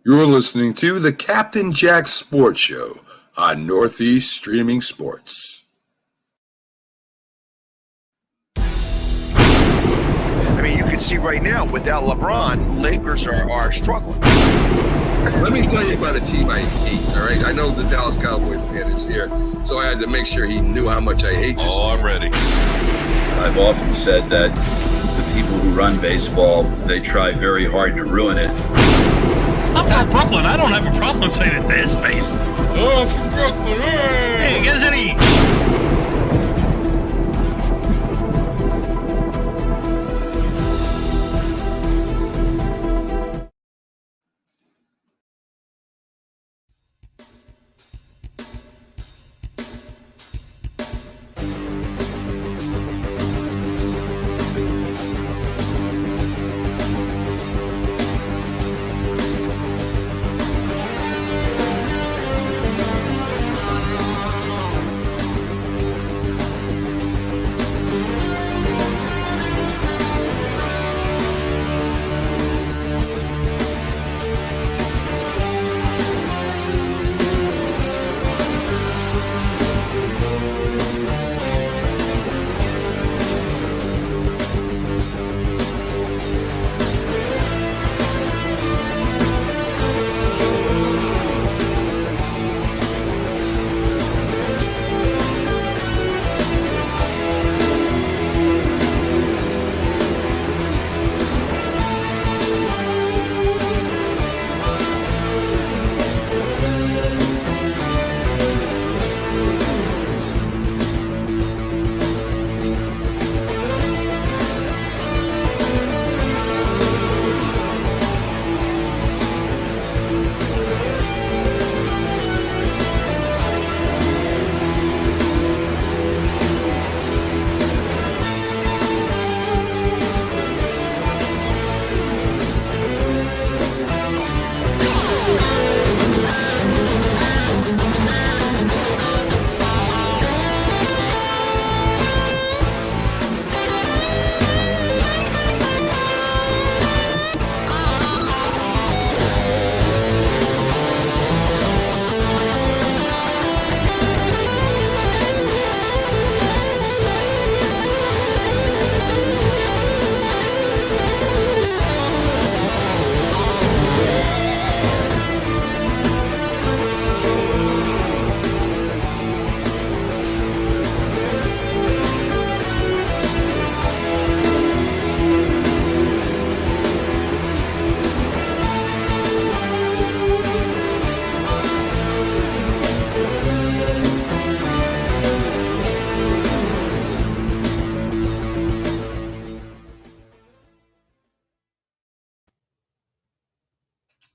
You're listening to the Captain Jack Sports Show on Northeast Streaming Sports. I mean, you can see right now, without LeBron, Lakers are struggling. Let me tell you about a team I hate, all right? I know the Dallas Cowboy fan is here, so I had to make sure he knew how much I hate this team. I'm ready. I've often said that the people who run baseball, they try very hard to ruin it. I'm from Brooklyn. I don't have a problem saying it to his face. Oh, I'm from Brooklyn. Hey, get us any.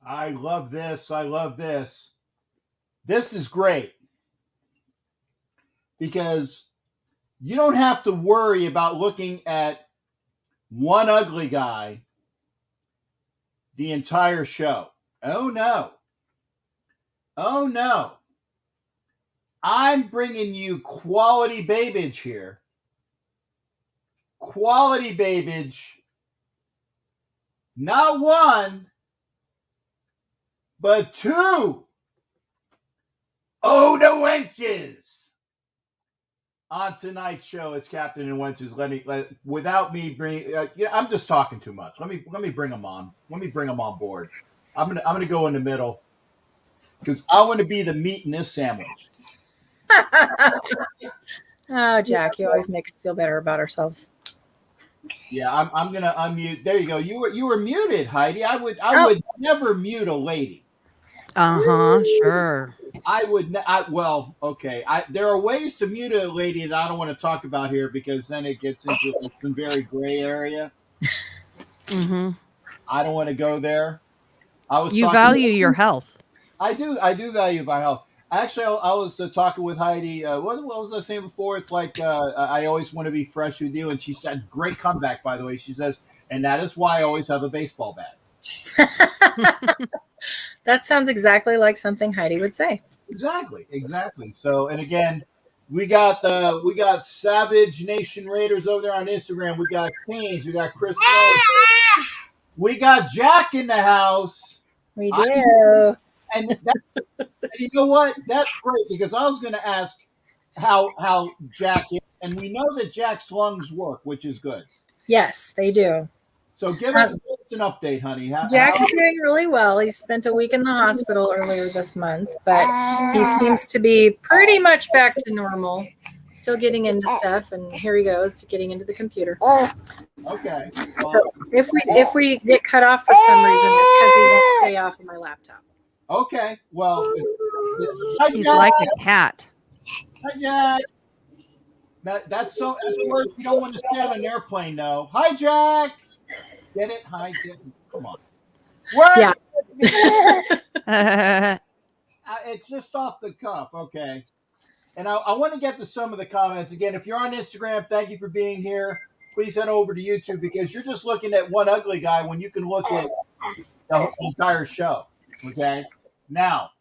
I love this. I love this. This is great because you don't have to worry about looking at one ugly guy the entire show. Oh, no. Oh, no. I'm bringing you quality babbage here. Quality babbage. Not one, but two. Oh, the Wenches. On tonight's show, it's Captain and Wenches. Without me bringing, I'm just talking too much. Let me bring them on. Let me bring them on board. I'm gonna go in the middle because I want to be the meat in this sandwich. Oh, Jack, you always make us feel better about ourselves. Yeah, I'm gonna unmute. There you go. You were muted, Heidi. I would never mute a lady. Sure. I would. Well, okay. There are ways to mute a lady that I don't want to talk about here because then it gets into some very gray area. Mm-hmm. I don't want to go there. You value your health. I do value my health. Actually, I was talking with Heidi. What was I saying before? It's like I always want to be fresh with you. And she said, great comeback, by the way. She says, and that is why I always have a baseball bat. That sounds exactly like something Heidi would say. Exactly. So, and again, we got Savage Nation Raiders over there on Instagram. We got Canes. We got Chris. We got Jack in the house. We do. And you know what? That's great because I was going to ask how Jack is, and we know that Jack's lungs work, which is good. Yes, they do. So give us an update, honey. Jack's doing really well. He spent a week in the hospital earlier this month, but he seems to be pretty much back to normal. Still getting into stuff, and here he goes, getting into the computer. Okay. So if we get cut off for some reason, it's because he won't stay off of my laptop. Okay. Well, He's like a cat. Hi, Jack. That's words you don't want to stay on an airplane, though. Hi, Jack. Get it? Hi, Jack. Come on. What? Yeah. It's just off the cuff. Okay. And I want to get to some of the comments. Again, if you're on Instagram, thank you for being here. Please head over to YouTube because you're just looking at one ugly guy when you can look at the entire show. Okay? Now,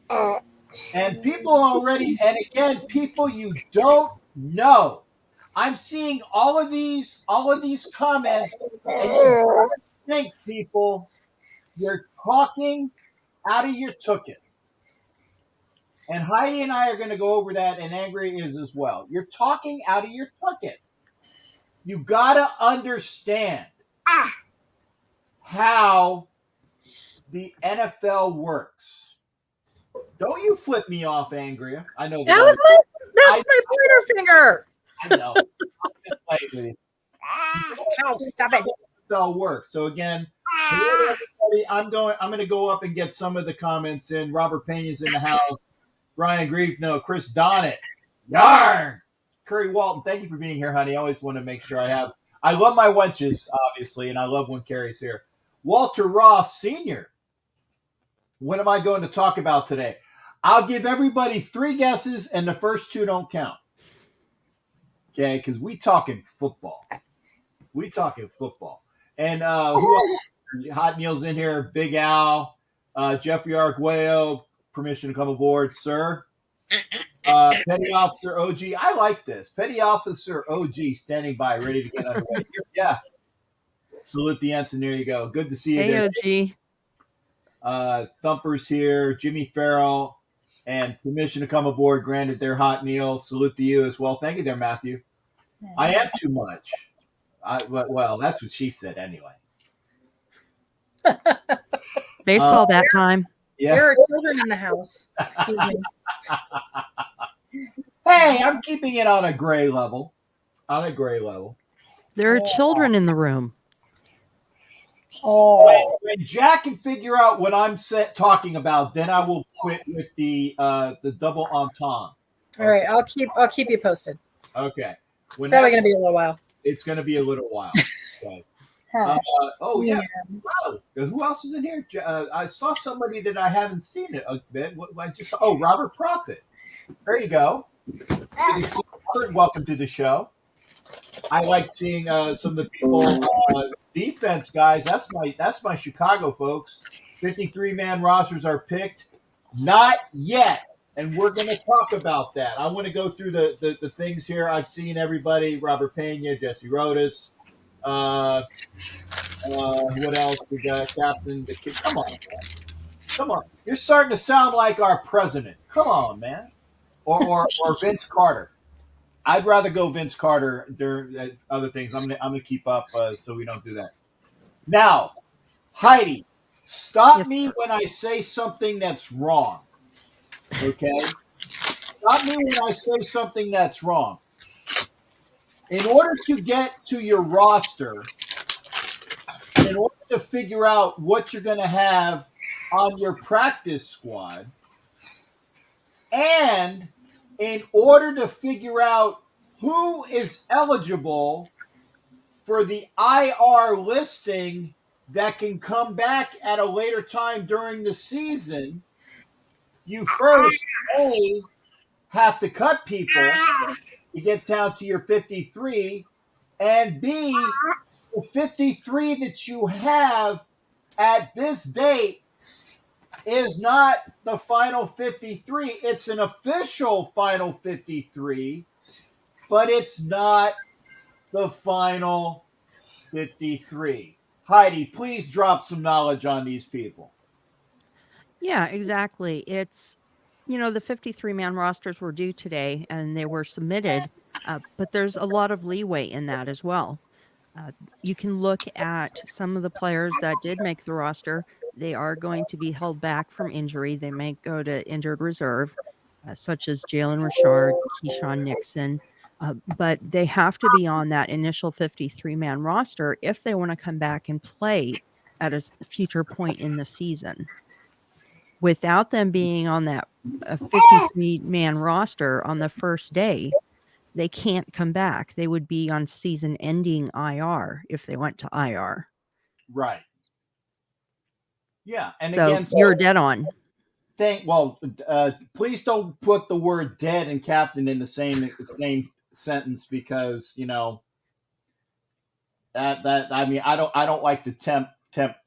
and people already, and again, people you don't know. I'm seeing all of these comments, and you think, people, you're talking out of your tuchus. And Heidi and I are going to go over that, and Angry is as well. You're talking out of your tuchus. You got to understand how the NFL works. Don't you flip me off, Angria. I know that's my pointer finger. I know. Oh, stop it. NFL works. So again, I'm going to go up and get some of the comments in. Robert Pena's in the house. Brian Grief, no. Chris Donnet. Yarn. Curry Walton, thank you for being here, honey. I always want to make sure I love my wenches, obviously, and I love when Carrie's here. Walter Ross Sr. What am I going to talk about today? I'll give everybody 3 guesses, and the first 2 don't count. Okay, because we talking football. And who else? Hot Neil's in here. Big Al, Jeffrey Arguello, permission to come aboard, sir. Petty Officer OG. I like this. Petty Officer OG standing by, ready to get underway. Yeah. Salute the ensign. There you go. Good to see you AUG. there. Thumper's here. Jimmy Farrell. And permission to come aboard granted there, Hot Neil. Salute to you as well. Thank you there, Matthew. I am too much. Well, that's what she said anyway. Baseball that time. Yeah. There are children in the house. Excuse me. Hey, I'm keeping it on a gray level. There are children in the room. Oh, When Jack can figure out what I'm talking about, then I will quit with the double entendre. all right. I'll keep you posted. Okay. It's probably going to be a little while. It's going to be a little while. Okay. Huh. Yeah. Wow. Who else is in here? I saw somebody that I haven't seen it. Robert Prophet. There you go. Robert, welcome to the show. I like seeing some of the people. Defense guys. That's my Chicago folks. 53-man rosters are picked. Not yet. And we're going to talk about that. I want to go through the things here. I've seen everybody. Robert Pena, Jesse Rodas. What else? We got Captain. The kid. Come on, man. Come on. You're starting to sound like our president. Come on, man. Or Vince Carter. I'd rather go Vince Carter during other things. I'm gonna keep up so we don't do that. Now, Heidi, stop me when I say something that's wrong. Okay? Stop me when I say something that's wrong. In order to get to your roster, in order to figure out what you're going to have on your practice squad, and in order to figure out who is eligible for the IR listing that can come back at a later time during the season, you first, A, have to cut people to get down to your 53, and B, the 53 that you have at this date is not the final 53. It's an official final 53, but it's not the final 53. Heidi, please drop some knowledge on these people. Yeah, exactly. It's, the 53-man rosters were due today and they were submitted, but there's a lot of leeway in that as well. You can look at some of the players that did make the roster. They are going to be held back from injury. They may go to injured reserve, such as Jalen Richard, Keyshawn Nixon, but they have to be on that initial 53-man roster if they want to come back and play at a future point in the season. Without them being on that 53-man roster on the first day, they can't come back. They would be on season-ending IR if they went to IR. Right. Yeah, and So again, you're dead on. Please don't put the word "dead" and "captain" in the same sentence, because that I mean, I don't like to tempt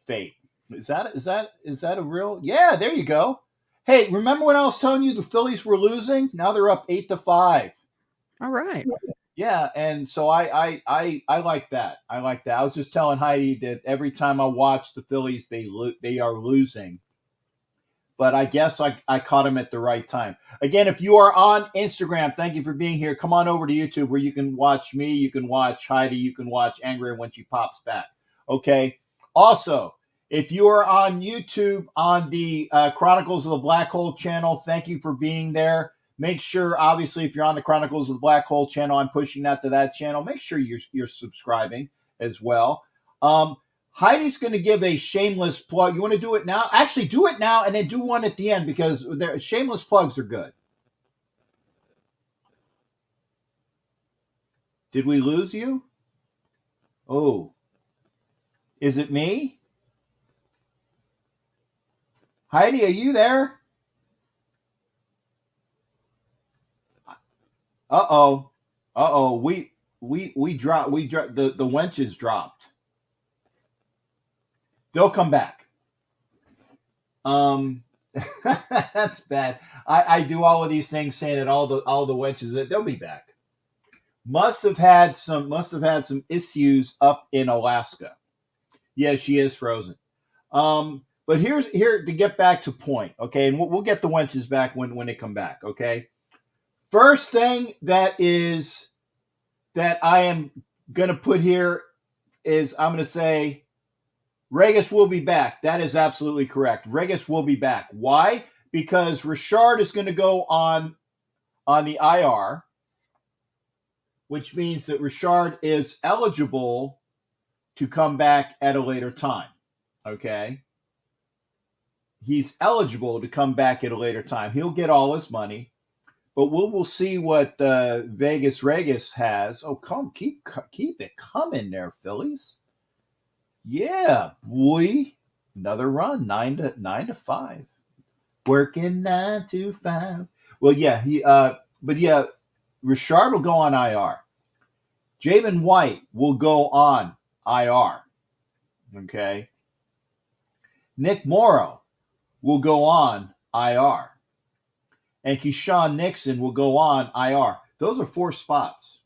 fate. Is that a real? Yeah, there you go. Hey, remember when I was telling you the Phillies were losing? Now they're up 8-5. All right. Yeah, and so I like that. I like that. I was just telling Heidi that every time I watch the Phillies, they are losing. But I guess I caught him at the right time. Again, if you are on Instagram, thank you for being here. Come on over to YouTube where you can watch me, you can watch Heidi, you can watch Angry when she pops back. Okay. Also, if you are on YouTube on the Chronicles of the Black Hole channel, thank you for being there. Make sure, obviously, if you're on the Chronicles of the Black Hole channel, I'm pushing that to that channel. Make sure you're subscribing as well. Heidi's going to give a shameless plug. You want to do it now? Actually, do it now and then do one at the end, because shameless plugs are good. Did we lose you? Oh. Is it me? Heidi, are you there? Uh-oh. Uh-oh. We dropped. The Wenches dropped. They'll come back. That's bad. I do all of these things saying that all the Wenches, they'll be back. Must have had some issues up in Alaska. Yeah, she is frozen. But here to get back to point, okay, and we'll get the Wenches back when they come back, okay. First thing that I am gonna put here is I'm gonna say Regis will be back. That is absolutely correct. Regis will be back. Why? Because Richard is going to go on the IR, which means that Richard is eligible to come back at a later time. Okay? He's eligible to come back at a later time. He'll get all his money, but we'll see what Vegas Regis has. Oh, keep it coming there, Phillies. Yeah, boy. Another run, 9 to 5. Working 9 to 5. Well, yeah, Richard will go on IR. Javen White will go on IR. Okay. Nick Morrow will go on IR. And Keyshawn Nixon will go on IR. Those are 4 spots.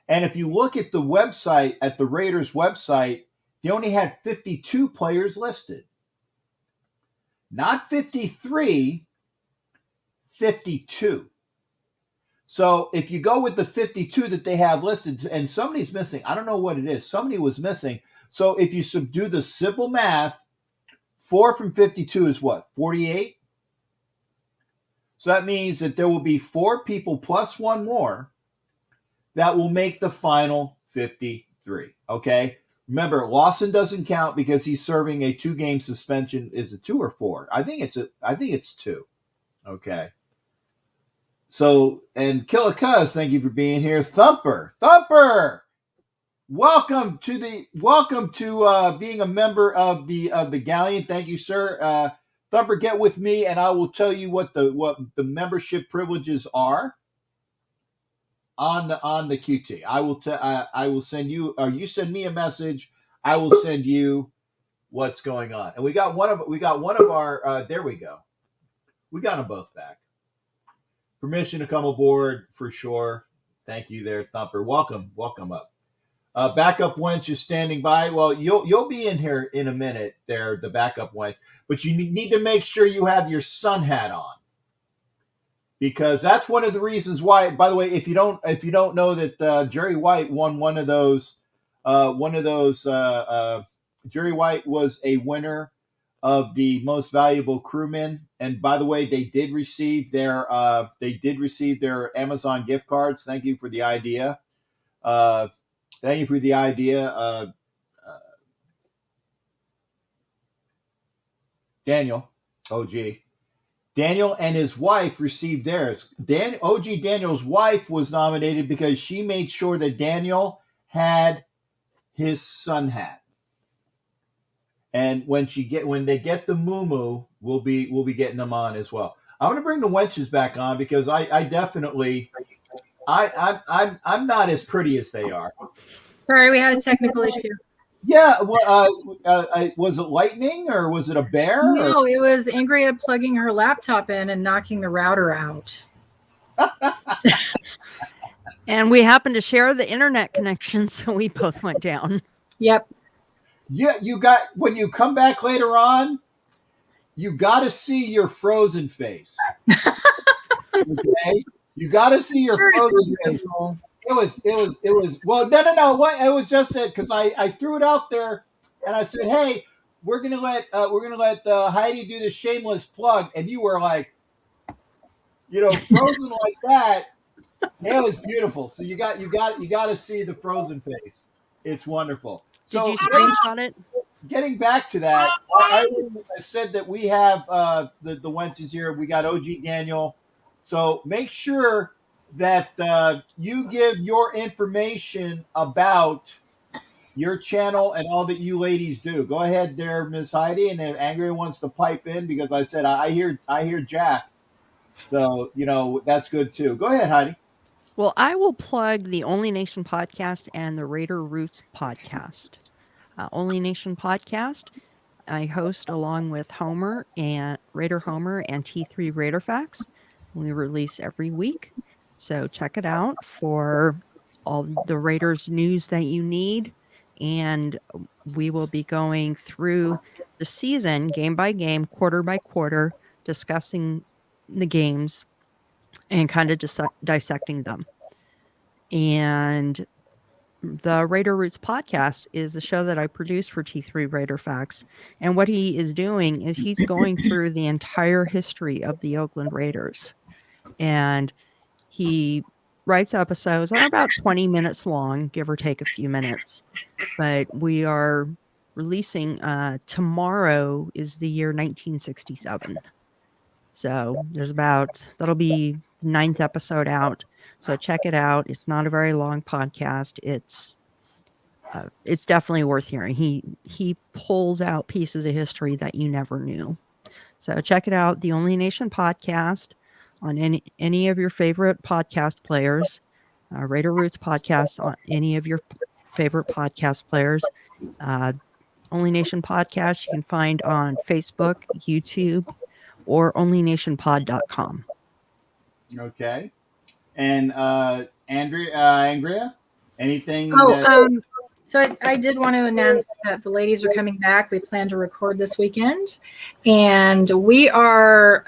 And if you look at the website, at the Raiders website, they only had 52 players listed. Not 53, 52. So if you go with the 52 that they have listed, and somebody's missing, I don't know what it is. Somebody was missing. So if you do the simple math, 4 from 52 is what? 48? So that means that there will be 4 people plus 1 more that will make the final 53. Okay? Remember, Lawson doesn't count because he's serving a 2-game suspension. Is it 2 or 4? I think it's 2. Okay. So, and Killer Cuz, thank you for being here. Thumper, welcome to being a member of the Galleon. Thank you, sir. Thumper, get with me, and I will tell you what the membership privileges are on the QT. I will send you, or you send me a message. I will send you what's going on. And we got one of our. There we go. We got them both back. Permission to come aboard for sure. Thank you there, Thumper. Welcome up. Backup wench is standing by. Well, you'll be in here in a minute. There, the backup wench, but you need to make sure you have your sun hat on, because that's one of the reasons why. By the way, if you don't know that Jerry White won one of those. Jerry White was a winner of the most valuable crewman, and by the way, they did receive their Amazon gift cards. Thank you for the idea. Thank you for the idea, Daniel. OG. Daniel and his wife received theirs. OG Daniel's wife was nominated because she made sure that Daniel had his sun hat. And when they get the moo, we'll be getting them on as well. I'm going to bring the wenches back on because I'm not as pretty as they are. Sorry, we had a technical issue. Yeah, was it lightning or was it a bear? No, it was Angria plugging her laptop in and knocking the router out. And we happened to share the internet connection, so we both went down. Yep. Yeah, when you come back later on, you got to see your frozen face. Okay, you got to see your frozen face. It was well, no. What it was just said, because I threw it out there and I said, hey, we're gonna let Heidi do the shameless plug, and you were like, frozen like that. It was beautiful. So you got to see the frozen face. It's wonderful. So did you screenshot it? Getting back to that, I said that we have the Wenches here. We got OG Daniel. So make sure that you give your information about your channel and all that you ladies do. Go ahead there, Miss Heidi, and if Angry wants to pipe in, because I said I hear Jack. So, that's good too. Go ahead, Heidi. Well, I will plug the Only Nation podcast and the Raider Roots podcast. Only Nation podcast, I host along with Raider Homer and T3 Raider Facts. We release every week. So check it out for all the Raiders news that you need. And we will be going through the season game by game, quarter by quarter, discussing the games and kind of dissecting them. And the Raider Roots podcast is the show that I produce for T3 Raider Facts. And what he is doing is he's going through the entire history of the Oakland Raiders. And he writes episodes that are about 20 minutes long, give or take a few minutes. But we are releasing, tomorrow is the year 1967. So that'll be the 9th episode out. So check it out. It's not a very long podcast. It's definitely worth hearing. He pulls out pieces of history that you never knew. So check it out. The Only Nation podcast on any of your favorite podcast players. Raider Roots podcast on any of your favorite podcast players. Only Nation podcast you can find on Facebook, YouTube, or onlynationpod.com. Okay. And Angria, anything? So I did want to announce that the ladies are coming back. We plan to record this weekend, and we are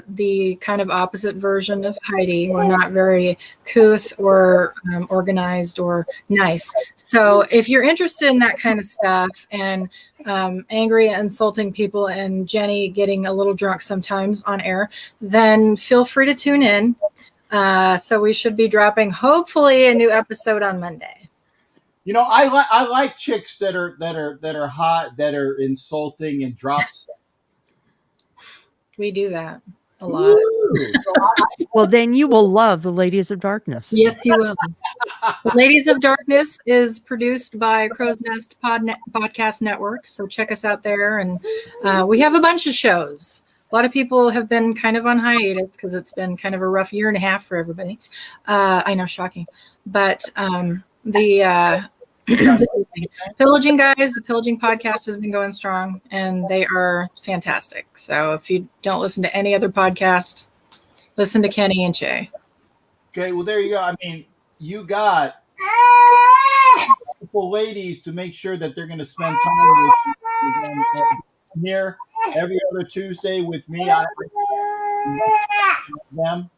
the kind of opposite version of Heidi. We're not very couth or organized or nice. So if you're interested in that kind of stuff and angry, insulting people, and Jenny getting a little drunk sometimes on air, then feel free to tune in. So we should be dropping hopefully a new episode on Monday. I like chicks that are hot, that are insulting and drops. We do that a lot. Well, then you will love the Ladies of Darkness. Yes, you will. The Ladies of Darkness is produced by Crow's Nest Podcast Network. So check us out there. And we have a bunch of shows. A lot of people have been kind of on hiatus because it's been kind of a rough year and a half for everybody. I know, shocking. But the Pillaging guys, the Pillaging podcast has been going strong, and they are fantastic. So if you don't listen to any other podcast, listen to Kenny and Che. Okay, well, there you go. I mean, you got beautiful ladies to make sure that they're going to spend time with you here every other Tuesday with me. I them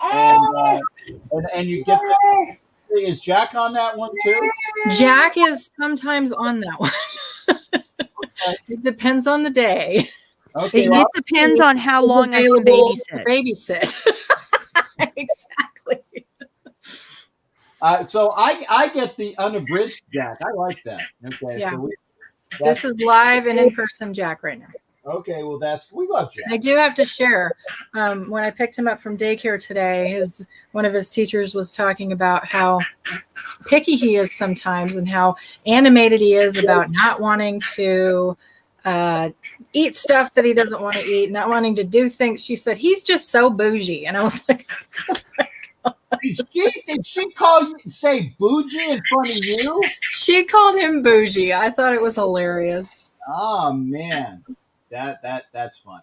and you get the, is Jack on that one too? Jack is sometimes on that one. It depends on the day. Okay, It depends on how He's long I can available to babysit. babysit. Exactly. So I get the unabridged Jack. I like that. Okay. Yeah. So This is live and in person Jack right now. okay. Well, we love Jack. I do have to share. When I picked him up from daycare today, one of his teachers was talking about how picky he is sometimes and how animated he is about not wanting to eat stuff that he doesn't want to eat, not wanting to do things. She said he's just so bougie, and I was like, Did she say bougie in front of you? she called him bougie. I thought it was hilarious. Oh man, that's funny.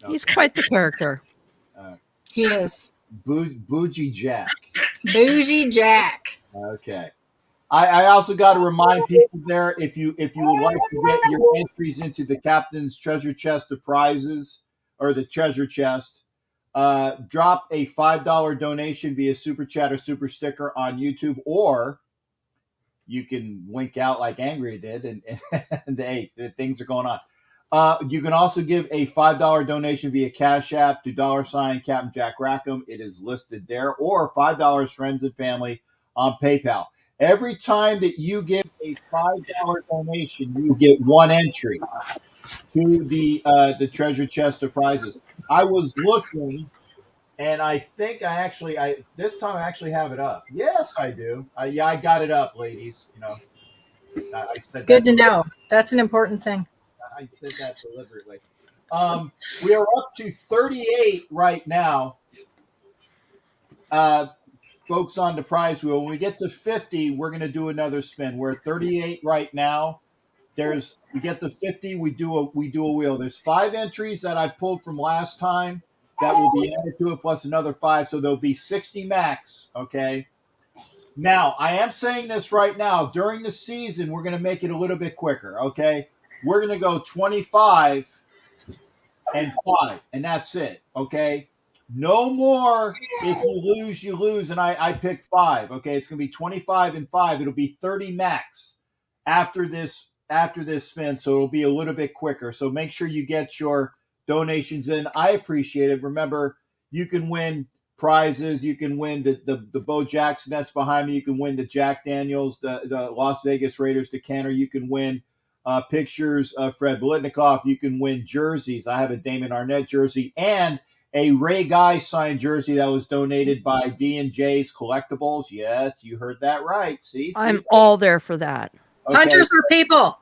Okay. He's quite the character. He is Bougie Jack. bougie Jack. Okay. I also got to remind people there, if you would like to get your entries into the captain's treasure chest of prizes or the treasure chest, drop a $5 donation via super chat or super sticker on YouTube, or you can wink out like Angry did, and hey, the things are going on. You can also give a $5 donation via Cash App to $ Captain Jack Rackham. It is listed there, or $5 friends and family on PayPal. Every time that you give a $5 donation, you get one entry to the treasure chest of prizes. I was looking, and I think this time I actually have it up. Yes, I do. Yeah, I got it up, ladies. I said Good that to know. That's an important thing. I said that deliberately. We are up to 38 right now. Folks on the prize wheel. When we get to 50, we're going to do another spin. We're at 38 right now. We get to 50, we do a wheel. There's 5 entries that I pulled from last time that will be added to it, plus another 5, so there'll be 60 max. Okay. Now, I am saying this right now. During the season, we're going to make it a little bit quicker. Okay. We're going to go 25 and 5, and that's it. Okay. No more. If you lose, and I pick 5. Okay, it's going to be 25 and 5. It'll be 30 max after this spin, so it'll be a little bit quicker. So make sure you get your donations in. I appreciate it. Remember, you can win prizes. You can win the Bo Jackson that's behind me. You can win the Jack Daniels, the Las Vegas Raiders decanter. You can win pictures of Fred Biletnikoff. You can win jerseys. I have a Damon Arnett jersey and a Ray Guy signed jersey that was donated by D&J's Collectibles. Yes, you heard that right. See? I'm all there for that. Okay. Hunters are people.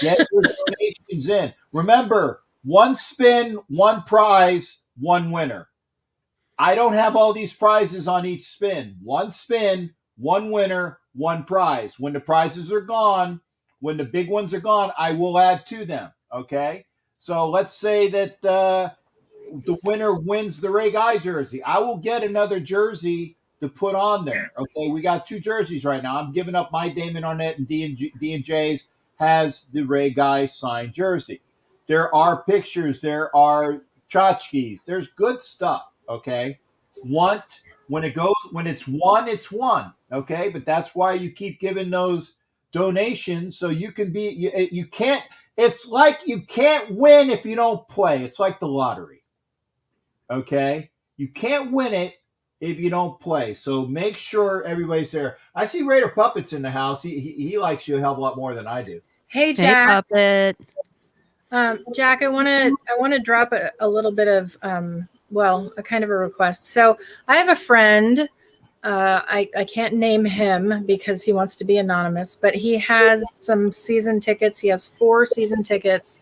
Get your donations in. Remember, one spin, one prize, one winner. I don't have all these prizes on each spin. One spin, one winner, one prize. When the prizes are gone, when the big ones are gone, I will add to them. Okay? So let's say that the winner wins the Ray Guy jersey. I will get another jersey to put on there. Okay, we got 2 jerseys right now. I'm giving up my Damon Arnett, and D&J's has the Ray Guy signed jersey. There are pictures. There are tchotchkes. There's good stuff. Okay, when it's one, it's one. Okay, but that's why you keep giving those donations, so you can be. You can't. It's like you can't win if you don't play. It's like the lottery. Okay, you can't win it if you don't play. So make sure everybody's there. I see Raider Puppets in the house. He likes you a hell of a lot more than I do. Hey, Jack. Hey, Puppet. Jack, I want to drop a little bit of a kind of a request. So I have a friend. I can't name him because he wants to be anonymous, but he has some season tickets. He has 4 season tickets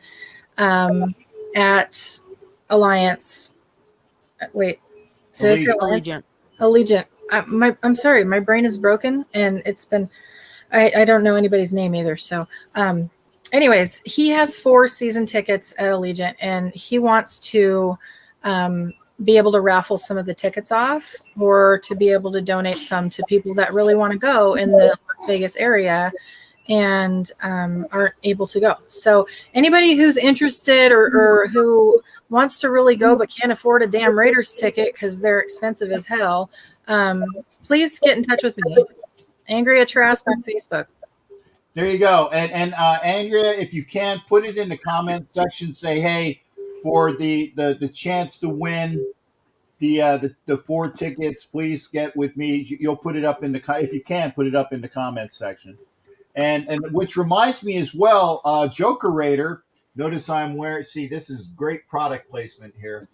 at Alliance. Wait, did I say Alliance? Allegiant. I'm sorry, my brain is broken, and it's been. I don't know anybody's name either. So, anyways, he has 4 season tickets at Allegiant, and he wants to be able to raffle some of the tickets off, or to be able to donate some to people that really want to go in the Las Vegas area and aren't able to go. So anybody who's interested or who wants to really go but can't afford a damn Raiders ticket because they're expensive as hell, please get in touch with me. Andrea Trask on Facebook. There you go. And Andrea, if you can, put it in the comments section. Say, hey, for the chance to win the 4 tickets, please get with me. You'll put it up in the, if you can, put it up in the comments section. And which reminds me as well, Joker Raider. Notice I'm wearing. See, this is great product placement here.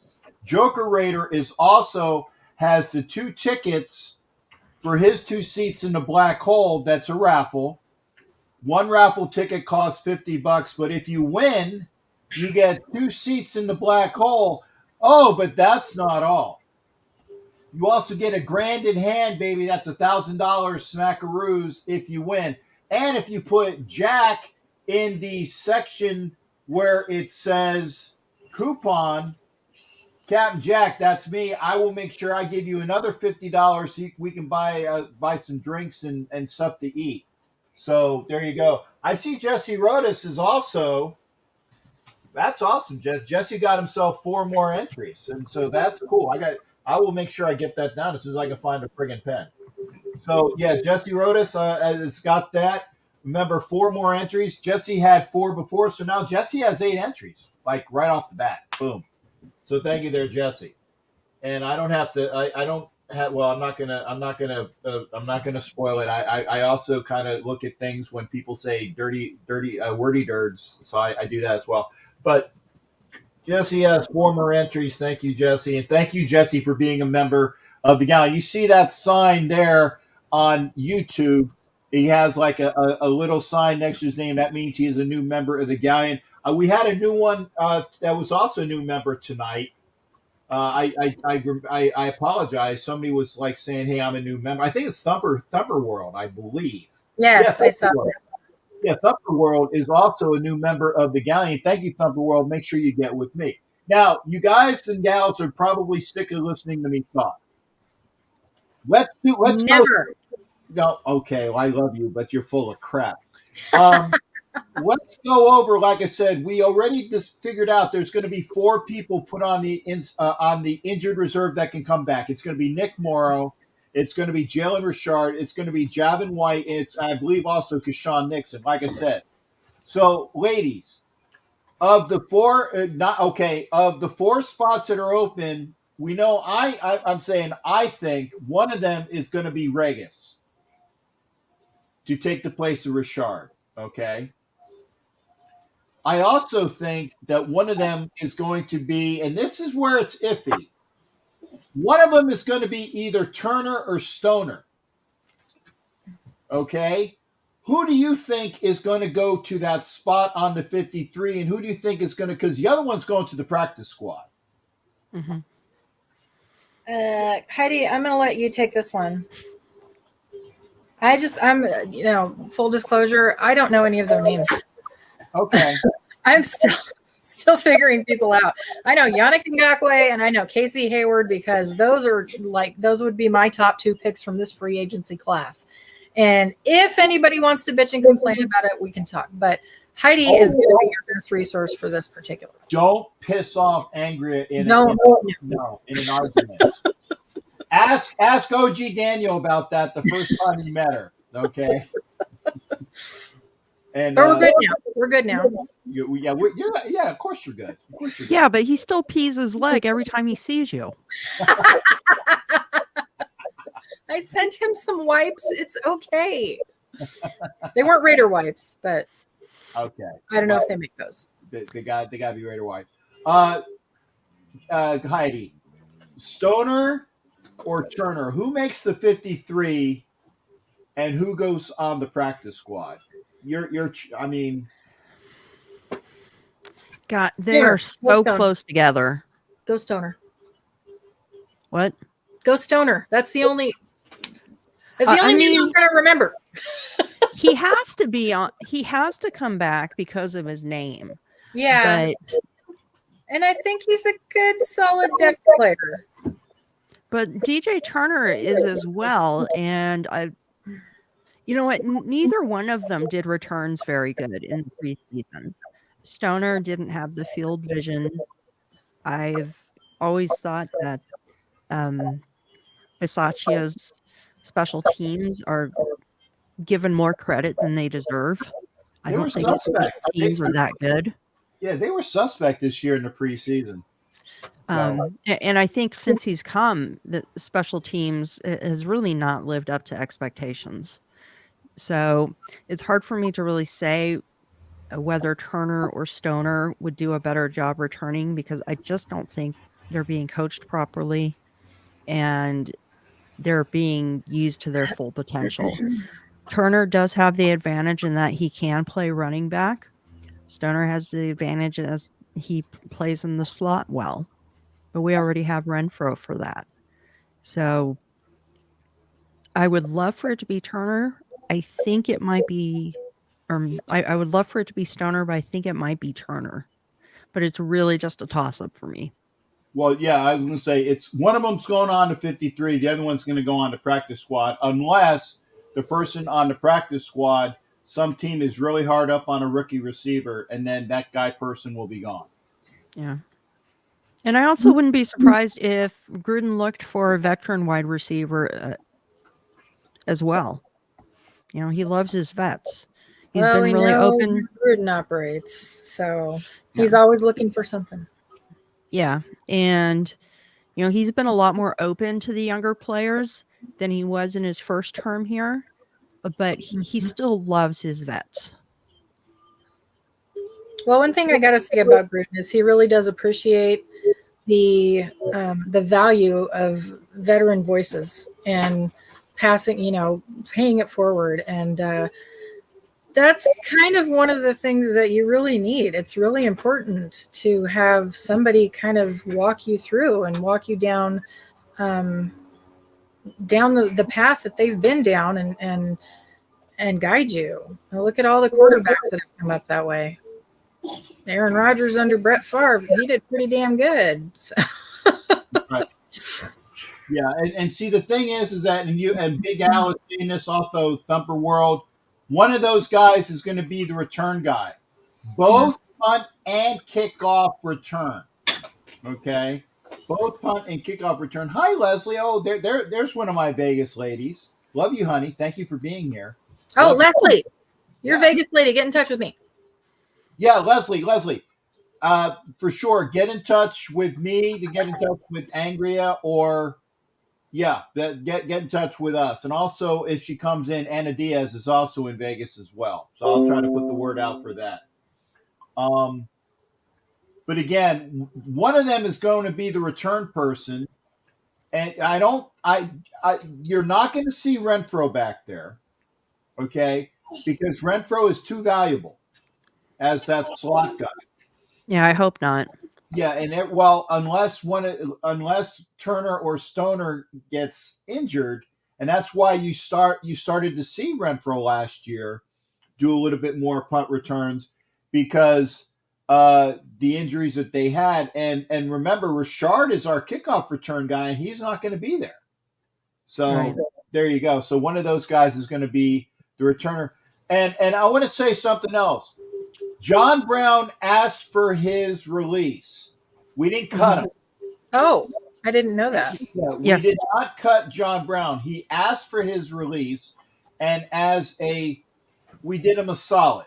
Joker Raider is also has the 2 tickets for his 2 seats in the black hole. That's a raffle. One raffle ticket costs $50, but if you win, you get 2 seats in the black hole. Oh, but that's not all. You also get a grand in hand, baby. That's $1,000 smackaroos if you win. And if you put Jack in the section where it says coupon, Captain Jack, that's me. I will make sure I give you another $50 so we can buy some drinks and stuff to eat. So there you go. I see Jesse Rodas is also. That's awesome, Jesse got himself 4 more entries, and so that's cool. I will make sure I get that down as soon as I can find a friggin' pen. So yeah, Jesse Rodas has got that. Remember, 4 more entries. Jesse had 4 before, so now Jesse has 8 entries, like right off the bat. Boom. So thank you there, Jesse. And I don't have to. I don't have. Well, I'm not gonna spoil it. I also kind of look at things when people say dirty, wordy dirds. So I do that as well. But Jesse has 4 more entries. Thank you, Jesse, and thank you, Jesse, for being a member of the Galleon. You see that sign there on YouTube? He has like a little sign next to his name. That means he is a new member of the Galleon. We had a new one that was also a new member tonight. I apologize. Somebody was like saying, "Hey, I'm a new member." I think it's Thumper World, I believe. Yes, yeah, I saw World. that. Yeah, Thumper World is also a new member of the Galleon. Thank you, Thumper World. Make sure you get with me. Now, you guys and gals are probably sick of listening to me talk. Let's Never. go. No, okay, well, I love you, but you're full of crap. Let's go over. Like I said, we already just figured out there's going to be 4 people put on the injured reserve that can come back. It's going to be Nick Morrow. It's going to be Jalen Richard. It's going to be Javin White, and it's, I believe, also Keshawn Nixon. Like I said, so ladies, of the 4, of the 4 spots that are open, we know I'm saying I think one of them is going to be Regis to take the place of Richard. Okay. I also think that one of them is going to be, and this is where it's iffy. One of them is going to be either Turner or Stoner. Okay? Who do you think is going to go to that spot on the 53, and who do you think is going to, because the other one's going to the practice squad. Mm-hmm. Heidi, I'm going to let you take this one. I'm full disclosure, I don't know any of their names. Okay. I'm still figuring people out. I know Yannick Ngakoue and I know Casey Hayward because those would be my top 2 picks from this free agency class. And if anybody wants to bitch and complain about it, we can talk. But Heidi is going to be your best resource for this particular. Don't piss off Angria in an argument. Ask OG Daniel about that the first time you met her. Okay. And but we're good now. We're good now. Yeah, of course you're good. Yeah, but he still pees his leg every time he sees you. I sent him some wipes. It's okay. They weren't Raider wipes, but okay. I don't know if they make those. They got to be Raider wipes. Heidi, Stoner or Turner, who makes the 53 and who goes on the practice squad? God, they are so close together. Go Stoner. What? Go Stoner. That's the only name I'm going to remember. He has to be on. He has to come back because of his name. Yeah. But And I think he's a good, solid depth player. But DJ Turner is as well, and you know what? Neither one of them did returns very good in the preseason. Stoner didn't have the field vision. I've always thought that Bisaccia's special teams are given more credit than they deserve. I They were don't think his special suspect. teams are that good. Yeah, they were suspect this year in the preseason. So, And I think since he's come, the special teams has really not lived up to expectations. So it's hard for me to really say whether Turner or Stoner would do a better job returning, because I just don't think they're being coached properly and they're being used to their full potential. Turner does have the advantage in that he can play running back. Stoner has the advantage as he plays in the slot well, but we already have Renfro for that. So I would love for it to be Turner. I think it might be, I would love for it to be Stoner, but I think it might be Turner. But it's really just a toss up for me. well, yeah, I was going to say it's one of them's going on to 53. The other one's going to go on to practice squad, unless the person on the practice squad, some team is really hard up on a rookie receiver, and then that person will be gone. Yeah. And I also wouldn't be surprised if Gruden looked for a veteran wide receiver as well. You know, he loves his vets. He's Well, been we really know open. Gruden operates, so he's always looking for something. Yeah. And, you know, he's been a lot more open to the younger players than he was in his first term here, but he still loves his vets. Well, one thing I got to say about Gruden is he really does appreciate the value of veteran voices and passing, paying it forward. And that's kind of one of the things that you really need. It's really important to have somebody kind of walk you through and walk you down the path that they've been down and guide you. Now look at all the quarterbacks that have come up that way. Aaron Rodgers under Brett Favre, he did pretty damn good. So. Right. Yeah, and see, the thing is that, and Big Al is seeing this off the Thumper World, one of those guys is going to be the return guy. Both punt and kickoff return. Okay? Both punt and kickoff return. Hi, Leslie. Oh, there's one of my Vegas ladies. Love you, honey. Thank you for being here. Oh, Leslie, you're a Vegas lady. Get in touch with me. Yeah, Leslie. For sure, get in touch with me to get in touch with Angria, or get in touch with us. And also, if she comes in, Anna Diaz is also in Vegas as well. So I'll try to put the word out for that. But again, one of them is going to be the return person, and you're not going to see Renfro back there, okay? Because Renfro is too valuable as that slot guy. Yeah, I hope not. Yeah, and unless Turner or Stoner gets injured, and that's why you started to see Renfro last year do a little bit more punt returns, because the injuries that they had, and remember, Richard is our kickoff return guy, and he's not going to be there. So There you go. So one of those guys is going to be the returner, and I want to say something else. John Brown asked for his release. We didn't cut him. Oh, I didn't know that. We did not cut John Brown. He asked for his release, and we did him a solid.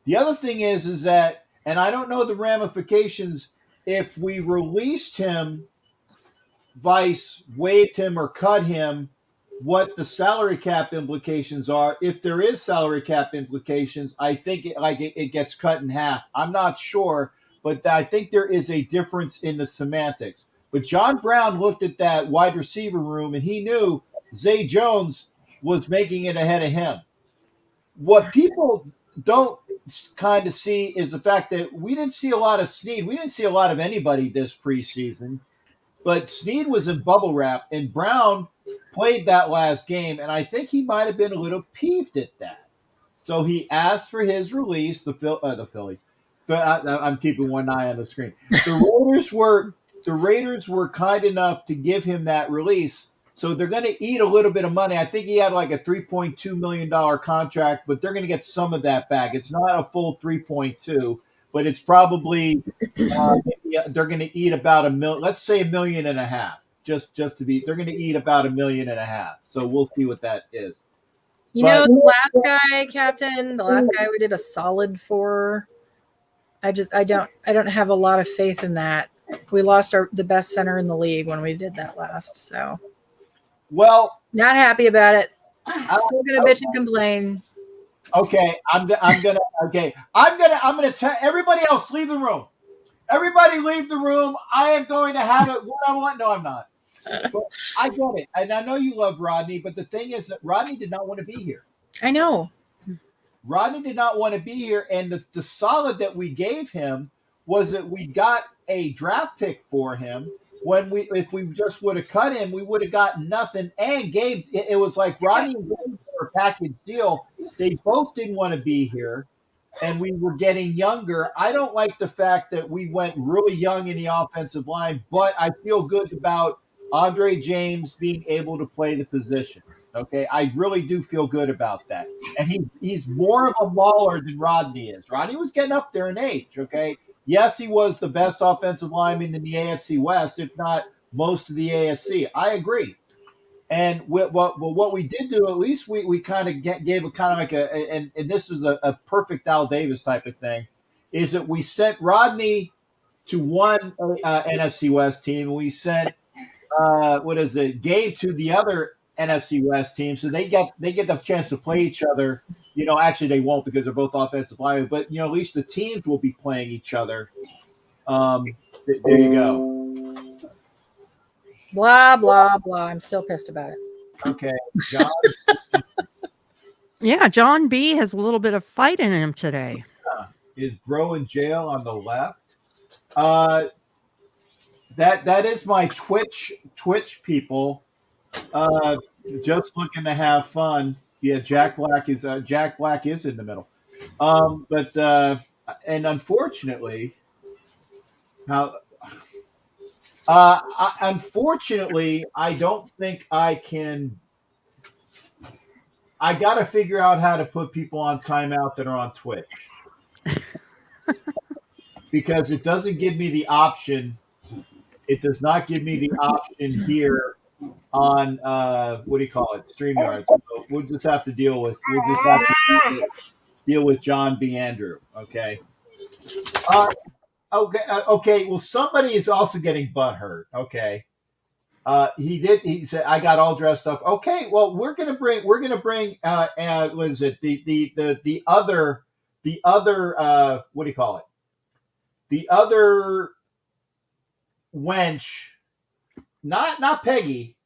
The other thing is that, and I don't know the ramifications, if we released him, Vice waived him or cut him, what the salary cap implications are. If there is salary cap implications, I think it gets cut in half. I'm not sure, but I think there is a difference in the semantics. But John Brown looked at that wide receiver room, and he knew Zay Jones was making it ahead of him. What people don't kind of see is the fact that we didn't see a lot of Snead. We didn't see a lot of anybody this preseason, but Snead was in bubble wrap, and Brown played that last game, and I think he might have been a little peeved at that. So he asked for his release, the Phillies. But I'm keeping one eye on the screen. The Raiders were kind enough to give him that release, so they're going to eat a little bit of money. I think he had like a $3.2 million contract, but they're going to get some of that back. It's not a full 3.2, but it's probably they're going to eat about $1 million. Let's say $1.5 million. Just to be, they're going to eat about $1.5 million. So we'll see what that is. You know, the last guy, Captain, the last guy we did a solid for. I don't have a lot of faith in that. We lost the best center in the league when we did that last. So, well, not happy about it. Still gonna bitch and complain. Okay, I'm gonna tell everybody else, leave the room. Everybody leave the room. I am going to have it one-on-one. No, I'm not. But I get it, and I know you love Rodney, but the thing is that Rodney did not want to be here. I know. Rodney did not want to be here, and the solid that we gave him was that we got a draft pick for him. If we just would have cut him, we would have gotten nothing. And Gabe, it was like Rodney and Gabe were a package deal. They both didn't want to be here, and we were getting younger. I don't like the fact that we went really young in the offensive line, but I feel good about Andre James being able to play the position. Okay, I really do feel good about that. And he's more of a mauler than Rodney is. Rodney was getting up there in age, okay? Yes, he was the best offensive lineman in the AFC West, if not most of the AFC. I agree. And what we did do, at least we kind of gave a kind of like and this is a perfect Al Davis type of thing, is that we sent Rodney to one NFC West team, and we sent Gabe to the other NFC West team, so they get the chance to play each other. You know, actually they won't because they're both offensive linemen, but at least the teams will be playing each other. There you go. Blah blah blah. I'm still pissed about it. Okay, John. Yeah, John B has a little bit of fight in him today. Is Bro in jail on the left? That is my Twitch people. Just looking to have fun. Yeah, Jack Black is in the middle. And unfortunately, unfortunately, I don't think I can. I got to figure out how to put people on timeout that are on Twitch because it doesn't give me the option. It does not give me the option here on StreamYard. So we'll just have to deal with John B. Andrew. Okay. Okay. Well, somebody is also getting butthurt. Okay. He said I got all dressed up. Okay. Well, we're gonna bring what is it? The other what do you call it? The other wench, not Peggy,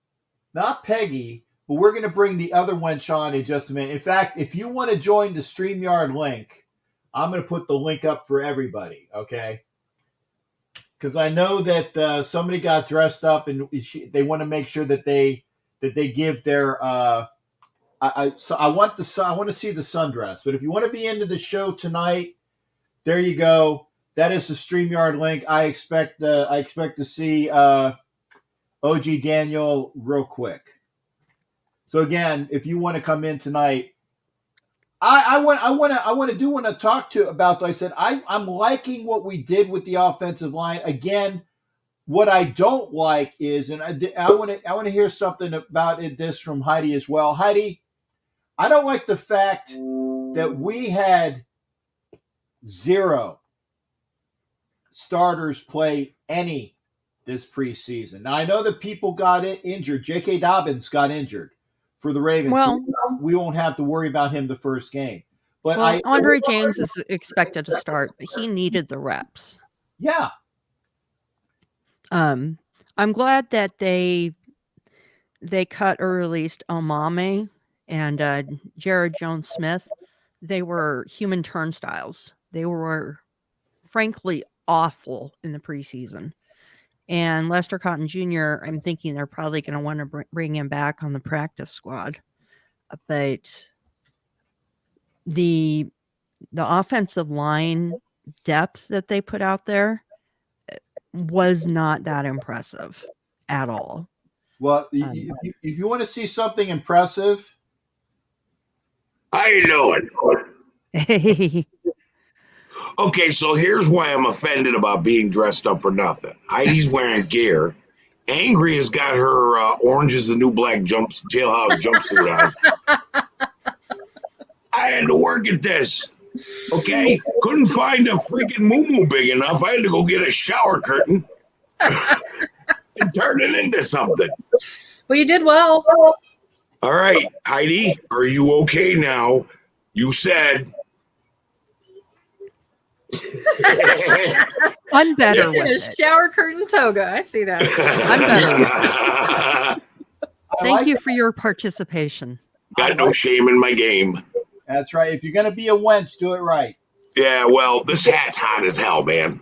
but we're going to bring the other wench on in just a minute. In fact, if you want to join the StreamYard link, I'm going to put the link up for everybody, okay? Because I know that somebody got dressed up and they want to make sure that they give their. I want to see the sundress. But if you want to be into the show tonight, there you go. That is the StreamYard link. I expect to see OG Daniel real quick. So again, if you want to come in tonight, I want to talk to about. I said I'm liking what we did with the offensive line. Again, what I don't like is, and I want to hear something about this from Heidi as well. Heidi, I don't like the fact that we had 0 starters play any this preseason. Now, I know that people got injured. J.K. Dobbins got injured for the Ravens. Well, so we won't have to worry about him the first game. But Andre James is expected to start, but he needed the reps. Yeah. I'm glad that they cut or released Omame and Jared Jones-Smith. They were human turnstiles. They were frankly awful in the preseason. And Lester Cotton Jr., I'm thinking they're probably going to want to bring him back on the practice squad. But the offensive line depth that they put out there was not that impressive at all. Well, if you want to see something impressive, How you doing? Hey, Okay, so here's why I'm offended about being dressed up for nothing. Heidi's wearing gear. Angry has got her Orange is the New Black jailhouse jumpsuit on. I had to work at this. Okay, couldn't find a freaking moo big enough. I had to go get a shower curtain and turn it into something. Well, you did well. All right, Heidi, are you okay now? You said. I'm better In with a it. shower curtain toga. I see that. I'm better with it. Thank you for your participation. Got no shame in my game. That's right. If you're going to be a wench, do it right. Yeah, well, this hat's hot as hell, man.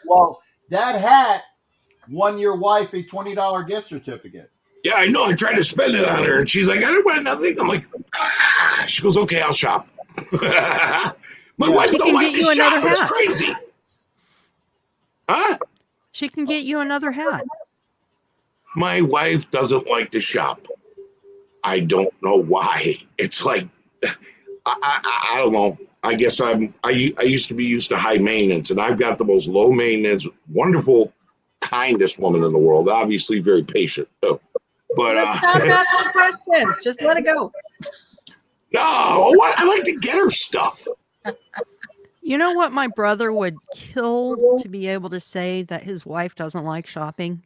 Well, that hat won your wife a $20 gift certificate. Yeah, I know. I tried to spend it on her, and she's like, I didn't want nothing. I'm like, ah. She goes, okay, I'll shop. My wife She don't can like get to you another shop. It's hat. crazy. Huh? She can get you another hat. My wife doesn't like to shop. I don't know why. It's like, I don't know. I guess I used to be used to high maintenance, and I've got the most low maintenance, wonderful, kindest woman in the world. Obviously, very patient too. But Let's stop asking questions. Just let it go. no, what? I like to get her stuff. You know what my brother would kill to be able to say that his wife doesn't like shopping?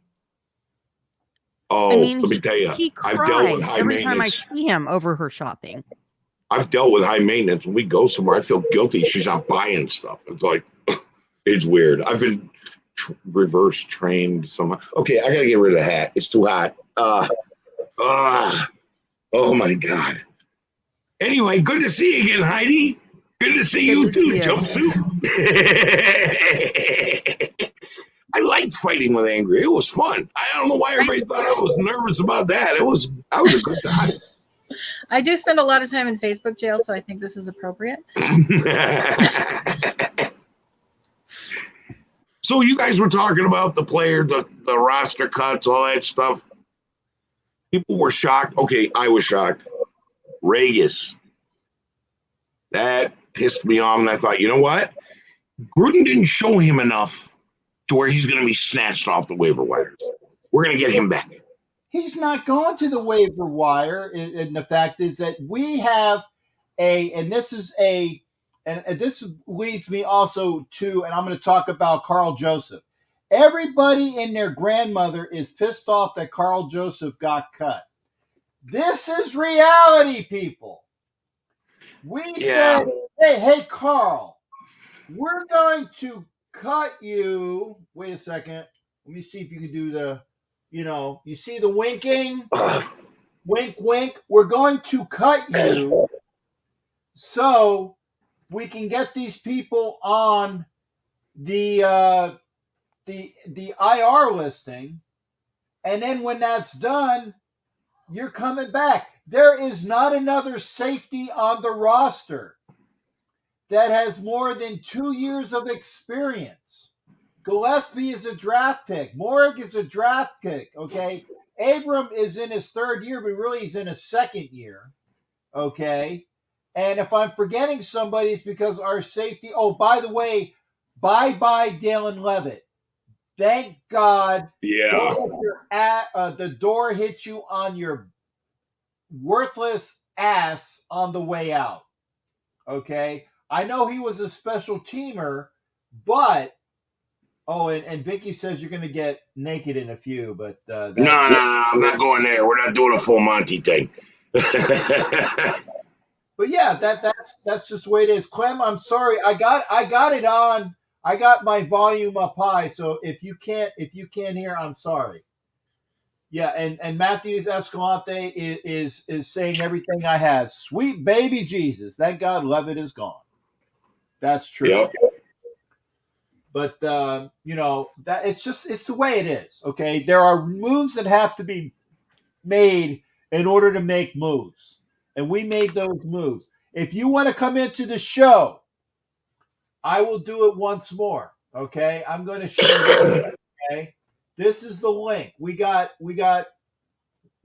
Oh, I mean, let me tell you, he I've dealt with cries high every time I maintenance. see him over her shopping. I've dealt with high maintenance. When we go somewhere, I feel guilty. She's not buying stuff. It's like, it's weird. I've been reverse trained somehow. Okay, I gotta get rid of the hat. It's too hot. Oh my God. Anyway, good to see you again, Heidi. Good to see you too, jumpsuit. I liked fighting with Angry. It was fun. I don't know why everybody thought I was nervous about that. That was a good time. I do spend a lot of time in Facebook jail, so I think this is appropriate. So you guys were talking about the players, the roster cuts, all that stuff. People were shocked. Okay, I was shocked. Regis. That pissed me off, and I thought, you know what? Gruden didn't show him enough to where he's going to be snatched off the waiver wires. We're going to get him back. He's not going to the waiver wire. And the fact is that we have and this leads me also to, and I'm going to talk about Carl Joseph. Everybody and their grandmother is pissed off that Carl Joseph got cut. This is reality, people. We said, hey, Carl, we're going to cut you. Wait a second. Let me see if you can do the, you see the winking? Wink, wink. We're going to cut you so we can get these people on the IR listing. And then when that's done, you're coming back. There is not another safety on the roster that has more than 2 years of experience. Gillespie is a draft pick. Morrig is a draft pick, okay? Abram is in his third year, but really he's in his second year, okay? And if I'm forgetting somebody, it's because our safety... Oh, by the way, bye-bye Dalen Levitt. Thank God. Yeah. The door hit you on your worthless ass on the way out, okay? I know he was a special teamer, but... Oh, and Vicky says you're going to get naked in a few, but... No, I'm not going there. We're not doing a full Monty thing. But yeah, that's just the way it is. Clem, I'm sorry. I got it on. I got my volume up high, so if you can't hear, I'm sorry. Yeah, and Matthew Escalante is saying everything I have. Sweet baby Jesus. Thank God Levitt is gone. That's true. Yep. But that it's the way it is. Okay, there are moves that have to be made in order to make moves, and we made those moves. If you want to come into the show I will do it once more. Okay, I'm going to share. Okay, this is the link. We got the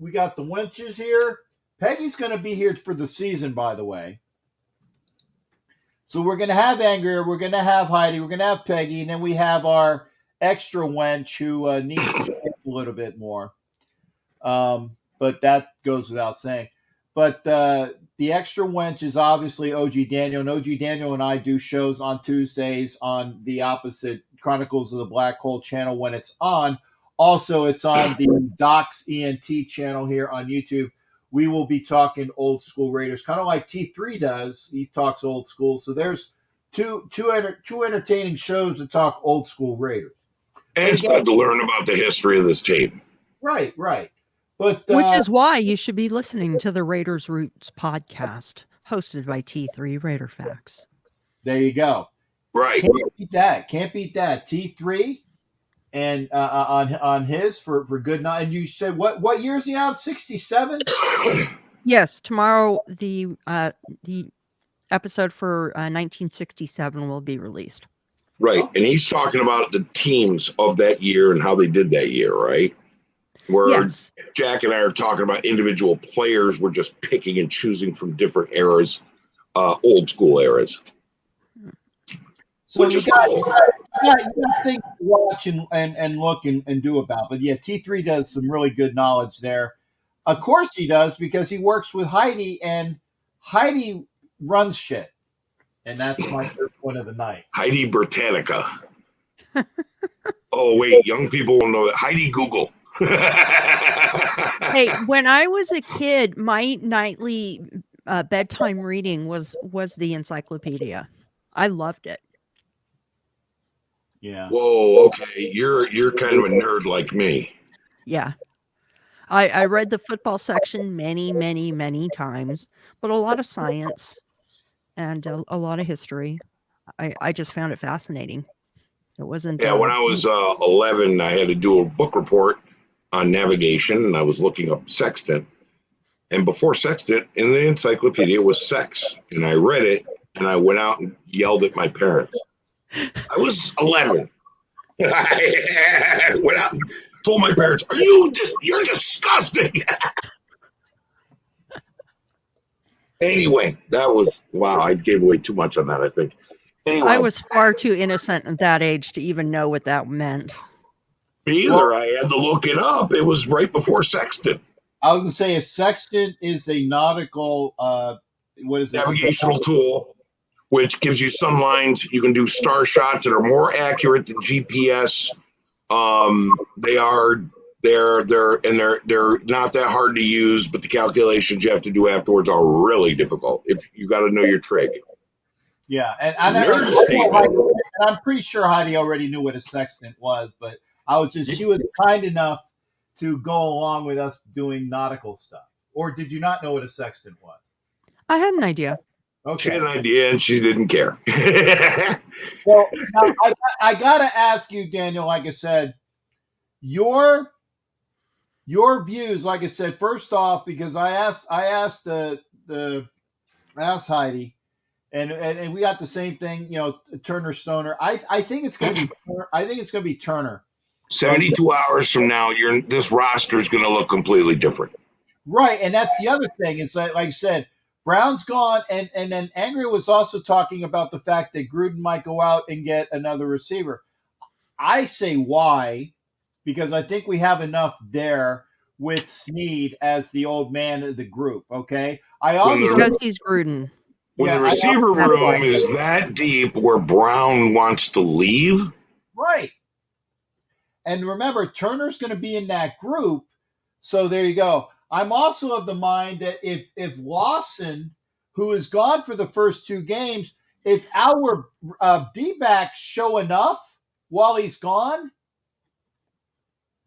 Wenches here. Peggy's going to be here for the season, by the way. So we're going to have Angry. We're going to have Heidi. We're going to have Peggy, and then we have our extra wench who needs to shape a little bit more. But that goes without saying. But the extra wench is obviously OG Daniel, and OG Daniel and I do shows on Tuesdays on the opposite Chronicles of the Black Hole channel when it's on. Also, it's on the Docs ENT channel here on YouTube. We will be talking old school Raiders, kind of like T3 does. He talks old school. So there's two entertaining shows to talk old school Raiders. And it's good to learn about the history of this team. Right. But which is why you should be listening to the Raiders Roots podcast, hosted by T3 Raider Facts. There you go. Right. Can't beat that. T3 and on his for good night. And you said what year is he on? 67? Yes, tomorrow the episode for 1967 will be released. Right. And he's talking about the teams of that year and how they did that year, right? Where Yes. Jack and I are talking about individual players. We're just picking and choosing from different eras, old school eras. So Which you is got cool. things to watch and look and do about. But yeah, T3 does some really good knowledge there. Of course he does, because he works with Heidi, and Heidi runs shit. And that's my first one of the night. Heidi Britannica. Oh, wait. Young people will know that. Heidi Google. Hey, when I was a kid, my nightly bedtime reading was the encyclopedia. I loved it. Yeah. Whoa, okay. You're kind of a nerd like me. Yeah. I read the football section many, many, many times, but a lot of science and a lot of history. I just found it fascinating. It wasn't. Yeah, when I was 11, I had to do a book report on navigation, and I was looking up sextant. And before sextant, in the encyclopedia was sex. And I read it, and I went out and yelled at my parents. I was 11. I went out and told my parents, you're disgusting. Anyway, that was, wow, I gave away too much on that, I think. Anyway, I was far too innocent at that age to even know what that meant. Me either. I had to look it up. It was right before sextant. I was going to say a sextant is a nautical, what is it? Navigational tool, which gives you sun lines. You can do star shots that are more accurate than GPS. They're not that hard to use, but the calculations you have to do afterwards are really difficult. If you got to know your trig. Yeah, and I'm pretty sure Heidi already knew what a sextant was, but she was kind enough to go along with us doing nautical stuff. Or did you not know what a sextant was? I had an idea. Okay. She had an idea and she didn't care. So now I got to ask you, Daniel, like I said, your views, like I said, first off, because I asked Heidi, and we got the same thing, Turner Stoner. I think it's going to be Turner. 72 hours from now, this roster is going to look completely different. Right, and that's the other thing. It's like I said, Brown's gone, and then Angry was also talking about the fact that Gruden might go out and get another receiver. I say why, because I think we have enough there with Snead as the old man of the group, okay? Because he's Gruden. When the receiver room is that deep where Brown wants to leave. Right. And remember, Turner's going to be in that group, so there you go. I'm also of the mind that if Lawson, who is gone for the first two games, if our D-backs show enough while he's gone,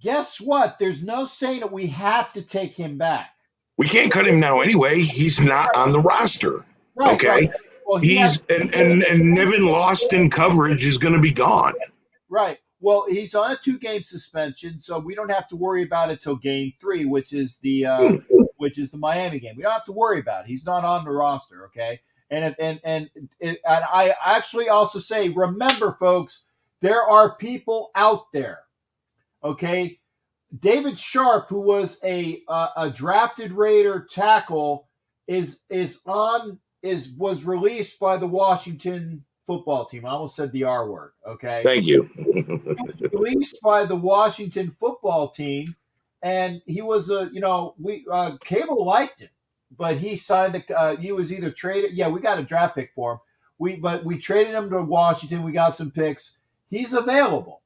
guess what? There's no saying that we have to take him back. We can't cut him now anyway. He's not on the roster. Right, okay. Right. Well, and Niven lost in coverage is going to be gone. Right. Well, he's on a 2-game suspension, so we don't have to worry about it till game 3, which is the Miami game. We don't have to worry about it. He's not on the roster, okay? And I actually also say, remember, folks, there are people out there. Okay, David Sharp, who was a drafted Raider tackle, was released by the Washington football team. I almost said the R word. Okay, Thank you. he was released by the Washington football team, and he was Cable liked him, but he signed he was either traded. Yeah, we got a draft pick for him. We traded him to Washington. We got some picks. He's available.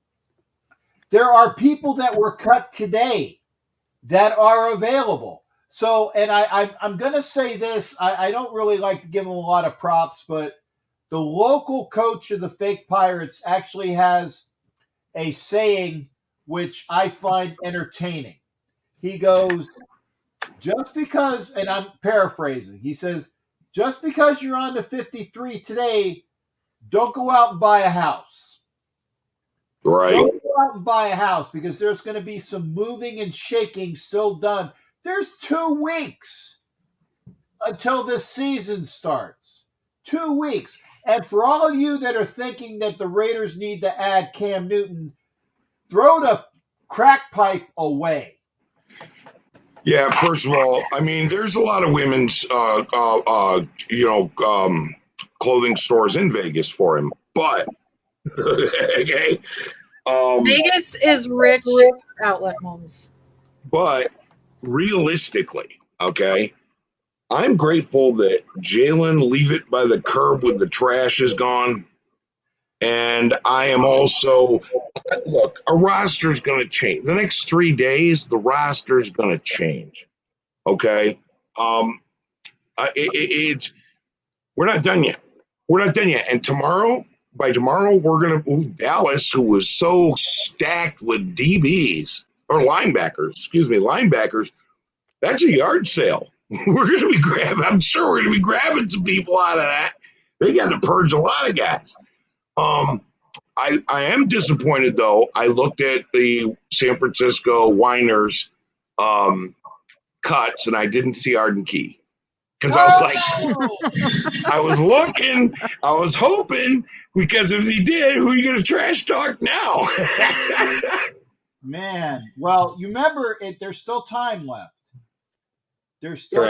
There are people that were cut today that are available. So, and I'm going to say this. I don't really like to give him a lot of props, but the local coach of the fake Pirates actually has a saying which I find entertaining. He goes, just because, and I'm paraphrasing, he says, just because you're on the 53 today, don't go out and buy a house. Right. Don't go out and buy a house because there's going to be some moving and shaking still done. There's 2 weeks until this season starts. 2 weeks. And for all of you that are thinking that the Raiders need to add Cam Newton, throw the crack pipe away. Yeah, first of all, I mean, there's a lot of women's, clothing stores in Vegas for him, but okay. Vegas is rich outlet homes. But realistically, okay, I'm grateful that Jalen leave it by the curb with the trash is gone. And I am also, look, a roster's going to change. The next 3 days, the roster's going to change. Okay. We're not done yet. We're not done yet. And by tomorrow, we're going to move Dallas, who was so stacked with DBs or linebackers. That's a yard sale. We're going to be I'm sure we're going to be grabbing some people out of that. They got to purge a lot of guys. I am disappointed, though. I looked at the San Francisco Winers cuts, and I didn't see Arden Key. Because I was like, I was looking, I was hoping, because if he did, who are you going to trash talk now? Man, well, you remember, there's still time left. There's still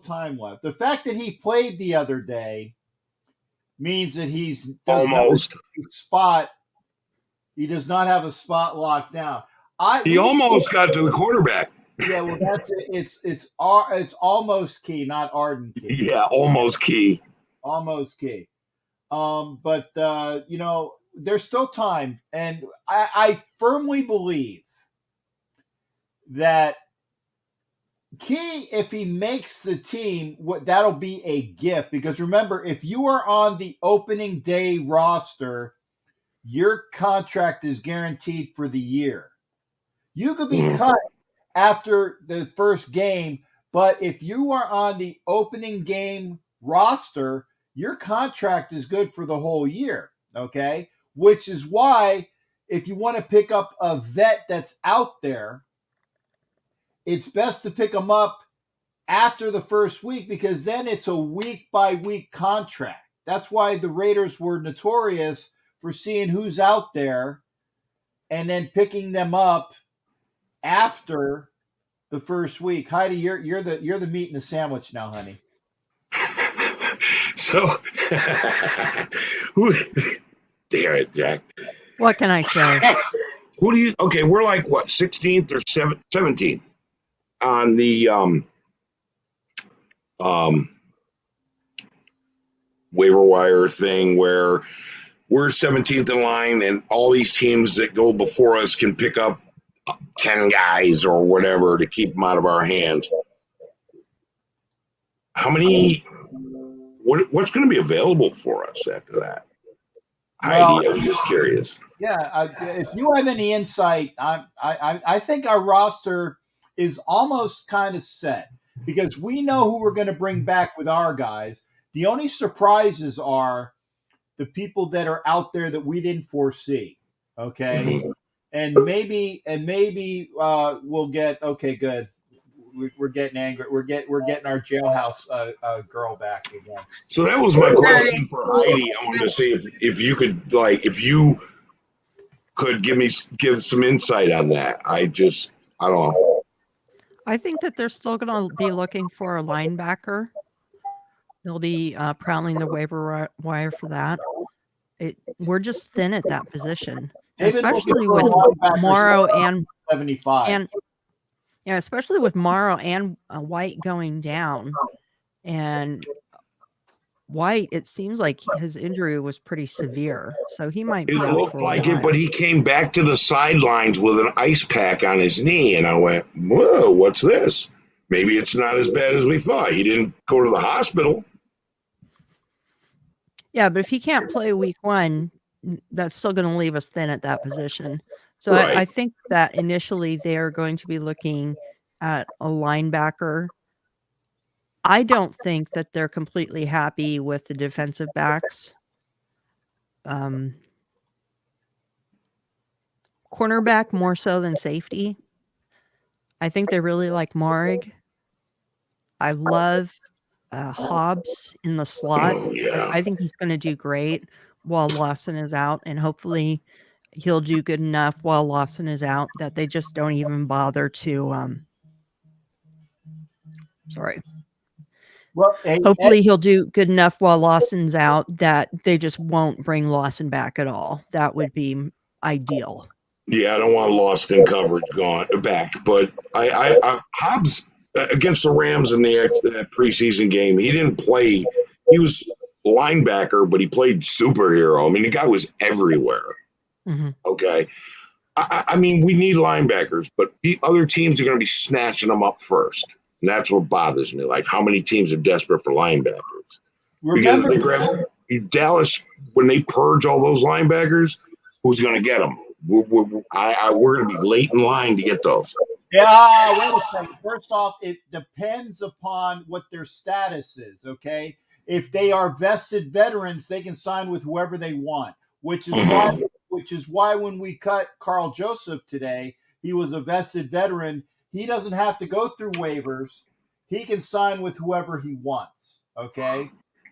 time left. The fact that he played the other day means that he does not have a spot locked down. He almost got to the quarterback. Yeah, well, that's it. It's almost Key, not Arden Key. Yeah, almost Key. Almost Key. But there's still time, and I firmly believe that Key, if he makes the team, that'll be a gift. Because remember, if you are on the opening day roster, your contract is guaranteed for the year. You could be cut after the first game, but if you are on the opening game roster, your contract is good for the whole year, okay? Which is why if you want to pick up a vet that's out there, it's best to pick them up after the first week because then it's a week-by-week contract. That's why the Raiders were notorious for seeing who's out there and then picking them up after the first week. Heidi, you're the meat in the sandwich now, honey. So, damn it, Jack. What can I say? Okay, we're like, what, 16th or 17th on the waiver wire thing where we're 17th in line and all these teams that go before us can pick up 10 guys or whatever to keep them out of our hands. How many, what's going to be available for us after that? Heidi, I'm just curious. Yeah, if you have any insight, I think our roster is almost kind of set because we know who we're going to bring back with our guys. The only surprises are the people that are out there that we didn't foresee. Okay. Mm-hmm. And maybe we'll get, okay, good. we're getting angry. We're getting our jailhouse girl back again. So that was my question for Heidi. I wanted to see if you could give some insight on that. I don't know. I think that they're still going to be looking for a linebacker. They'll be prowling the waiver wire for that. We're just thin at that position, especially with Morrow and 75. Yeah, especially with Morrow and White going down. And White, it seems like his injury was pretty severe, so he might be It out looked for a like while. it, but he came back to the sidelines with an ice pack on his knee, and I went, "Whoa, what's this? Maybe it's not as bad as we thought." He didn't go to the hospital. Yeah, but if he can't play week 1, that's still going to leave us thin at that position. So Right. I think that initially they're going to be looking at a linebacker. I don't think that they're completely happy with the defensive backs. Cornerback more so than safety. I think they really like Morig. I love Hobbs in the slot. Oh, yeah. I think he's going to do great while Lawson is out, and hopefully he'll do good enough while Lawson is out that they just don't even bother to sorry. Well, hopefully he'll do good enough while Lawson's out that they just won't bring Lawson back at all. That would be ideal. Yeah, I don't want lost in coverage back, but I Hobbs against the Rams in that preseason game, he didn't play. He was linebacker, but he played superhero. I mean, the guy was everywhere. Mm-hmm. Okay, I mean, we need linebackers, but the other teams are going to be snatching them up first, and that's what bothers me. Like, how many teams are desperate for linebackers? Remember, because they grab Dallas when they purge all those linebackers. Who's going to get them? We're going to be late in line to get those. Yeah, wait a second. First off, it depends upon what their status is, okay? If they are vested veterans, they can sign with whoever they want, which is why when we cut Carl Joseph today, he was a vested veteran. He doesn't have to go through waivers. He can sign with whoever he wants, okay?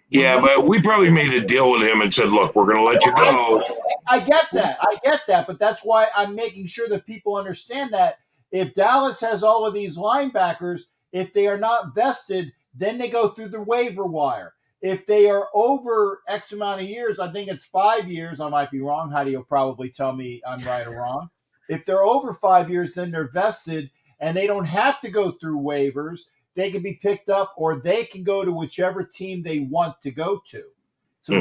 Yeah, but we probably made a deal with him and said, look, we're going to let you go. I get that. But that's why I'm making sure that people understand that if Dallas has all of these linebackers, if they are not vested, then they go through the waiver wire. If they are over X amount of years, I think it's 5 years. I might be wrong. Heidi will probably tell me I'm right or wrong. If they're over 5 years, then they're vested and they don't have to go through waivers. They can be picked up or they can go to whichever team they want to go to. So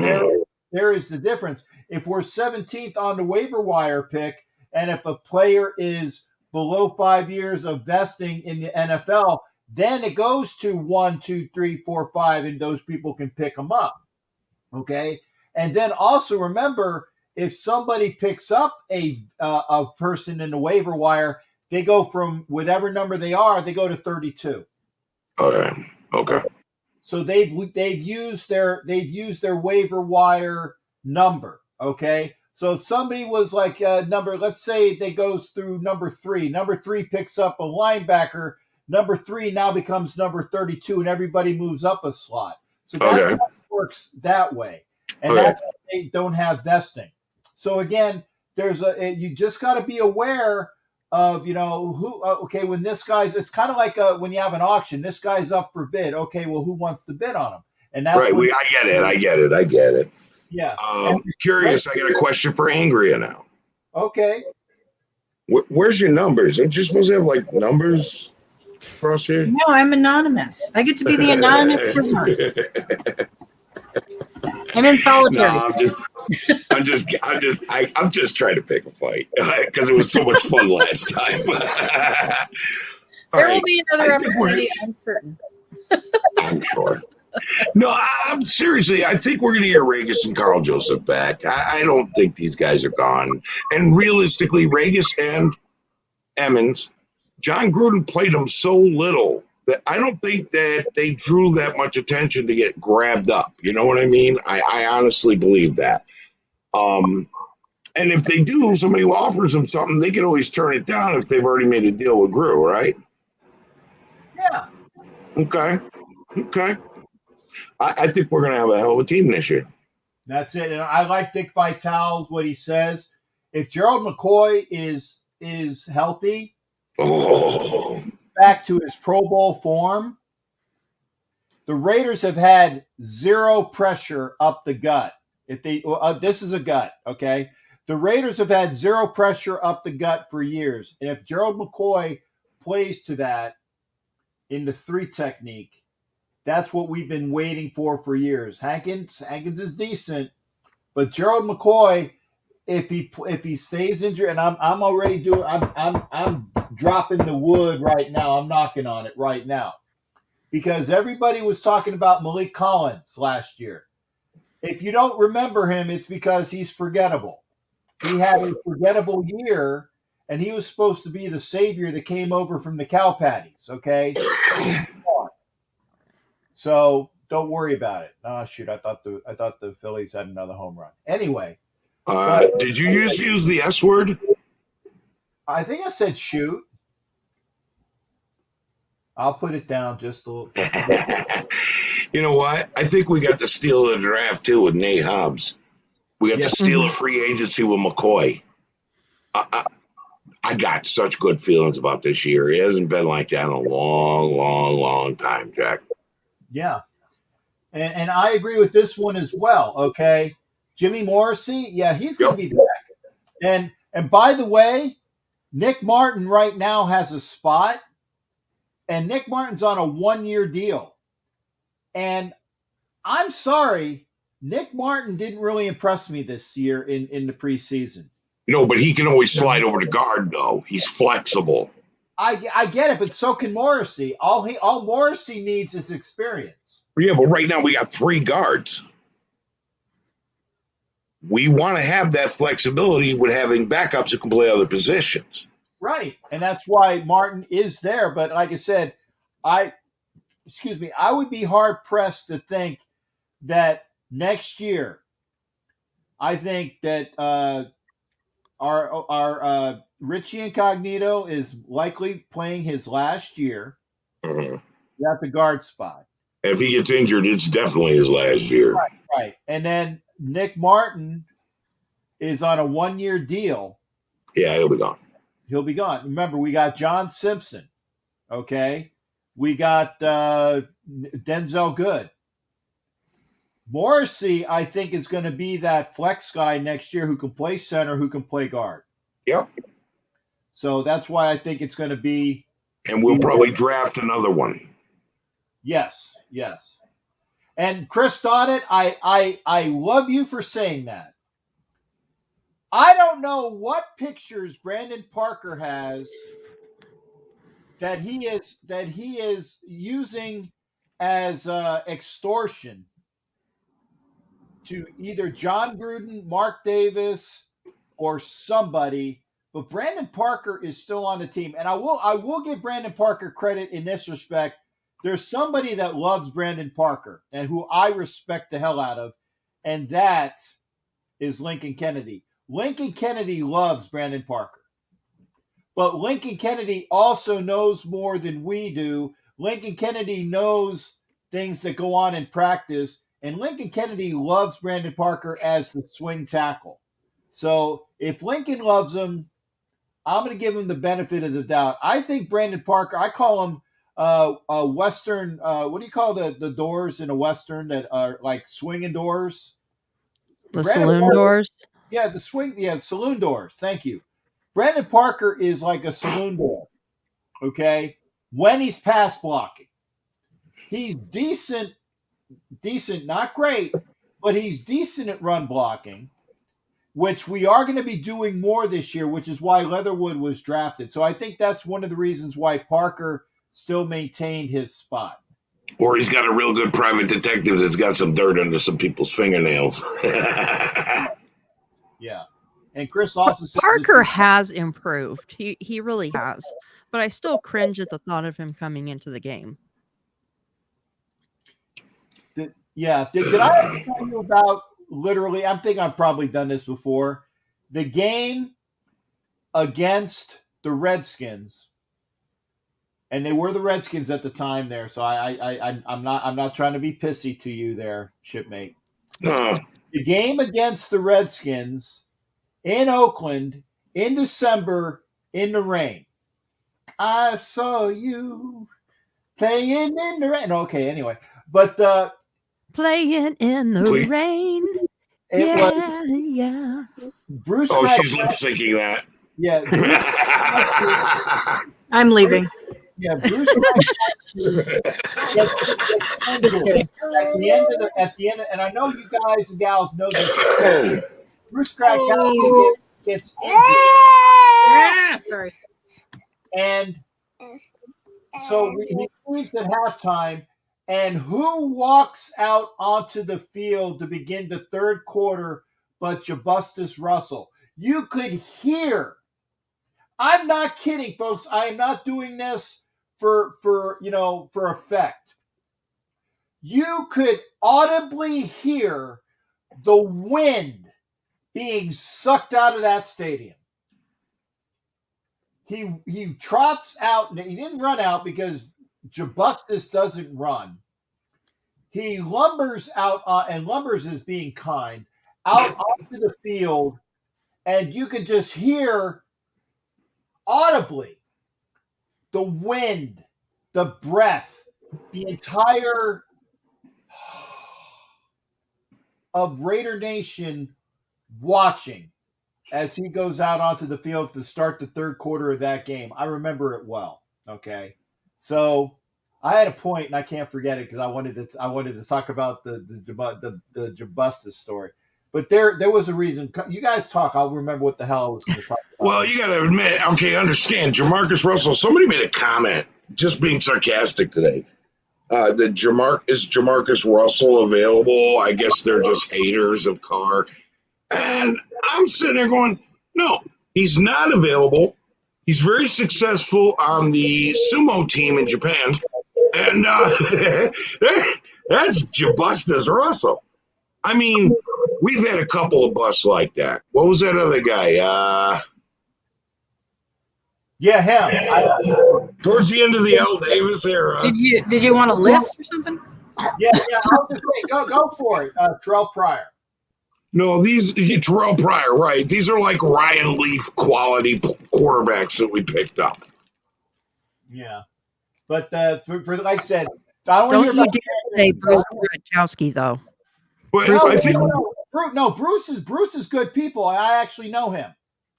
there is the difference. If we're 17th on the waiver wire pick, and if a player is below 5 years of vesting in the NFL, then it goes to 1, 2, 3, 4, 5, and those people can pick them up. Okay? And then also remember, if somebody picks up a person in the waiver wire, they go from whatever number they are, they go to 32. Okay. So they've used their waiver wire number. Okay. So if somebody was like let's say they goes through number 3. Number 3 picks up a linebacker. Number 3 now becomes number 32, and everybody moves up a slot. So that's how it works that way, and that's why they don't have vesting. So again, you just got to be aware of who. Okay, when this guy's, it's kind of like when you have an auction. This guy's up for bid. Okay, well, who wants to bid on him? And that's right. I get it. Yeah. I'm curious. I got a question for Angria now. Okay. Where's your numbers? Ain't you supposed to have like numbers across here? No, I'm anonymous. I get to be the anonymous prisoner. I'm in solitary. No, I'm just trying to pick a fight because it was so much fun last time. There will be another opportunity, I'm certain. I'm sure. No, I'm seriously. I think we're going to get Regis and Carl Joseph back. I don't think these guys are gone. And realistically, Regis and Emmons, John Gruden played them so little that I don't think that they drew that much attention to get grabbed up. You know what I mean? I honestly believe that. And if they do, somebody offers them something, they can always turn it down if they've already made a deal with Grew, right? Yeah, Okay. Okay. I think we're going to have a hell of a team this year. that's it. And I like Dick Vitale's what he says. If Gerald McCoy is healthy, Oh, back to his Pro Bowl form, the Raiders have had zero pressure up the gut. If they, this is a gut, okay? The Raiders have had zero pressure up the gut for years, and if Gerald McCoy plays to that in the 3 technique, that's what we've been waiting for years. Hankins is decent, but Gerald McCoy, if he stays injured, and I'm already doing, I'm dropping the wood right now. I'm knocking on it right now. Because everybody was talking about Malik Collins last year. If you don't remember him, it's because he's forgettable. He had a forgettable year, and he was supposed to be the savior that came over from the cow patties, okay? So don't worry about it. Oh, shoot, I thought the Phillies had another home run. Anyway. did you just use the S word? I think I said shoot. I'll put it down just a little. You know what? I think we got the steal of the draft too with Nate Hobbs. We got Yeah. the steal of free agency with McCoy. I got such good feelings about this year. It hasn't been like that in a long, long, long time, Jack. Yeah. And I agree with this one as well, okay? Jimmy Morrissey, yeah, he's going to be back. And by the way, Nick Martin right now has a spot, and Nick Martin's on a 1-year deal. And I'm sorry, Nick Martin didn't really impress me this year in the preseason. No, but he can always slide over to guard, though. He's flexible. I get it, but so can Morrissey. All Morrissey needs is experience. Yeah, but right now we got 3 guards. We want to have that flexibility with having backups who can play other positions. Right. And that's why Martin is there. But like I said, I would be hard pressed to think that next year, I think that our Richie Incognito is likely playing his last year at the guard spot. If he gets injured, it's definitely his last year. Right. And then Nick Martin is on a 1-year deal. Yeah, he'll be gone. He'll be gone. Remember, we got John Simpson. Okay. We got Denzel Good. Morrissey, I think, is going to be that flex guy next year who can play center, who can play guard. Yep. So that's why I think it's going to be. And we'll probably draft another one. Yes. And Chris Donnet, I love you for saying that. I don't know what pictures Brandon Parker has that he is using as extortion to either John Gruden, Mark Davis, or somebody. But Brandon Parker is still on the team, and I will give Brandon Parker credit in this respect. There's somebody that loves Brandon Parker and who I respect the hell out of, and that is Lincoln Kennedy. Lincoln Kennedy loves Brandon Parker. But Lincoln Kennedy also knows more than we do. Lincoln Kennedy knows things that go on in practice, and Lincoln Kennedy loves Brandon Parker as the swing tackle. So if Lincoln loves him, I'm going to give him the benefit of the doubt. I think Brandon Parker, I call him a Western, what do you call the doors in a Western that are like swinging doors? The saloon doors? Yeah, saloon doors. Thank you. Brandon Parker is like a saloon door, okay? When he's pass blocking. He's decent, not great, but he's decent at run blocking, which we are going to be doing more this year, which is why Leatherwood was drafted. So I think that's one of the reasons why Parker still maintained his spot. Or he's got a real good private detective that's got some dirt under some people's fingernails. Yeah. And Chris also says Parker has improved. He really has. But I still cringe at the thought of him coming into the game. Did I tell you about literally, I think I've probably done this before, the game against the Redskins and they were the Redskins at the time there. So I'm not trying to be pissy to you there, shipmate. The game against the Redskins in Oakland in December in the rain. I saw you playing in the rain. Okay, anyway, but Playing in the Please. rain. it Yeah, was yeah. Bruce. Oh, Grant- she's lip syncing that. yeah, I'm leaving. Bruce gets injured at the end, and I know you guys and gals know this. Bruce Gronkowski gets injured, Ah, sorry. and so he leaves at halftime. And who walks out onto the field to begin the third quarter but Jabustus Russell? You could hear. I'm not kidding, folks. I am not doing this for effect. You could audibly hear the wind being sucked out of that stadium. He trots out. He didn't run out because Jabustus doesn't run. He lumbers out, and lumbers is being kind, out onto the field, and you can just hear audibly the wind, the breath, the entire of Raider Nation watching as he goes out onto the field to start the third quarter of that game. I remember it well. Okay, so I had a point, and I can't forget it because I wanted to talk about the Jabustus story. But there was a reason. You guys talk. I'll remember what the hell I was going to talk about. Well, you got to admit, okay, understand, Jamarcus Russell, somebody made a comment, just being sarcastic today, that is Jamarcus Russell available? I guess they're just haters of Carr. And I'm sitting there going, no, he's not available. He's very successful on the sumo team in Japan. And that's Jabustus Russell. I mean, we've had a couple of busts like that. What was that other guy? Yeah, him. Towards the end of the L. Davis era. Did you want a list or something? Yeah. I'll just say, go for it. Terrell Pryor. No, Terrell Pryor, right? These are like Ryan Leaf quality quarterbacks that we picked up. Yeah, but for like I said, I Don't you dare say Bruce Gronkowski though. But Bruce is good people. I actually know him.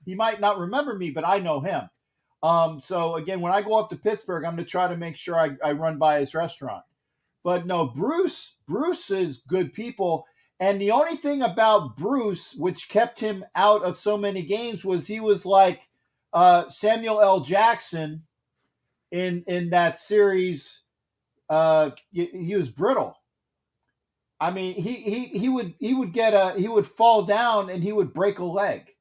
He might not remember me, but I know him. So again, when I go up to Pittsburgh, I'm going to try to make sure I run by his restaurant. But no, Bruce is good people. And the only thing about Bruce, which kept him out of so many games, was he was like Samuel L. Jackson in that series. He was brittle. I mean, he would fall down and he would break a leg.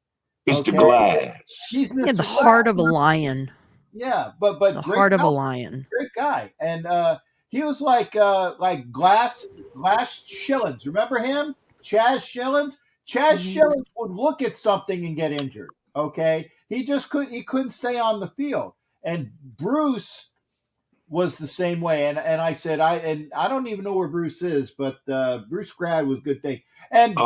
Mr. Glass. He's He had the heart of a lion. Yeah, but the heart of a lion. Great guy, and he was like Glass Shillings. Remember him? Chaz Shillings. Shillings would look at something and get injured. Okay, he couldn't stay on the field. And Bruce was the same way. And I said I don't even know where Bruce is, but Bruce Grad was a good thing. And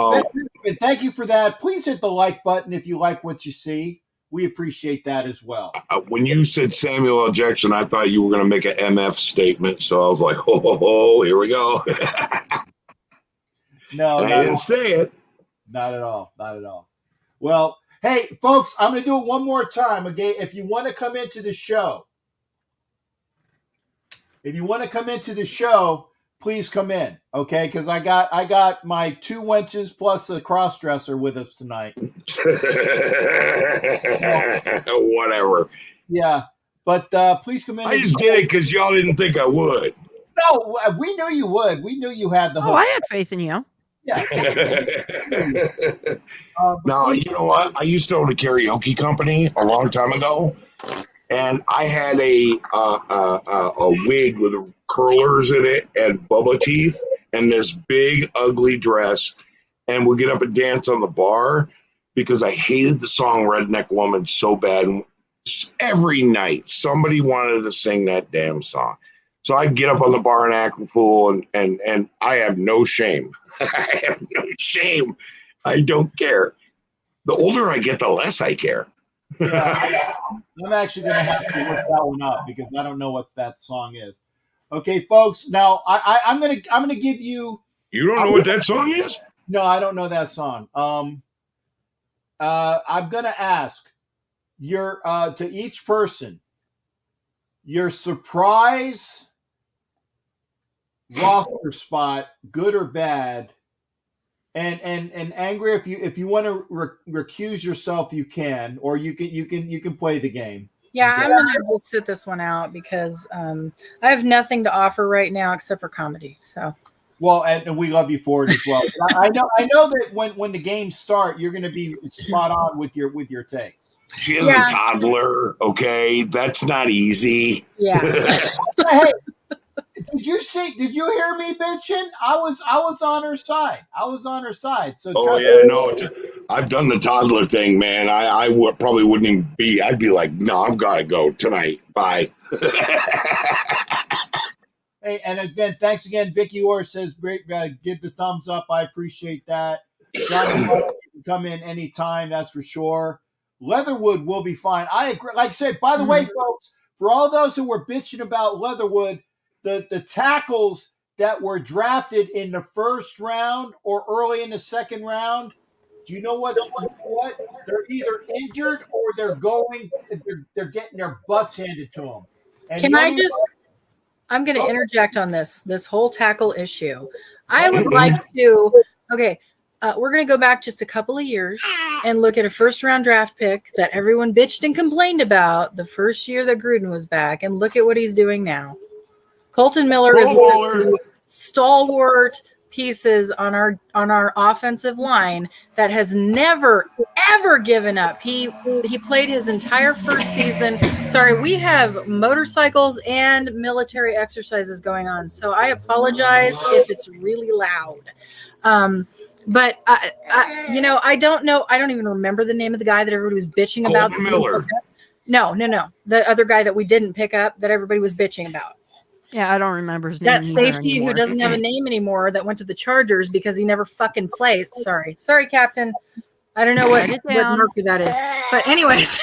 thank you for that. Please hit the like button if you like what you see. We appreciate that as well. When you said Samuel L. Jackson, I thought you were going to make an MF statement. So I was like, oh, here we go. No, I didn't say it. Not at all. Not at all. Well, hey, folks, I'm going to do it one more time. Okay, if you want to come into the show, please come in. Okay, because I got my 2 wenches plus a cross dresser with us tonight. Whatever. Yeah, but please come in. I just did it because y'all didn't think I would. No, we knew you would. We knew you had the hook. Oh, I had faith in you. Yeah. Now, you know what? I used to own a karaoke company a long time ago, and I had a wig with curlers in it and bubba teeth and this big, ugly dress, and would get up and dance on the bar because I hated the song Redneck Woman so bad. Every night, somebody wanted to sing that damn song. So I'd get up on the bar and act a fool, and I have no shame. I have no shame. I don't care. The older I get, the less I care. Yeah, I'm actually going to have to look that one up because I don't know what that song is. Okay, folks. Now I'm gonna give you. You don't know what that song is? No, I don't know that song. I'm gonna ask your to each person your surprise roster spot, good or bad. And Angry, if you want to recuse yourself, you can, or you can play the game. Yeah, Okay. I'm gonna just sit this one out because I have nothing to offer right now except for comedy. So, well, and we love you for it as well. I know that when the games start, you're going to be spot on with your takes. She is a toddler. Okay, that's not easy. Yeah. Hey, did you hear me bitching? I was on her side. I was on her side. So I've done the toddler thing, man. I probably wouldn't even be. I'd be like, no, I've got to go tonight. Bye. Hey, and again, thanks again. Vicky Orr says, give the thumbs up. I appreciate that. John, you can come in anytime. That's for sure. Leatherwood will be fine. I agree. Like I said, by the way, folks, for all those who were bitching about Leatherwood, the tackles that were drafted in the first round or early in the second round, do you know what? They're either injured or they're getting their butts handed to them. And I'm going to interject on this whole tackle issue. I would like to. Okay. We're going to go back just a couple of years and look at a first-round draft pick that everyone bitched and complained about the first year that Gruden was back, and look at what he's doing now. Colton Miller is one of the stalwart pieces on our offensive line that has never ever given up. He played his entire first season. Sorry, we have motorcycles and military exercises going on, so I apologize if it's really loud. But I don't know. I don't even remember the name of the guy that everybody was bitching about. Miller. No. The other guy that we didn't pick up that everybody was bitching about. Yeah, I don't remember his name. That safety who doesn't have a name anymore that went to the Chargers because he never fucking played. Sorry, Captain. I don't know what marker that is. But anyways,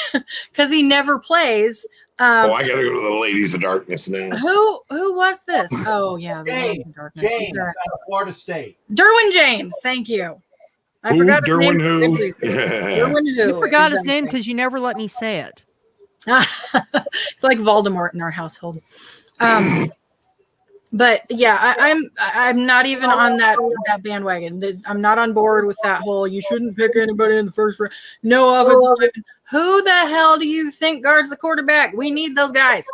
because he never plays. I got to go to the Ladies of Darkness now. Who was this? Oh, yeah. The Ladies of Darkness. James out of Florida State. Derwin James. Thank you. I forgot his name. Derwin who? You forgot his name because you never let me say it. It's like Voldemort in our household. But yeah, I'm not even on that bandwagon. I'm not on board with that whole you shouldn't pick anybody in the first round. No offensive lineman. Who the hell do you think guards the quarterback? We need those guys.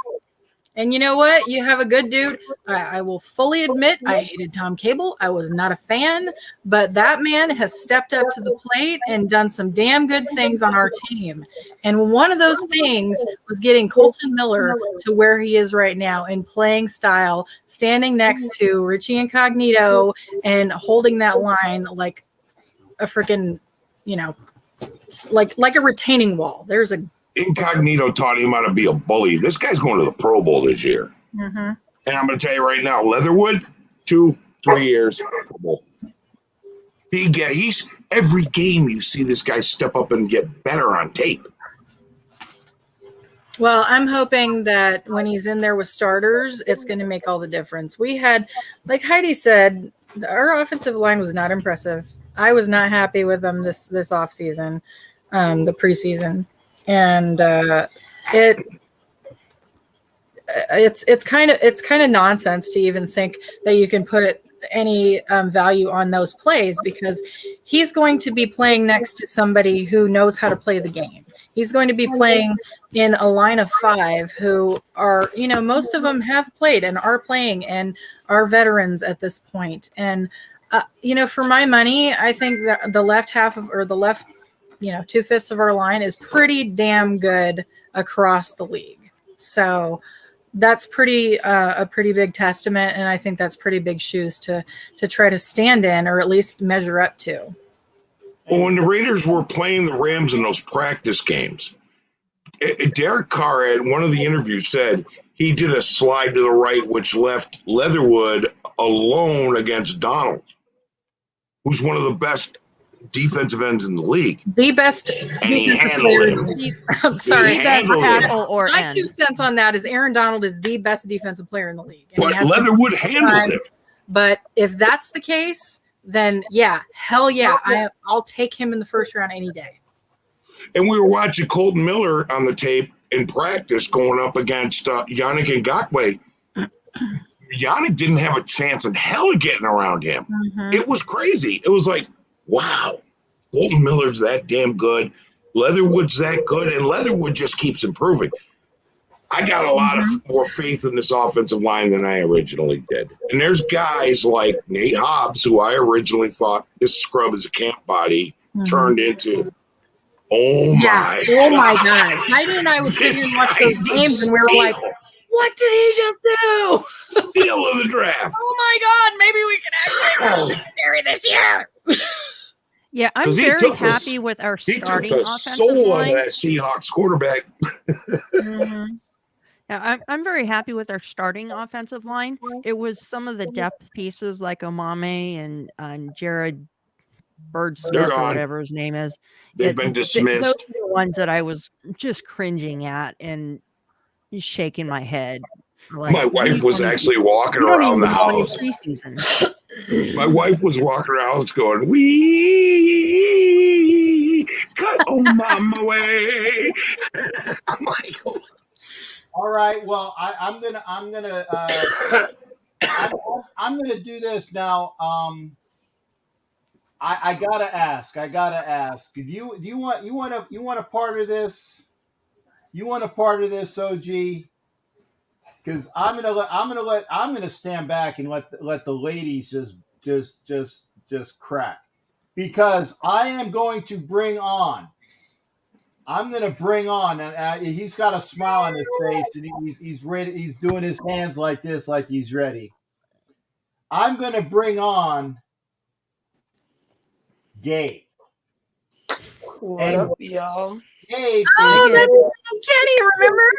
And you know what? You have a good dude. I will fully admit I hated Tom Cable. I was not a fan, but that man has stepped up to the plate and done some damn good things on our team. And one of those things was getting Colton Miller to where he is right now in playing style, standing next to Richie Incognito and holding that line like a freaking, like a retaining wall. There's a Incognito taught him how to be a bully. This guy's going to the Pro Bowl this year. Mm-hmm. And I'm going to tell you right now, Leatherwood, 2-3 years, Pro Bowl. He's every game you see this guy step up and get better on tape. Well, I'm hoping that when he's in there with starters, it's going to make all the difference. We had, like Heidi said, our offensive line was not impressive. I was not happy with them this offseason, the preseason. And it's kind of nonsense to even think that you can put any value on those plays because he's going to be playing next to somebody who knows how to play the game. He's going to be playing in a line of 5 who are, most of them have played and are playing and are veterans at this point. And, for my money, I think that the left half of, or the left 2/5 of our line is pretty damn good across the league. So that's a pretty big testament. And I think that's pretty big shoes to try to stand in or at least measure up to. Well, when the Raiders were playing the Rams in those practice games, Derek Carr at one of the interviews said he did a slide to the right, which left Leatherwood alone against Donald, who's one of the best defensive ends in the league. The best And he defensive handled player in the him. league. I'm sorry. He handled him. Tackle or My end. 2 cents on that is Aaron Donald is the best defensive player in the league. And he But has been Leatherwood for a long handled time. him. But if that's the case, then yeah, hell yeah, I'll take him in the first round any day. And we were watching Colton Miller on the tape in practice going up against Yannick Ngakoue. Yannick didn't have a chance in hell of getting around him. Mm-hmm. It was crazy. It was like, wow, Colton Miller's that damn good. Leatherwood's that good, and Leatherwood just keeps improving. I got a lot of more faith in this offensive line than I originally did. And there's guys like Nate Hobbs, who I originally thought this scrub is a camp body, turned into, oh my God. Heidi and I would sit here and watch those games, and we were like, what did he just do? steal of the draft. Oh my God, maybe we can actually carry this year. Yeah, I'm 'Cause he very took the- happy with our He took starting the offensive soul of line. that Seahawks quarterback. Yeah, I'm very happy with our starting offensive line. It was some of the depth pieces like Omame and Jared Bird They're Smith or gone. whatever his name is. They've been dismissed. Those are the ones that I was just cringing at and shaking my head. Like, My wife was actually walking you don't around even the know any house. preseason. My wife was walking around the house going, "We cut mama way." I'm like, oh. All right. Well, I'm gonna do this now. I gotta ask. Do you want a part of this? You want a part of this, OG? Because I'm gonna stand back and let the ladies just crack, because I am going to bring on. I'm going to bring on, and he's got a smile on his face, and he's ready. He's doing his hands like this, like he's ready. I'm going to bring on Gabe. What up, y'all? Gabe. Oh, that's Kenny, remember?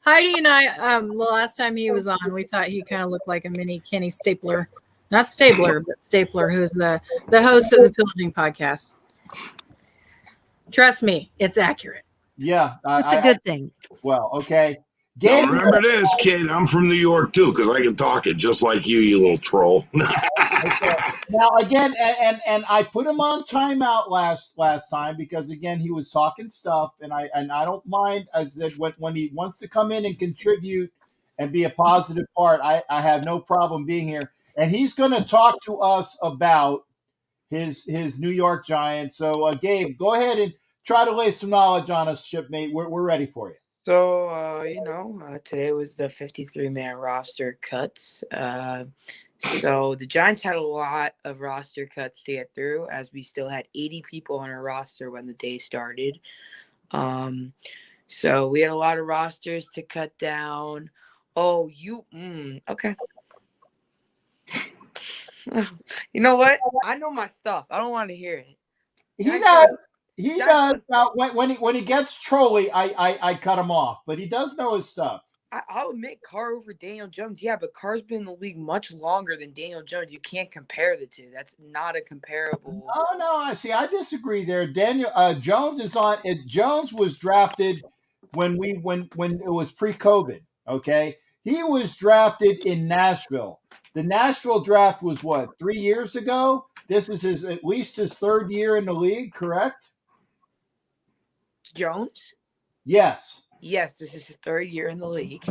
Heidi and I, the last time he was on, we thought he kind of looked like a mini Kenny Stapler. Not Stabler, but Stapler, who's the host of the Pillaging podcast. Trust me, it's accurate. Yeah. It's a good thing. Well, okay. Now Gabe, remember this, kid. I'm from New York too, because I can talk it just like you little troll. okay. Now again, and I put him on timeout last time because again he was talking stuff, and I don't mind. I said when he wants to come in and contribute and be a positive part, I have no problem being here. And he's going to talk to us about his New York Giants. So Gabe, go ahead and try to lay some knowledge on us, shipmate. We're ready for you. So, today was the 53-man roster cuts. So the Giants had a lot of roster cuts to get through, as we still had 80 people on our roster when the day started. So we had a lot of rosters to cut down. Oh, okay. You know what? I know my stuff. I don't want to hear it. He does. He does. When he gets trolly, I cut him off. But he does know his stuff. I'll admit Carr over Daniel Jones. Yeah, but Carr's been in the league much longer than Daniel Jones. You can't compare the two. That's not a comparable. Oh no, I disagree there. Daniel Jones is on. Jones was drafted when it was pre-COVID. Okay, he was drafted in Nashville. The Nashville draft was what, 3 years ago? This is at least his third year in the league, correct? Jones? Yes. Yes, this is his third year in the league.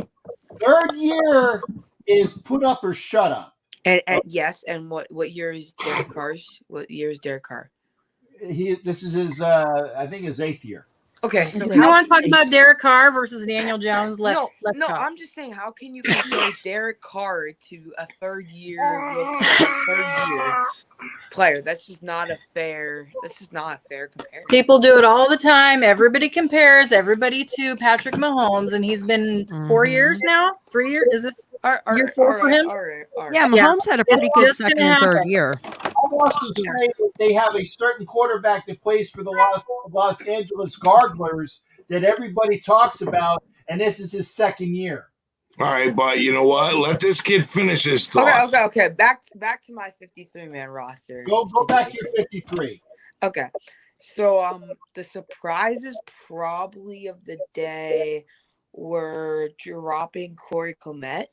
Third year is put up or shut up. And yes, and what year is Derek Carr's? What year is Derek Carr? This is his I think his 8th year. Okay. So you want to talk about Derek Carr versus Daniel Jones? Let's talk. I'm just saying, how can you compare Derek Carr to a third year player? That's just not a fair comparison. People do it all the time. Everybody compares everybody to Patrick Mahomes, and he's been 4 years now. 3 years? Is this year 4 for him? All right. Yeah, Mahomes had a pretty good second and third year. Boston's afraid that they have a certain quarterback that plays for the Los Angeles Garglers that everybody talks about, and this is his second year. All right, but you know what? Let this kid finish his thought. Okay. Back to my 53-man roster. Go back to your 53. Okay. So the surprises probably of the day were dropping Corey Clement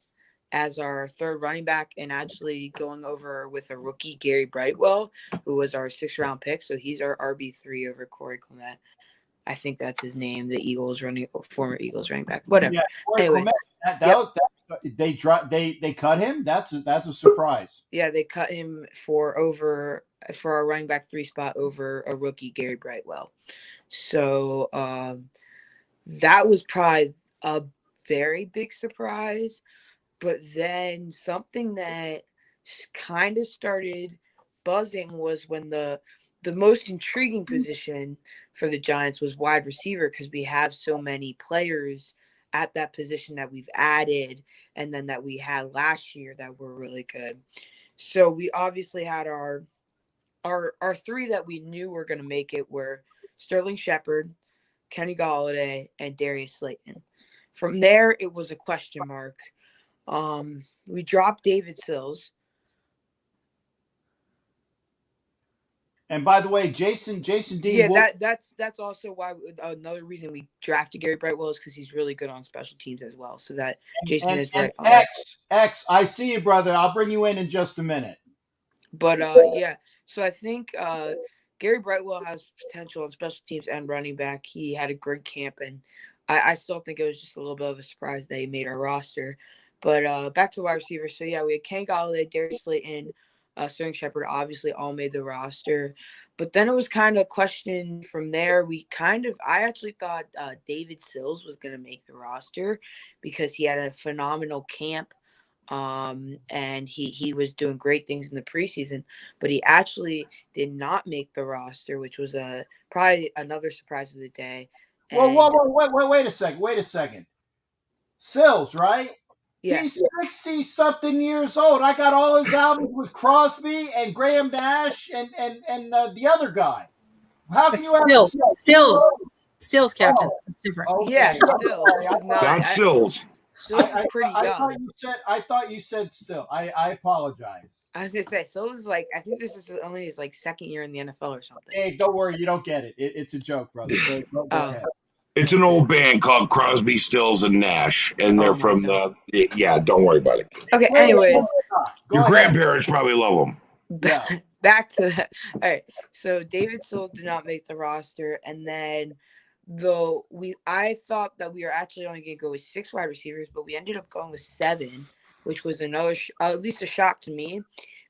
as our third running back and actually going over with a rookie, Gary Brightwell, who was our 6th-round pick. So he's our RB3 over Corey Clement. I think that's his name, the former Eagles running back. Whatever. Yeah, Corey Anyway, Clement, they cut him. That's a surprise. Yeah, they cut him for our running back 3 spot over a rookie, Gary Brightwell. So that was probably a very big surprise. But then something that kind of started buzzing was when the most intriguing position for the Giants was wide receiver, because we have so many players at that position that we've added and then that we had last year that were really good. So we obviously had our 3 that we knew were going to make it were Sterling Shepard, Kenny Golladay, and Darius Slayton. From there, it was a question mark. We dropped David Sills. And by the way, Jason Dean. Yeah, that's also why another reason we drafted Gary Brightwell is because he's really good on special teams as well. So that Jason is right. X, I see you, brother. I'll bring you in just a minute. But yeah, so I think Gary Brightwell has potential on special teams and running back. He had a great camp, and I still think it was just a little bit of a surprise that he made our roster. But back to the wide receiver. So yeah, we had Kenny Golladay, Darius Slayton, Sterling Shepard obviously all made the roster. But then it was kind of a question from there. I actually thought David Sills was going to make the roster because he had a phenomenal camp. And he was doing great things in the preseason, but he actually did not make the roster, which was probably another surprise of the day. And, wait a second. Sills, right? Yeah. He's 60-something years old. I got all his albums with Crosby and Graham Nash and the other guy. How can you Stills, Captain? It's different. Okay. Yeah, Stills. That's Sills. I thought you said Still. I apologize. I was gonna say Sills is I think this is only his second year in the NFL or something. Hey, don't worry, you don't get it. It's a joke, brother. Go ahead. It's an old band called Crosby, Stills, and Nash, and they're from don't worry about it. Okay, anyways. Your grandparents probably love them. Yeah. Back to that. All right, so David Sills did not make the roster, and then I thought that we were actually only going to go with 6 wide receivers, but we ended up going with 7, which was another, at least a shock to me,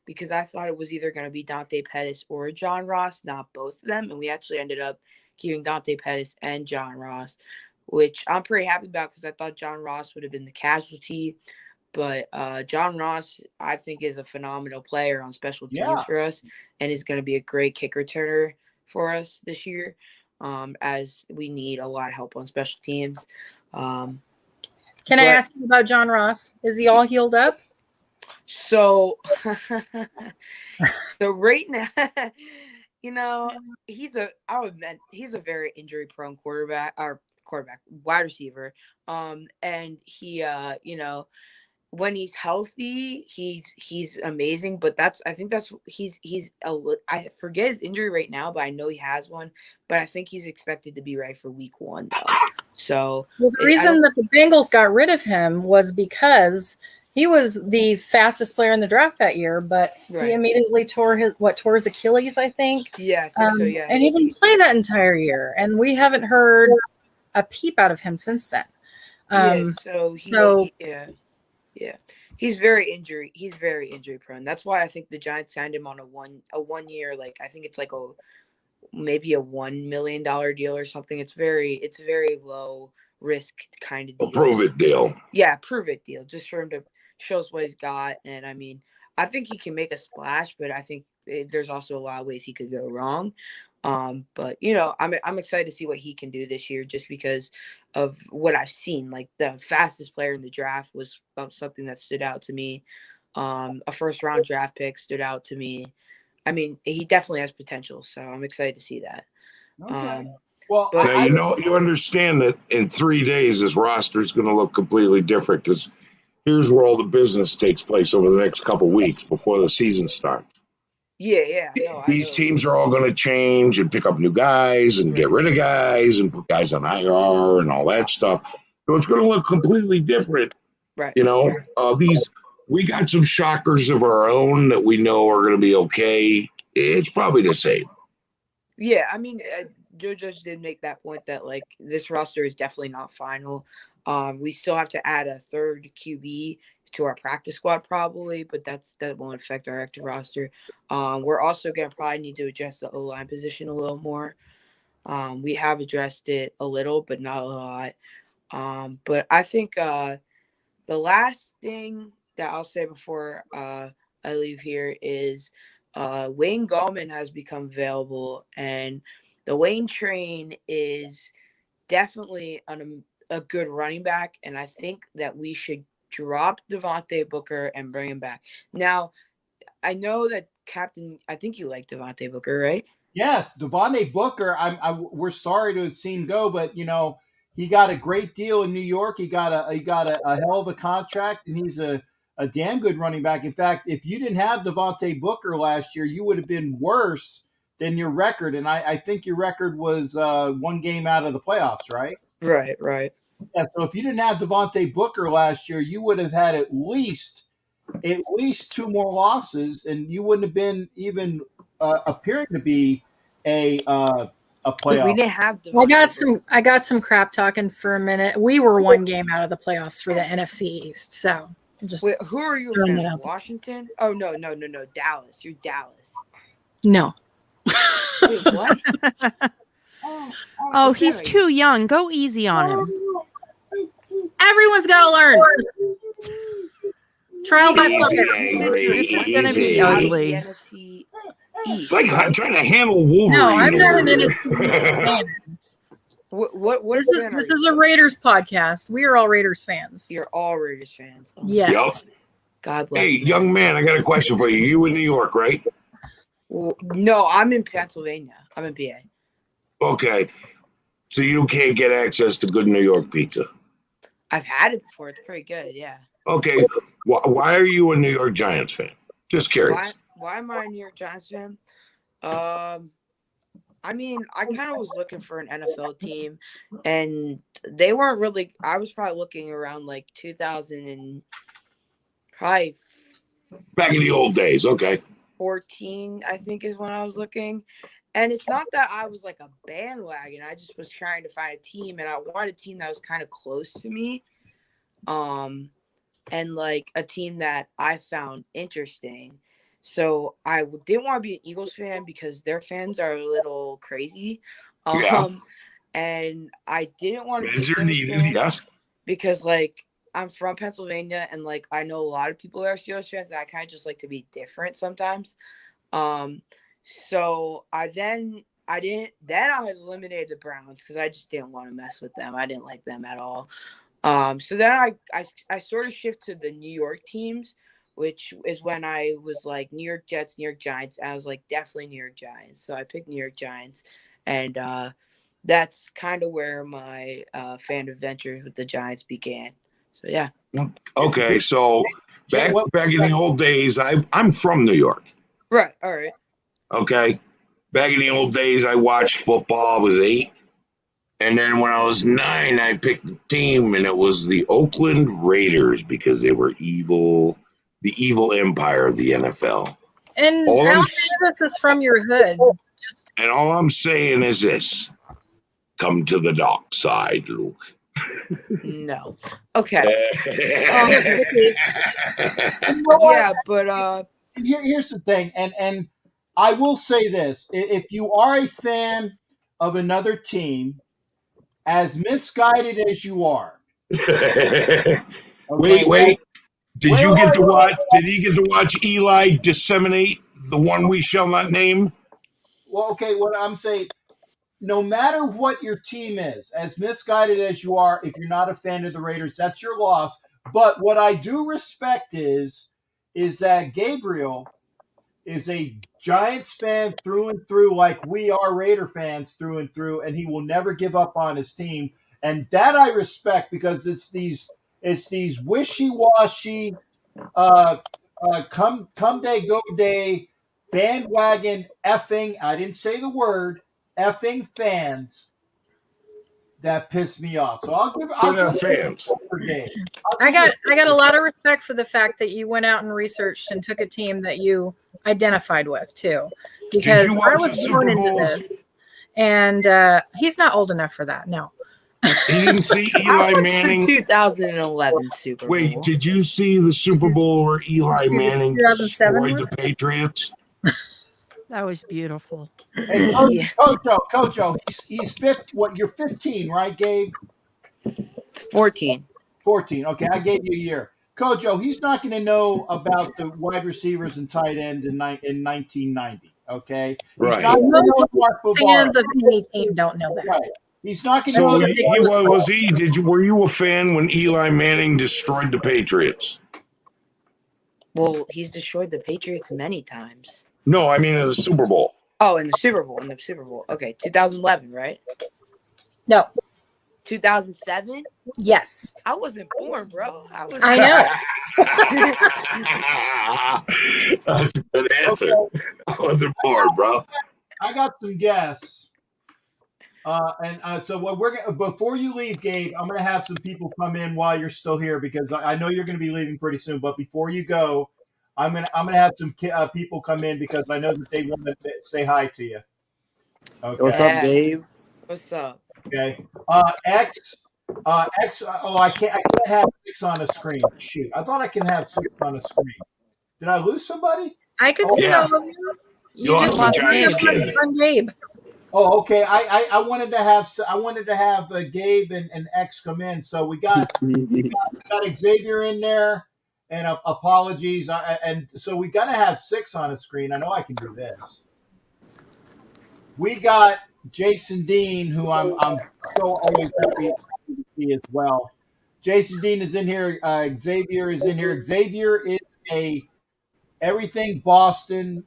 because I thought it was either going to be Dante Pettis or John Ross, not both of them, and we actually ended up keeping Dante Pettis and John Ross, which I'm pretty happy about because I thought John Ross would have been the casualty, but John Ross, I think, is a phenomenal player on special teams for us and is going to be a great kick returner for us this year. As we need a lot of help on special teams. Can I ask you about John Ross? Is he all healed up? So right now, he's a very injury prone wide receiver. And he, when he's healthy, he's amazing. But I forget his injury right now, but I know he has one. But I think he's expected to be right for week 1. So the reason that the Bengals got rid of him was because he was the fastest player in the draft that year, but he immediately tore his Achilles, I think. Yeah, I think so. Yeah, and he didn't play that entire year, and we haven't heard a peep out of him since then. Yeah, he's very injury prone. That's why I think the Giants signed him on a 1 year, I think it's maybe a $1 million deal or something. It's very low risk kind of deal. A prove it deal. Yeah, prove it deal. Just for him to show us what he's got. And I mean, I think he can make a splash, but I think there's also a lot of ways he could go wrong. But I'm excited to see what he can do this year just because of what I've seen. The fastest player in the draft was something that stood out to me. A 1st-round draft pick stood out to me. I mean, he definitely has potential, so I'm excited to see that. Okay. Well, but Now, you understand that in 3 days, this roster is going to look completely different because here's where all the business takes place over the next couple weeks before the season starts. yeah, no, These teams are all going to change and pick up new guys and get rid of guys and put guys on IR and all that stuff. So it's going to look completely different. Right. You know, we got some shockers of our own that we know are going to be okay. It's probably the same. Yeah, I mean, Joe Judge did make that point that like this roster is definitely not final. We still have to add a third QB to our practice squad probably, but that won't affect our active roster. We're also gonna probably need to address the O-line position a little more. We have addressed it a little, but not a lot. But I think the last thing that I'll say before I leave here is Wayne Gallman has become available, and the Wayne train is definitely a good running back, and I think that we should drop Devontae Booker and bring him back. Now, I know that I think you like Devontae Booker, right? Yes, Devontae Booker. We're sorry to have seen go, but he got a great deal in New York. He got a hell of a contract, and he's a damn good running back. In fact, if you didn't have Devontae Booker last year, you would have been worse than your record. And I think your record was 1 game out of the playoffs, right? Right. Yeah. So if you didn't have Devontae Booker last year, you would have had at least 2 more losses, and you wouldn't have been even appearing to be a playoff. We didn't have Devontae I got some crap talking for a minute. We were 1 game out of the playoffs for the NFC East. So just Wait, who are you? Washington? Oh no, Dallas. You're Dallas. No. Wait, what? Oh, he's too young. Go easy on him. Everyone's got to learn. Trial by fire. This is going to be ugly. It's like trying to handle Wolverine. No, I'm not an NFC fan. This is a Raiders podcast. We are all Raiders fans. You're all Raiders fans. Oh, yes. Yep. God bless. Hey, young man, I got a question for you. You in New York, right? Well, no, I'm in Pennsylvania. I'm in PA. Okay. So you can't get access to good New York pizza? I've had it before. It's pretty good, yeah. Okay. Why are you a New York Giants fan? Just curious. Why am I a New York Giants fan? I mean, I kind of was looking for an NFL team, and they weren't really. I was probably looking around like 2000 and probably back in the old days. Okay. 14, I think, is when I was looking. And it's not that I was like a bandwagon. I just was trying to find a team, and I wanted a team that was kind of close to me. And like a team that I found interesting. So I didn't want to be an Eagles fan because their fans are a little crazy. And I didn't want to be a Steelers fan because like I'm from Pennsylvania, and like I know a lot of people that are Steelers fans, and I kind of just like to be different sometimes. So I had eliminated the Browns because I just didn't want to mess with them. I didn't like them at all. So then I sort of shifted to the New York teams, which is when I was like New York Jets, New York Giants. I was like definitely New York Giants. So I picked New York Giants, and that's kind of where my fan adventures with the Giants began. So yeah. Okay, so back in the old days, I'm from New York. Right. All right. Okay. Back in the old days, I watched football. I was 8. And then when I was 9, I picked a team, and it was the Oakland Raiders because they were evil, the evil empire of the NFL. And how this is from your hood. And all I'm saying is this. Come to the dark side, Luke. No. Okay. Yeah, but here's the thing, and I will say this: if you are a fan of another team, as misguided as you are, wait. Did he get to watch Eli disseminate the one we shall not name? Well, okay. What I'm saying, no matter what your team is, as misguided as you are, if you're not a fan of the Raiders, that's your loss. But what I do respect is that Gabriel is a Giants fan through and through, like we are Raider fans through and through, and he will never give up on his team. And that I respect, because it's these wishy-washy come day go day bandwagon effing, I didn't say the word, effing fans that piss me off. So I'll give fans. for Dave. I got a lot of respect for the fact that you went out and researched and took a team that you identified with too, because you I watch was the born Super into Bowls? this, and he's not old enough for that. No. He didn't see I Eli watched Manning. the 2011 Super Bowl. Wait, did you see the Super Bowl where Eli See the Manning 2007 destroyed the one? Patriots? That was beautiful. Hey, Yeah. Kojo, he's 50. What, you're 15, right, Gabe? 14. 14. Okay, I gave you a year. Kojo, he's not going to know about the wide receivers and tight end in 1990. Okay, he's Right. not going to know Most Mark Bavaro. fans of any team don't know that. Right. He's not going to So know That's that. was he? Were you a fan when Eli Manning destroyed the Patriots? Well, he's destroyed the Patriots many times. No, I mean in the Super Bowl. Oh, in the Super Bowl. Okay, 2011, right? No. 2007? Yes. I wasn't born, bro. I know. That's a good answer. Okay. I wasn't bored, bro. I got some guests. So what we're gonna, before you leave, Gabe, I'm going to have some people come in while you're still here, because I know you're going to be leaving pretty soon. But before you go, I'm going to have some people come in, because I know that they want to say hi to you. Okay. What's up, Gabe? What's up? Okay. X. Oh, I can't have 6 on a screen. Shoot, I thought I can have 6 on a screen. Did I lose somebody? I could see all of you. You lost the Giants kid. on Gabe. Oh, okay. I wanted to have Gabe and X come in. So we got Xavier in there, and apologies. And so we got to have 6 on a screen. I know I can do this. We got Jason Dean, who I'm so always happy to see as well. Jason Dean is in here. Xavier is in here. Xavier is a everything Boston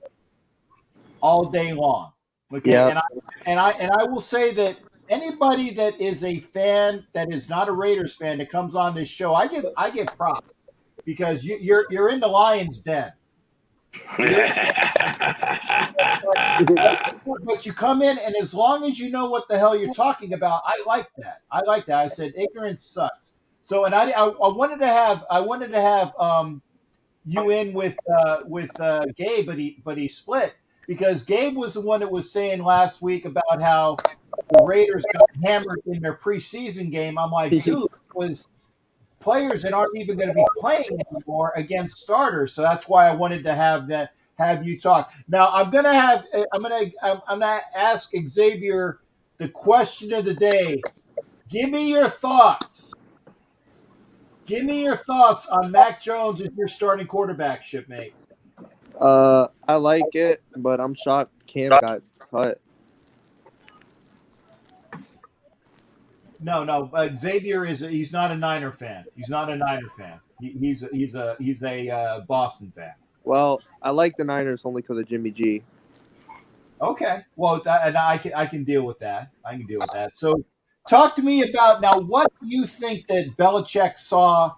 all day long. Okay, Yep. and I will say that anybody that is a fan that is not a Raiders fan that comes on this show, I give props, because you're in the Lions' den. But you come in, and as long as you know what the hell you're talking about, I like that. I said ignorance sucks. So, and I wanted to have you in with Gabe, but he split, because Gabe was the one that was saying last week about how the Raiders got hammered in their preseason game. I'm like, dude, it was players that aren't even going to be playing anymore against starters. So that's why I wanted to have you talk. Now I'm gonna ask Xavier the question of the day. Give me your thoughts. Give me your thoughts on Mac Jones as your starting quarterback, shipmate. I like it, but I'm shocked Cam got cut. No. Xavier he's not a Niner fan. He's not a Niner fan. He's a Boston fan. Well, I like the Niners only because of Jimmy G. Okay. Well, and I can deal with that. So, talk to me about now. What do you think that Belichick saw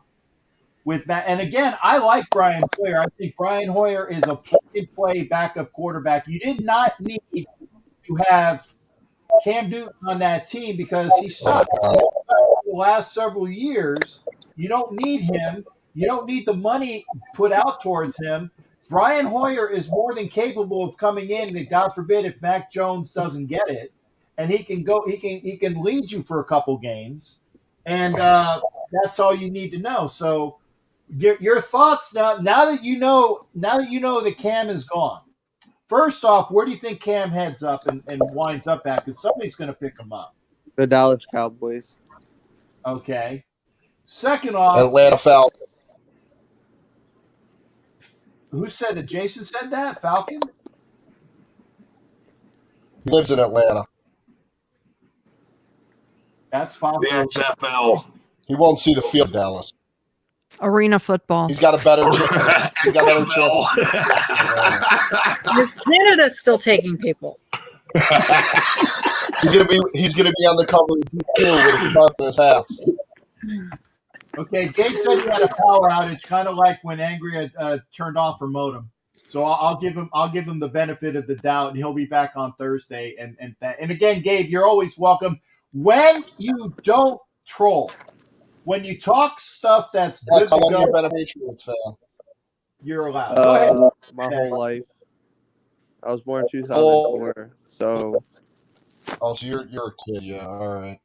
with Matt? And again, I like Brian Hoyer. I think Brian Hoyer is a play-and-play backup quarterback. You did not need to have Cam Newton on that team because he sucked the last several years. You don't need him. You don't need the money put out towards him. Brian Hoyer is more than capable of coming in, and God forbid if Mac Jones doesn't get it, and he can go. He can lead you for a couple games, and that's all you need to know. So, your thoughts now that you know that Cam is gone. First off, where do you think Cam heads up and winds up at? Because somebody's going to pick him up. The Dallas Cowboys. Okay. Second off, Atlanta Falcons. Who said that? Jason said that? Falcon? He lives in Atlanta. That's possible. The XFL. He won't see the field, Dallas. Arena football. He's got a better chance. He's got a better chance. Canada's still taking people. He's gonna be on the cover of GQ with a scarf and his hats. Okay, Gabe said he had a power outage, kind of like when Angry had turned off her modem. So I'll give him the benefit of the doubt, and he'll be back on Thursday. And again, Gabe, you're always welcome. When you don't troll, when you talk stuff that's good How to long go, you been a Patriots fan? you're allowed. Go ahead. My whole life. I was born in 2004, so. Oh, so you're a kid, yeah. All right.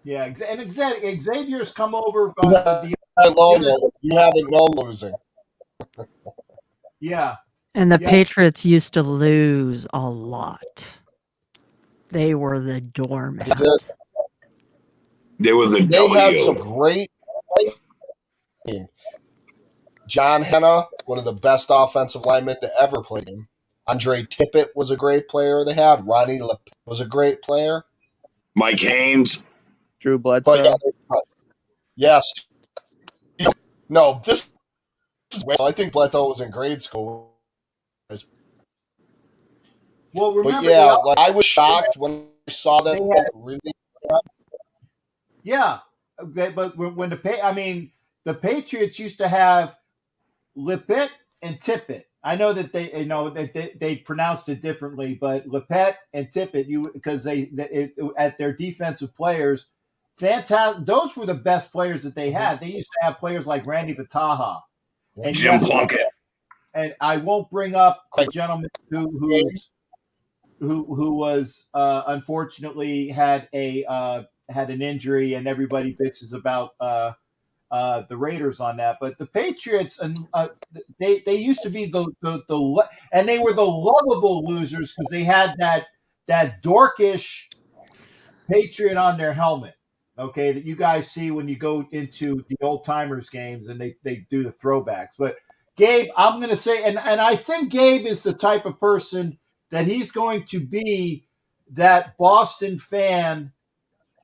Yeah, and Xavier's come over. You haven't known losing. Yeah. And the Yeah. Patriots used to lose a lot. They were the doormat. There was a They had W. some great team. John Henna, one of the best offensive linemen to ever play him. Andre Tippett was a great player they had. Ronnie LePage was a great player. Mike Haynes. Drew Bledsoe. Yes. No, this is I think Bledsoe was in grade school. Well, remember, but yeah, like, I was shocked when I saw that. Really. Yeah, but when the Patriots used to have Lippett and Tippett. I know that they pronounced it differently, but Lippett and Tippett, because at their defensive players, fantastic. Those were the best players that they had. They used to have players like Randy Vataha and Jim Plunkett. And I won't bring up the gentleman who was unfortunately had an injury, and everybody bitches about the Raiders on that. But the Patriots, and they used to be and they were the lovable losers because they had that dorkish Patriot on their helmet. Okay, that you guys see when you go into the old timers games and they do the throwbacks. But Gabe, I'm going to say, and I think Gabe is the type of person that he's going to be that Boston fan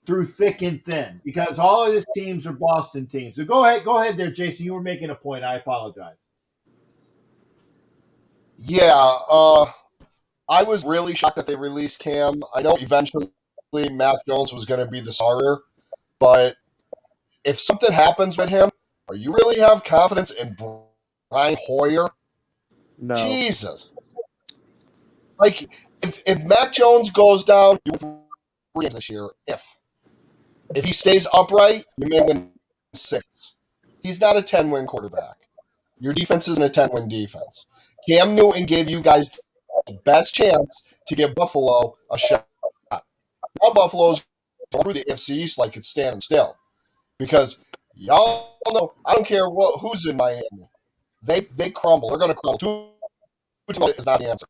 through thick and thin, because all of his teams are Boston teams. So go ahead there, Jason. You were making a point. I apologize. Yeah, I was really shocked that they released Cam. I know eventually Mac Jones was going to be the starter, but if something happens with him, are you really have confidence in Brian Hoyer? No. Jesus. Like, if Mac Jones goes down this year, if he stays upright, you may win 6. He's not a 10-win quarterback. Your defense isn't a 10-win defense. Cam Newton gave you guys the best chance to give Buffalo a shot. Now Buffalo's going through the AFC East like it's standing still. Because y'all know, I don't care who's in Miami. They crumble. They're going to crumble. Tua is not the answer.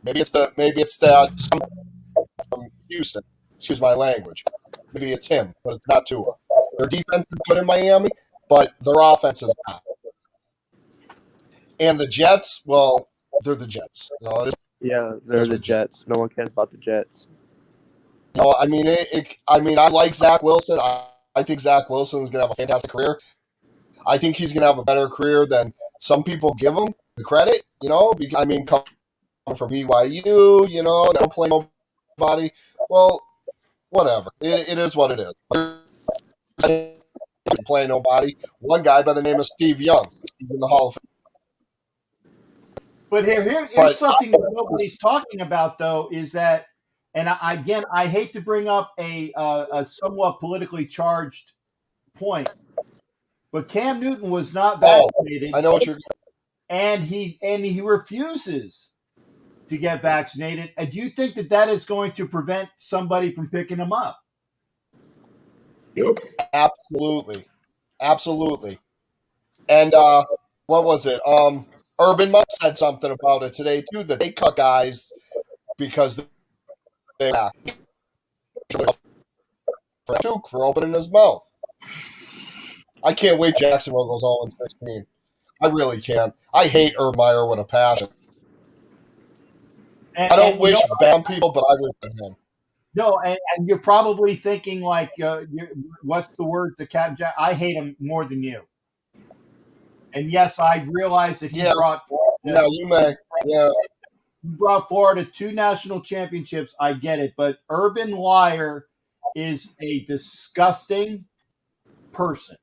Maybe it's that from Houston. Excuse my language. Maybe it's him, but it's not Tua. Their defense is good in Miami, but their offense is not. And the Jets, well, they're the Jets. Yeah, they're the Jets. No one cares about the Jets. No, I mean, I like Zach Wilson. I think Zach Wilson is going to have a fantastic career. I think he's going to have a better career than some people give him the credit. I mean, coming from BYU, don't play nobody. Well, whatever. It is what it is. Play nobody. One guy by the name of Steve Young. He's in the Hall of Fame. But here's something that nobody's talking about, though, is that, and I hate to bring up a somewhat politically charged point, but Cam Newton was not vaccinated. I know what you're. And he refuses to get vaccinated. And do you think that is going to prevent somebody from picking him up? Yep. Absolutely. And what was it? Urban Meyer said something about it today too, that they cut guys because they for opening his mouth. I can't wait Jacksonville goes 0-16. I really can't. I hate Urban Meyer with a passion. I don't wish bad people, but I wish him. No, and you're probably thinking like, what's the words that Captain Jack? I hate him more than you. And yes, I realize that he brought Yeah, you may. Yeah. You brought Florida 2 national championships. I get it, but Urban Liar is a disgusting person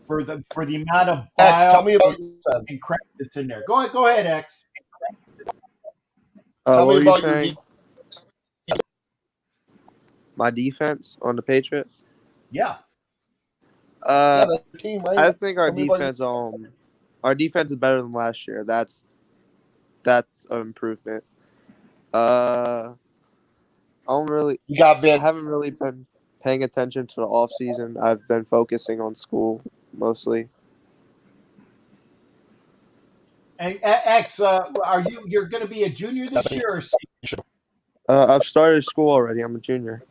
for the amount of X, tell bile me about your defense. and crap that's in there. Go ahead, X. Tell What me were you about your saying? My defense on the Patriots? Yeah. Yeah, the team, right? I think Tell me about our defense is better than last year. That's an improvement. I You got Van. haven't really been paying attention to the off season. I've been focusing on school mostly. And X, you're going to be a junior this year or senior? I've started school already. I'm a junior.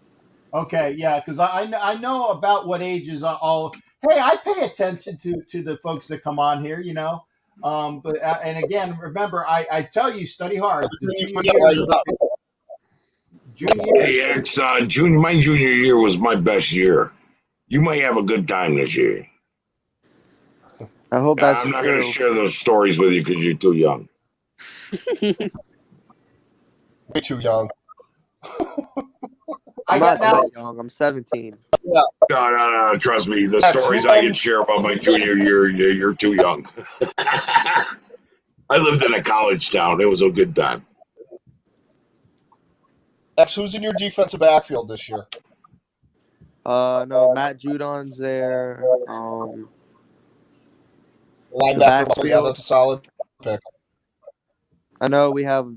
Okay, yeah, because I know about what ages all. Hey, I pay attention to the folks that come on here, you know. But and again, remember, I tell you, study hard. The junior Hey, year. X, my junior year was my best year. You might have a good time this year. I hope that's I'm not going to true. share those stories with you because you're too young. Way too young. I'm not that young. I'm 17. Yeah. No. Trust me. The stories I can share about my junior year, you're too young. I lived in a college town. It was a good time. X, who's in your defensive backfield this year? No, Matt Judon's there. Linebacker, yeah, that's a solid pick. I know we have.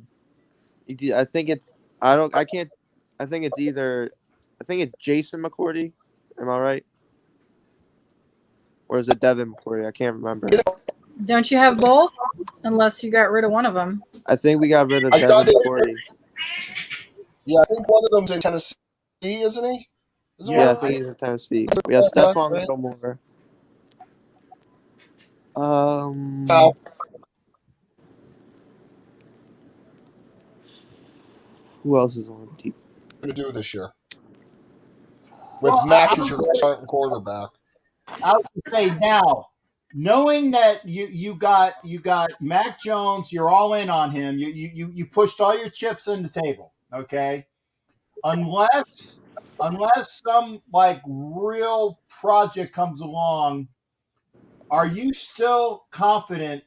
I think it's. I can't. I think it's either. I think it's Jason McCourty. Am I right? Or is it Devin McCourty? I can't remember. Don't you have both? Unless you got rid of one of them. I think we got rid of Devin McCourty. Yeah, I think one of them's in Tennessee, isn't he? I think he's in Tennessee. We have Stephon Gilmore. Who else is on the team? What are you going to do this year? With Mac as your starting quarterback. I would say now, knowing that you got Mac Jones, you're all in on him. You pushed all your chips on the table. Okay, unless some like real project comes along, are you still confident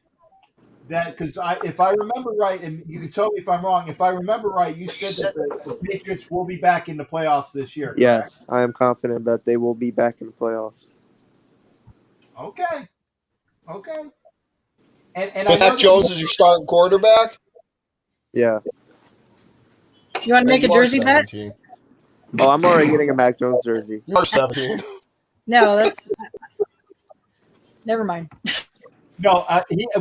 that, because if I remember right, and you can tell me if I'm wrong, if I remember right, you said that the Patriots will be back in the playoffs this year, correct? Yes, I am confident that they will be back in the playoffs. Okay. And With Mac Jones as your starting quarterback? Yeah. You want to make a jersey bet? Oh, I'm already getting a Mac Jones jersey. You're 17. No, that's never mind. No,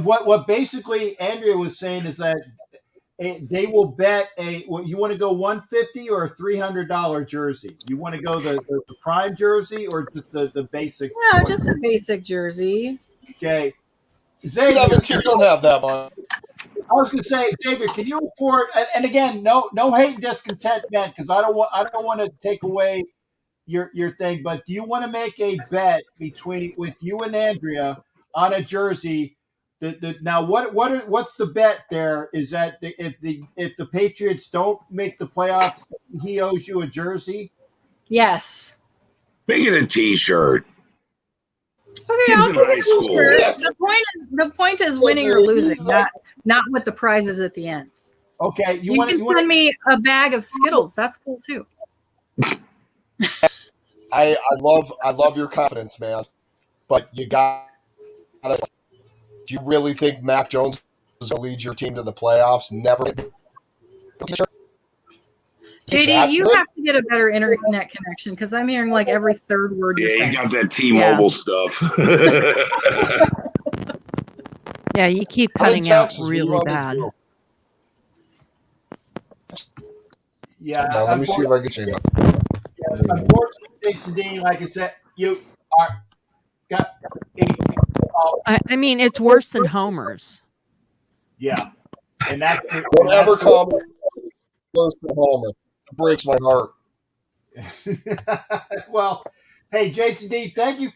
what basically Andrea was saying is that they will bet you want to go $150 or a $300 jersey. You want to go the prime jersey or just the basic? No, just a basic jersey. Okay, Xavier, 17, you don't have that much. I was going to say, Xavier, can you afford? And again, no hate and discontent, man, because I don't want to take away your thing. But do you want to make a bet with you and Andrea on a jersey? Now, what's the bet there? Is that if the Patriots don't make the playoffs, he owes you a jersey? Yes. Make it a T-shirt. Okay, I'll take a T-shirt. The point is winning or losing, not what the prize is at the end. Okay, you can send me a bag of Skittles. That's cool too. I love your confidence, man. But you got. Do you really think Mac Jones is going to lead your team to the playoffs? Never. JD, you have to get a better internet connection because I'm hearing like every third word you're saying. You got that T-Mobile stuff. Yeah, you keep cutting out really bad. Yeah, let me see if I can change that. Unfortunately, Jason Dean, like I said, you are got. I mean, it's worse than Homer's. Yeah, and that's whatever comment goes to Homer breaks my heart. Well, Hey, Jason D, thank you.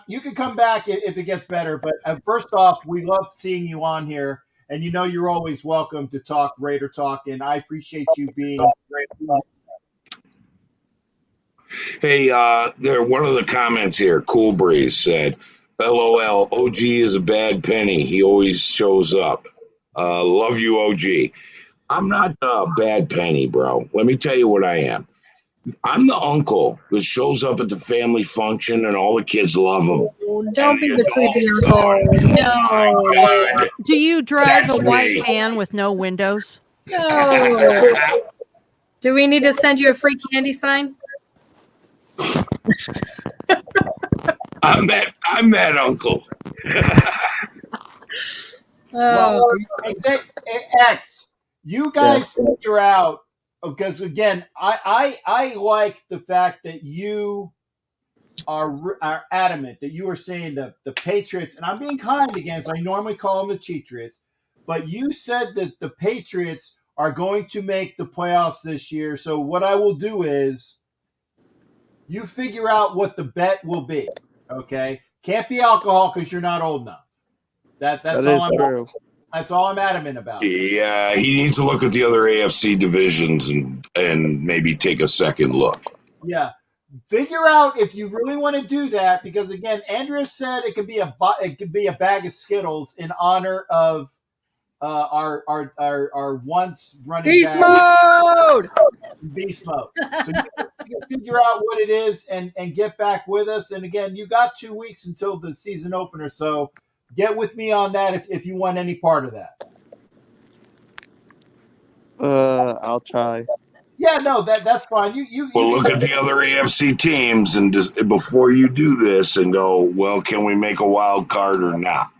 You can come back if it gets better. But first off, we love seeing you on here, and you know you're always welcome to talk Raider talk, and I appreciate you being. Hey, there. One of the comments here, Cool Breeze said, "LOL, OG is a bad penny. He always shows up. Love you, OG. I'm not a bad penny, bro. Let me tell you what I am. I'm the uncle that shows up at the family function and all the kids love him. Oh, don't be And the the creepy adults uncle. go, "Oh my God, Do you drive that's a white me." van with no windows? No. Do we need to send you a free candy sign? I'm that uncle. Well, Oh, X, you guys figure out because again, I like the fact that you are adamant that you are saying the Patriots, and I'm being kind again, so I normally call them the Cheatriots, but you said that the Patriots are going to make the playoffs this year. So what I will do is you figure out what the bet will be. Okay, can't be alcohol because you're not old enough. That's That all is I'm. true. That's all I'm adamant about. Yeah, he needs to look at the other AFC divisions and maybe take a second look. Yeah. Figure out if you really want to do that, because again, Andrea said it could be a bag of Skittles in honor of our once running beast back mode. beast mode. So you can figure out what it is and get back with us. And again, you got 2 weeks until the season opener, so get with me on that if you want any part of that. I'll try. Yeah, no, that's fine. You Well, can look at the other AFC teams and just before you do this and go, well, can we make a wild card or not?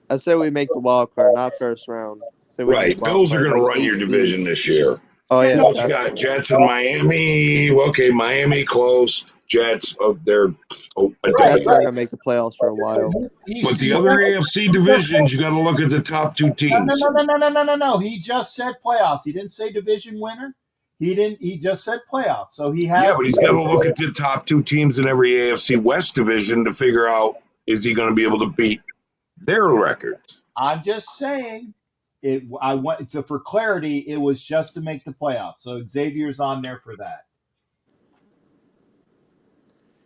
I say we make the wild card, not first round. Say we make Right. the wild Bills are card, going to like run your 8 seed. division this year. Oh yeah, Plus, you got definitely. Jets and Miami. Okay, Miami close. Jets, they're a Jets dog. aren't gonna make the playoffs for a while. But the other AFC divisions, you got to look at the top two teams. No. He just said playoffs. He didn't say division winner. He didn't. He just said playoffs. So he has. Yeah, but he's got to look at the top two teams in every AFC West division to figure out is he going to be able to beat their records. I'm just saying. I want for clarity. It was just to make the playoffs. So Xavier's on there for that.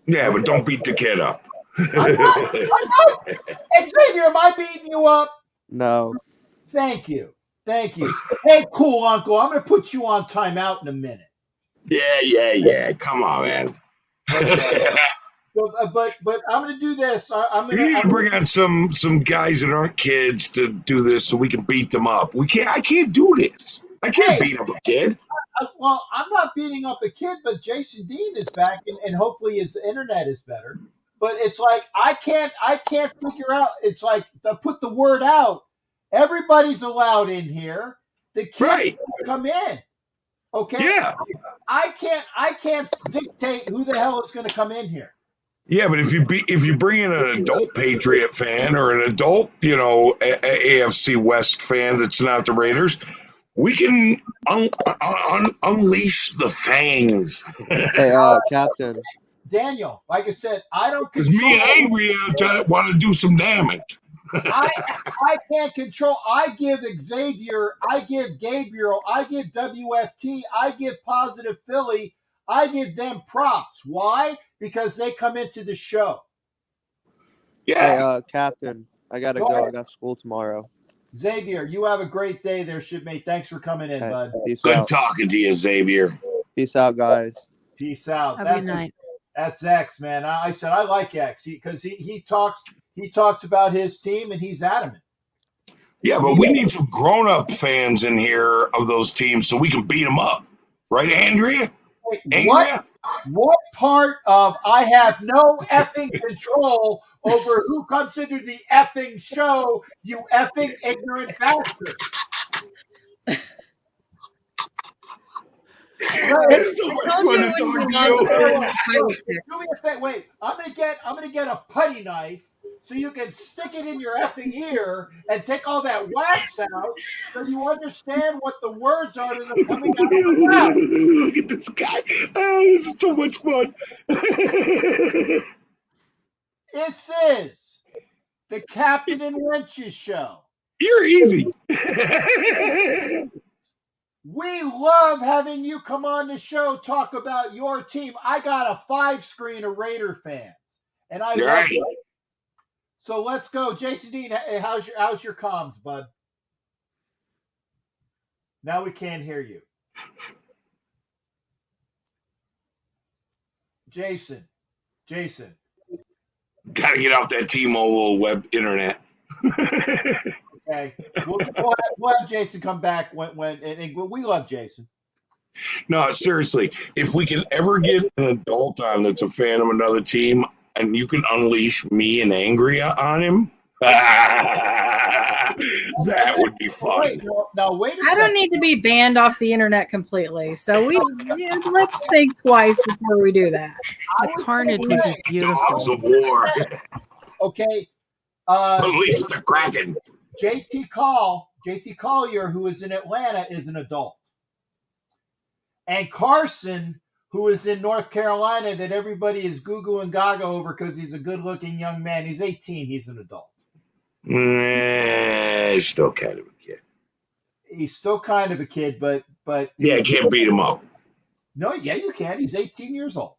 Yeah, but don't beat the kid up. I'm not. Xavier, am I beating you up? No. Thank you. Hey, cool uncle. I'm going to put you on timeout in a minute. Yeah. Come on, man. But I'm going to do this. I'm You need to bring on some guys that aren't kids to do this so we can beat them up. I can't do this. I can't beat up a kid. Well, I'm not beating up a kid, but Jason Dean is back, and hopefully his internet is better. But it's like I can't figure out. It's like to put the word out. Everybody's allowed in here. The kids come in. Okay. Yeah. I can't dictate who the hell is going to come in here. Yeah, but if you bring in an adult Patriot fan or an adult, AFC West fan that's not the Raiders, we can unleash the fangs. Hey, Captain. Daniel, like I said, I don't control. Because me and Avery want to do some damage. I can't control. I give Xavier, I give Gabriel, I give WFT, I give Positive Philly, I give them props. Why? Because they come into the show. Yeah. Hey, Captain, I gotta go. I got school tomorrow. Xavier, you have a great day there, shipmate. Thanks for coming in, bud. Good talking to you, Xavier. Peace out, guys. Peace out. Have a good night. That's X, man. I said I like X because he talks about his team and he's adamant. Yeah, but we need some grown-up fans in here of those teams so we can beat them up. Right, Andrea? Wait, what part of I have no effing control over who comes into the effing show, you effing ignorant bastard? Wait, I'm gonna get a putty knife so you can stick it in your effing ear and take all that wax out so you understand what the words are that are coming out of the mouth. Look at this guy. Oh, this is so much fun. This is the Captain and Wenches show. You're easy. We love having you come on the show, talk about your team. I got a 5-screen of Raider fans, and I love it. So let's go. Jason Dean, how's your comms, bud? Now we can't hear you. Jason. Gotta get off that T-Mobile web internet. Okay. We'll have Jason come back when we love Jason. No, seriously, if we can ever get an adult on that's a fan of another team and you can unleash me and Angria on him, that would be fun. Wait a second. I don't need to be banned off the internet completely, so let's think twice before we do that. The carnage would be beautiful. Dogs of war. Okay. Unleash the Kraken. JT Collier, who is in Atlanta, is an adult. And Carson, who is in North Carolina, that everybody is goo and gaga over because he's a good-looking young man. He's 18. He's an adult. He's still kind of a kid. He's still kind of a kid, but yeah, can't beat him up. No, yeah, you can. He's 18 years old.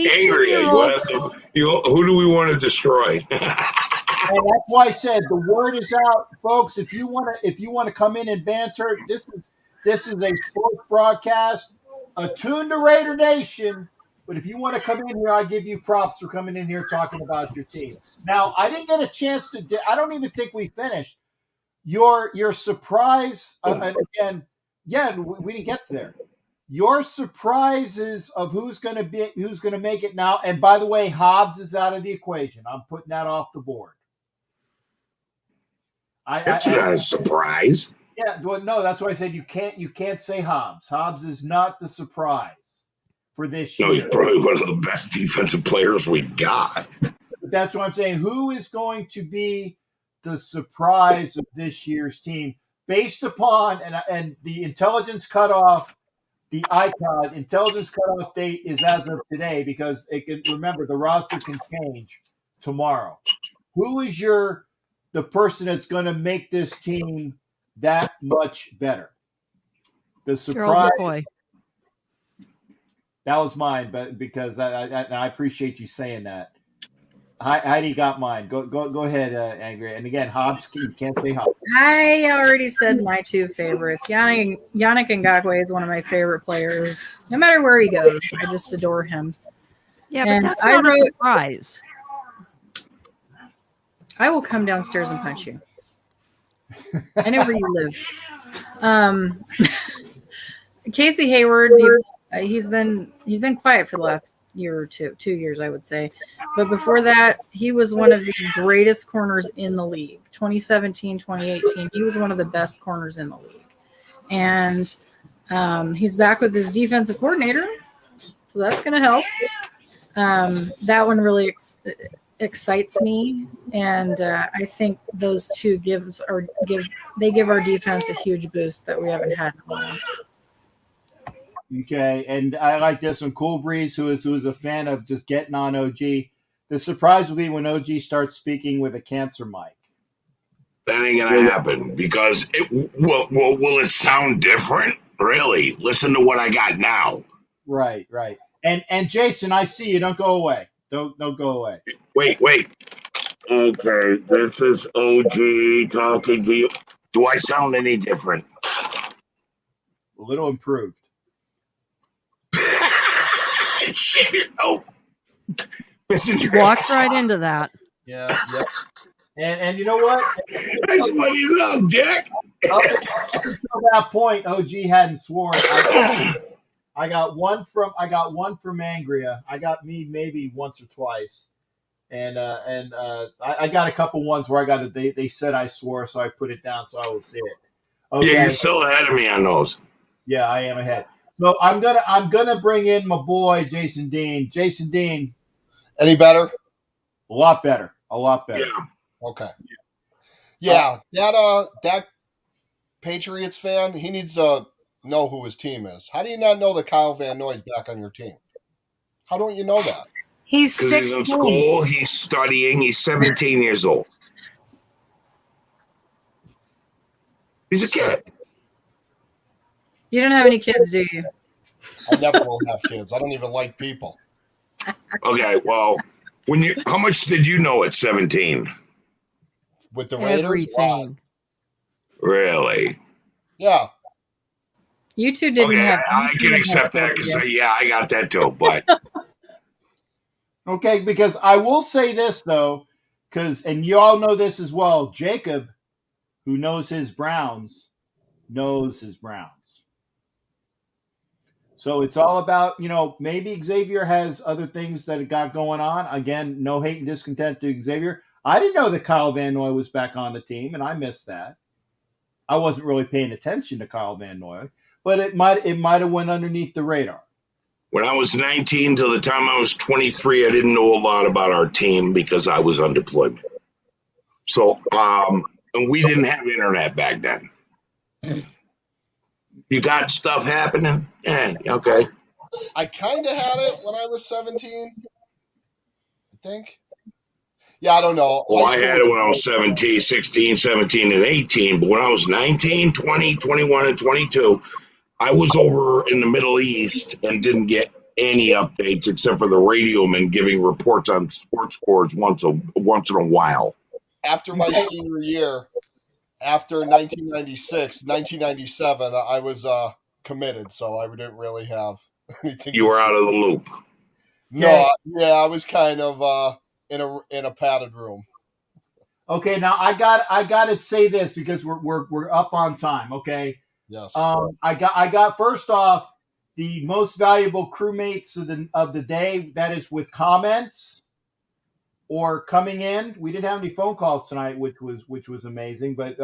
Angry. Who do we want to destroy? And that's why I said the word is out, folks. If you want to come in and banter, this is a sports broadcast attuned to Raider Nation. But if you want to come in here, I give you props for coming in here talking about your team. Now, I didn't get a chance to. I don't even think we finished your surprise. And again, yeah, we didn't get there. Your surprises of who's going to make it now. And by the way, Hobbs is out of the equation. I'm putting that off the board. That's not a surprise. Yeah, well, no, that's why I said you can't say Hobbs. Hobbs is not the surprise for this year. No, he's probably one of the best defensive players we got. But that's what I'm saying. Who is going to be the surprise of this year's team based upon and the intelligence cutoff? The ICOD intelligence cutoff date is as of today because remember the roster can change tomorrow. Who is the person that's going to make this team that much better? The surprise. Boy. That was mine, but because I appreciate you saying that. Heidi got mine. Go ahead, Angry. And again, Hobbs, you can't say Hobbs. I already said my two favorites. Yannick Ngakoue is one of my favorite players. No matter where he goes, I just adore him. Yeah, but that's not a surprise. I will come downstairs and punch you. I know where you live. Casey Hayward, he's been quiet for the last year or 2 years, I would say. But before that, he was one of the greatest corners in the league. 2017, 2018, he was one of the best corners in the league. And he's back with his defensive coordinator, so that's going to help. That one really excites me, and I think those two give our defense a huge boost that we haven't had in a while. Okay, and I like this one. Cool Breeze, who is a fan of just getting on OG. The surprise will be when OG starts speaking with a cancer mic. That ain't gonna happen because will it sound different? Really? Listen to what I got now. Right. And Jason, I see you. Don't go away. Don't go away. Wait. Okay, this is OG talking to you. Do I sound any different? A little improved. Shit. Oh. Walked right into that. Yeah. And you know what? That's what he's on, Jack. Up until that point, OG hadn't sworn. I got one from Angria. I got me maybe once or twice, and I got a couple ones where I got it. They said I swore, so I put it down so I will see it. Okay. Yeah, you're still ahead of me on those. Yeah, I am ahead. So I'm gonna bring in my boy Jason Dean. Jason Dean, Any better? A lot better. A lot better. Yeah. Okay. Yeah, that Patriots fan, he needs to know who his team is. How do you not know that Kyle Van Noy's back on your team? How don't you know that? He's Because he's 16. in school, he's studying, he's 17 years old. He's a kid. You don't have any kids, do you? I never will have kids. I don't even like people. Okay, well, how much did you know at 17? With the Raiders? Everything. Really? Yeah. You two didn't Okay, have. I can accept that because, yeah, I got that too. But Okay, because I will say this, though, and you all know this as well, Jacob, who knows his Browns, knows his Browns. So it's all about, maybe Xavier has other things that it got going on. Again, no hate and discontent to Xavier. I didn't know that Kyle Van Noy was back on the team, and I missed that. I wasn't really paying attention to Kyle Van Noy, but it might have went underneath the radar. when I was 19 till the time I was 23, I didn't know a lot about our team because I was on deployment. So, and we didn't have internet back then. You got stuff happening? Yeah, okay. I kind of had it when I was 17, I think. Yeah, I don't know. Well, I had it when I was 17, 16, 17, and 18. But when I was 19, 20, 21, and 22, I was over in the Middle East and didn't get any updates except for the radio men giving reports on sports scores once in a while. After my senior year, after 1996, 1997, I was committed, so I didn't really have anything. You were out of the loop. No, yeah, I was kind of in a padded room. Okay, now I got to say this because we're up on time. Okay. Yes. I got first off the most valuable crewmates of the day. That is with comments or coming in. We didn't have any phone calls tonight, which was amazing. But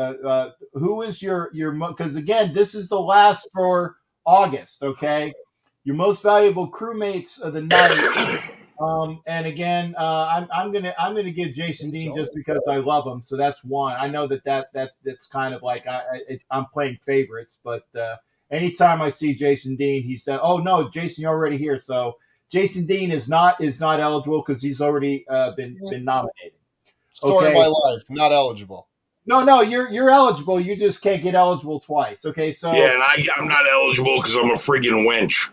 who is your because again, this is the last for August. Okay, your most valuable crewmates of the night. And again, I'm gonna give Jason Dean just because I love him. So that's one. I know that's kind of like I'm playing favorites, but anytime I see Jason Dean, he's done. Oh no, Jason, you're already here. So Jason Dean is not eligible because he's already been nominated. Story of my life, not eligible. No, you're eligible. You just can't get eligible twice. Okay, so yeah, and I'm not eligible because I'm a friggin' wench.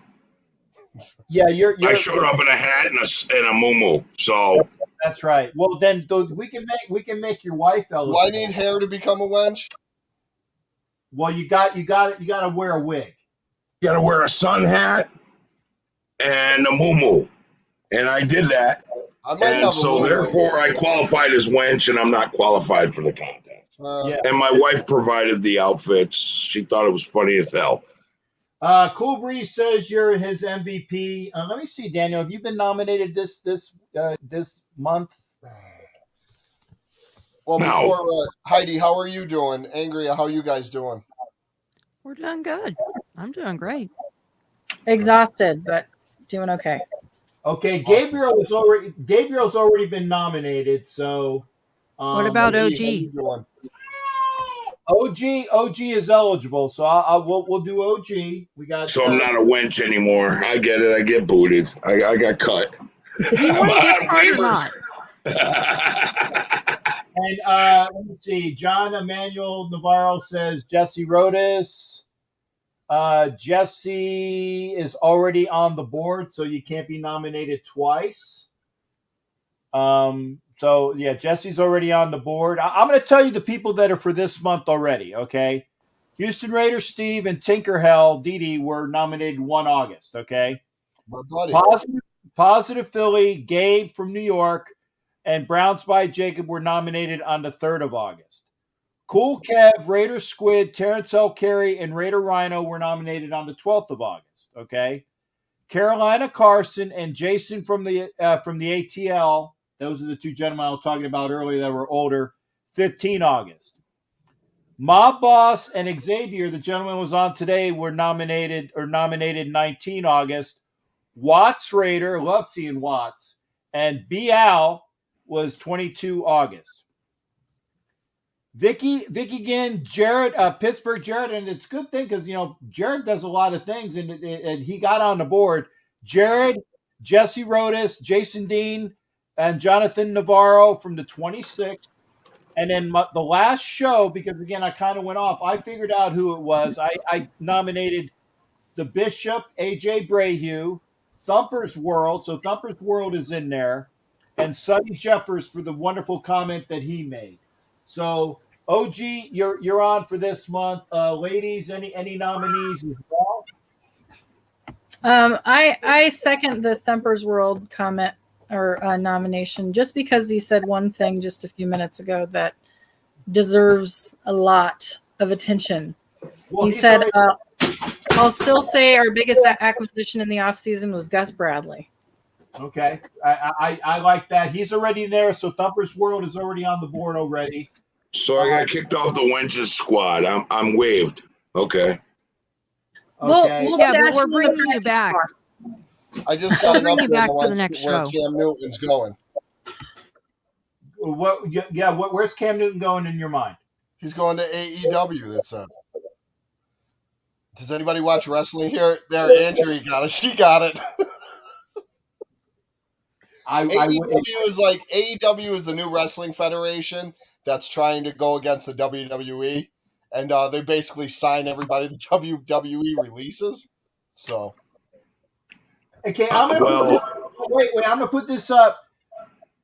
Yeah, I showed up in a hat and a muumuu, so that's right. Well, then we can make your wife eligible. Do I need hair to become a wench? Well, you got to wear a wig. You got to wear a sun hat and a muumuu, and I did that. I might have so therefore, I qualified as wench, and I'm not qualified for the contest. Yeah. And my wife provided the outfits. She thought it was funny as hell. Cool Breeze says you're his MVP. Let me see, Daniel. Have you been nominated this month? Well, before Heidi, how are you doing? Angry, how are you guys doing? We're doing good. I'm doing great. Exhausted, but doing okay. Okay, Gabriel's already been nominated. So, what about OG? OG is eligible, so we'll do OG. We got. So I'm not a wench anymore. I get it. I get booted. I got cut. Do you want to get card or not? And let me see. John Emmanuel Navarro says Jesse Rodas. Jesse is already on the board, so you can't be nominated twice. So yeah, Jesse's already on the board. I'm going to tell you the people that are for this month already. Okay, Houston Raiders Steve and Tinker Hell Didi were nominated 1 August. Okay, my buddy. Positive Philly Gabe from New York and Browns by Jacob were nominated on the 3rd of August. Cool Kev, Raider Squid, Terrence L. Carey, and Raider Rhino were nominated on the 12th of August. Okay, Carolina Carson and Jason from the ATL. Those are the two gentlemen I was talking about earlier that were older. 15 August. Mob Boss and Xavier, the gentleman was on today, were nominated 19 August. Watts Raider, love seeing Watts, and Bial was 22 August. Vicky again, Jared, Pittsburgh Jared, and it's a good thing because Jared does a lot of things, and he got on the board. Jared, Jesse Rodas, Jason Dean, and Jonathan Navarro from the 26th. And then the last show, because again I kind of went off, I figured out who it was. I nominated the Bishop, AJ Brayhew, Thumper's World, so Thumper's World is in there, and Sonny Jeffers for the wonderful comment that he made. So OG, you're on for this month. Ladies, any nominees as well? I second the Thumper's World comment or nomination, just because he said one thing just a few minutes ago that deserves a lot of attention. Well, he said, I'll still say our biggest acquisition in the offseason was Gus Bradley. Okay. I like that. He's already there, so Thumper's World is already on the board already. So I got kicked off the Wenches squad. I'm waived. Okay. Okay. We'll Yeah, but stash we're him in the bringing you practice back. squad. I just got an Bring you update back on for the next where show. Cam Newton's going. Where's Cam Newton going in your mind? He's going to AEW, that said. Does anybody watch wrestling here? There, Andrea got it. She got it. AEW is the new wrestling federation that's trying to go against the WWE, and they basically sign everybody the WWE releases. So, okay, I'm gonna put this up.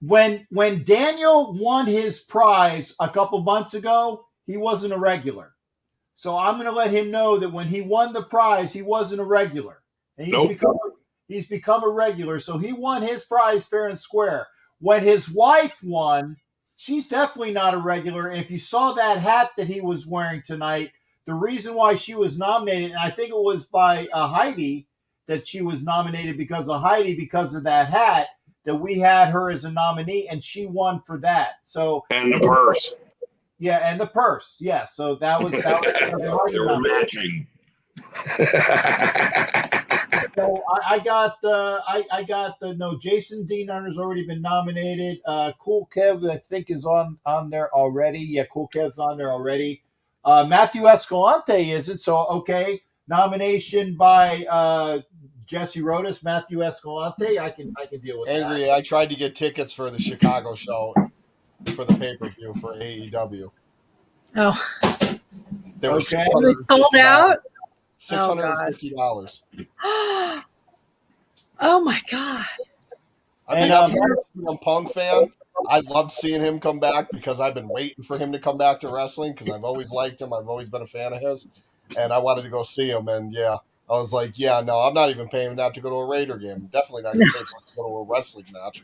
When Daniel won his prize a couple months ago, he wasn't a regular. So I'm going to let him know that when he won the prize, he wasn't a regular. And he's become a regular. So he won his prize fair and square. When his wife won, she's definitely not a regular. And if you saw that hat that he was wearing tonight, the reason why she was nominated, and I think it was by Heidi that she was nominated because of that hat, that we had her as a nominee, and she won for that. So and the purse. Yeah, and the purse. Yeah, so that was they were matching. So I got Jason Dean has already been nominated. Cool Kev I think is on there already. Yeah, Cool Kev's on there already. Matthew Escalante isn't, so okay. Nomination by Jesse Rodas, Matthew Escalante. I can deal with Angry, that. I tried to get tickets for the Chicago show for the pay-per-view for AEW. Oh. They were sold out? $650. Oh my God. I'm a CM Punk fan. I loved seeing him come back because I've been waiting for him to come back to wrestling because I've always liked him. I've always been a fan of his. And I wanted to go see him. And yeah, I was like, yeah, no, I'm not even paying that to go to a Raider game. Definitely not going to pay for to go to a wrestling match.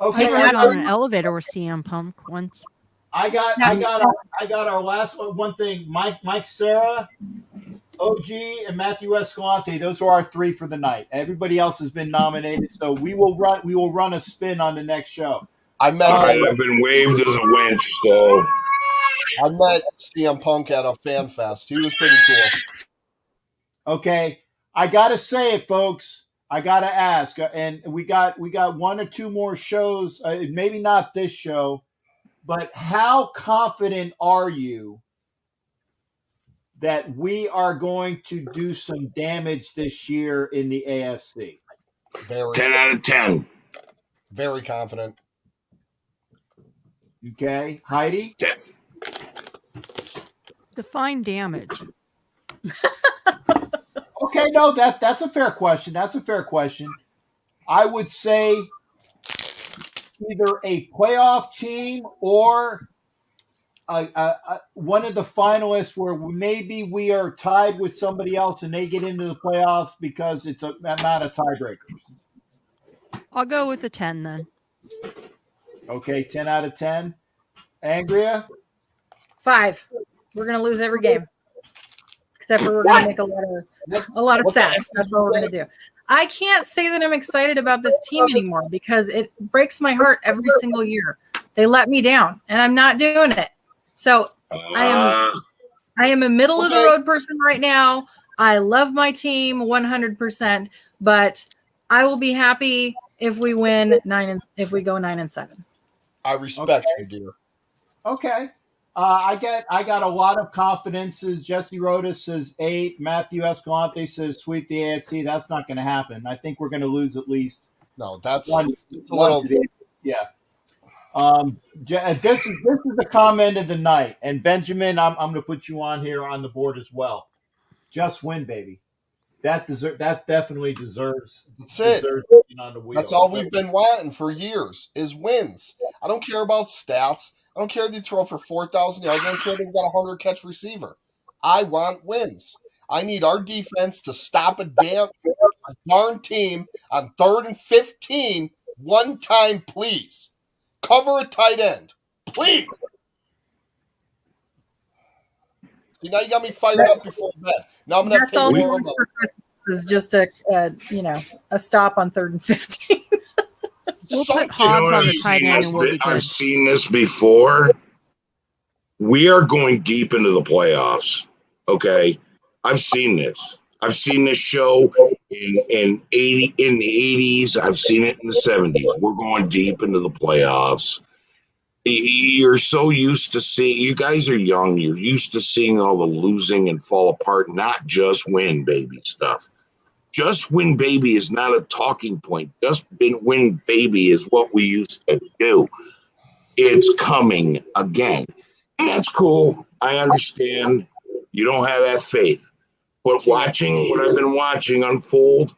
Okay, I rode on an elevator with CM Punk once. I got our last one thing. Mike Sarah, OG, and Matthew Escalante. Those are our three for the night. Everybody else has been nominated, so we will run a spin on the next show. I've been waived as a wench, so I met CM Punk at a fan fest. He was pretty cool. Okay, I gotta say it, folks. I gotta ask, and we got one or two more shows. Maybe not this show. But how confident are you that we are going to do some damage this year in the AFC? 10 out of 10. Very confident. Okay. Heidi? 10. Define damage. Okay, no, that's a fair question. That's a fair question. I would say either a playoff team or one of the finalists where maybe we are tied with somebody else and they get into the playoffs because it's a amount of tiebreakers. I'll go with the 10 then. Okay, 10 out of 10. Angria? 5. We're going to lose every game. Except for we're going to make a lot of sacks. That's what we're going to do. I can't say that I'm excited about this team anymore because it breaks my heart every single year. They let me down, and I'm not doing it. So I am a middle of the road person right now. I love my team 100%, but I will be happy if we win if we go 9-7. I respect you, dear. Okay. I got a lot of confidences. Jesse Rhoda says 8. Matthew Escalante says sweep the AFC. That's not going to happen. I think we're going to lose at least No, that's one a little. to the, yeah. This is the comment of the night, and Benjamin, I'm going to put you on here on the board as well. Just win, baby. That definitely deserves. That's it. Being on the wheel. That's all we've been wanting for years is wins. I don't care about stats. I don't care if you throw for 4,000 yards. I don't care if they've got a 100-catch receiver. I want wins. I need our defense to stop a darn team on 3rd and 15 one time, please. Cover a tight end, please. See, now you got me fired up before bed. Now I'm gonna. That's all he wants for Christmas is just a stop on 3rd and 15. We'll put Hobbs on the tight end and we'll be good. I've seen this before. We are going deep into the playoffs. Okay, I've seen this. I've seen this show in the 80s. I've seen it in the 70s. We're going deep into the playoffs. You're so used to seeing. You guys are young. You're used to seeing all the losing and fall apart. Not just win, baby stuff. Just win, baby is not a talking point. Just win, baby is what we used to do. It's coming again. And that's cool. I understand you don't have that faith. But watching what I've been watching unfold,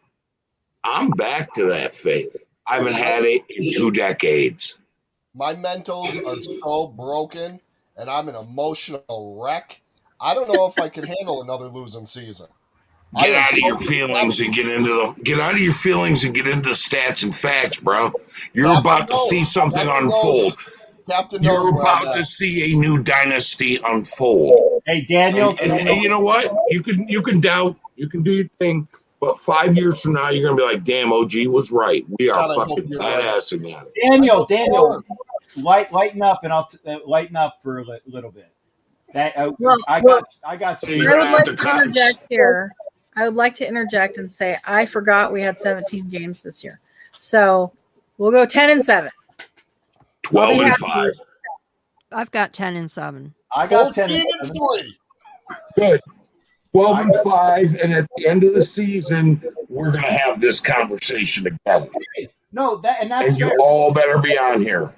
I'm back to that faith. I haven't had it in 2 decades. My mentals are so broken, and I'm an emotional wreck. I don't know if I can handle another losing season. Get out of your feelings and get into the stats and facts, bro. You're about to see something unfold. You're about to see a new dynasty unfold. Hey, Daniel. And you know what? You can doubt. You can do your thing. But 5 years from now, you're gonna be like, "Damn, OG was right. We are fucking badass again." Daniel, lighten up, and I'll lighten up for a little bit. I got you. I would like to interject here. I would like to interject and say I forgot we had 17 games this year, so we'll go 10-7. 12-5. I've got 10-7. I got 10-3. Good. 12-5, and at the end of the season, we're gonna have this conversation again. No, that's you all better be on here.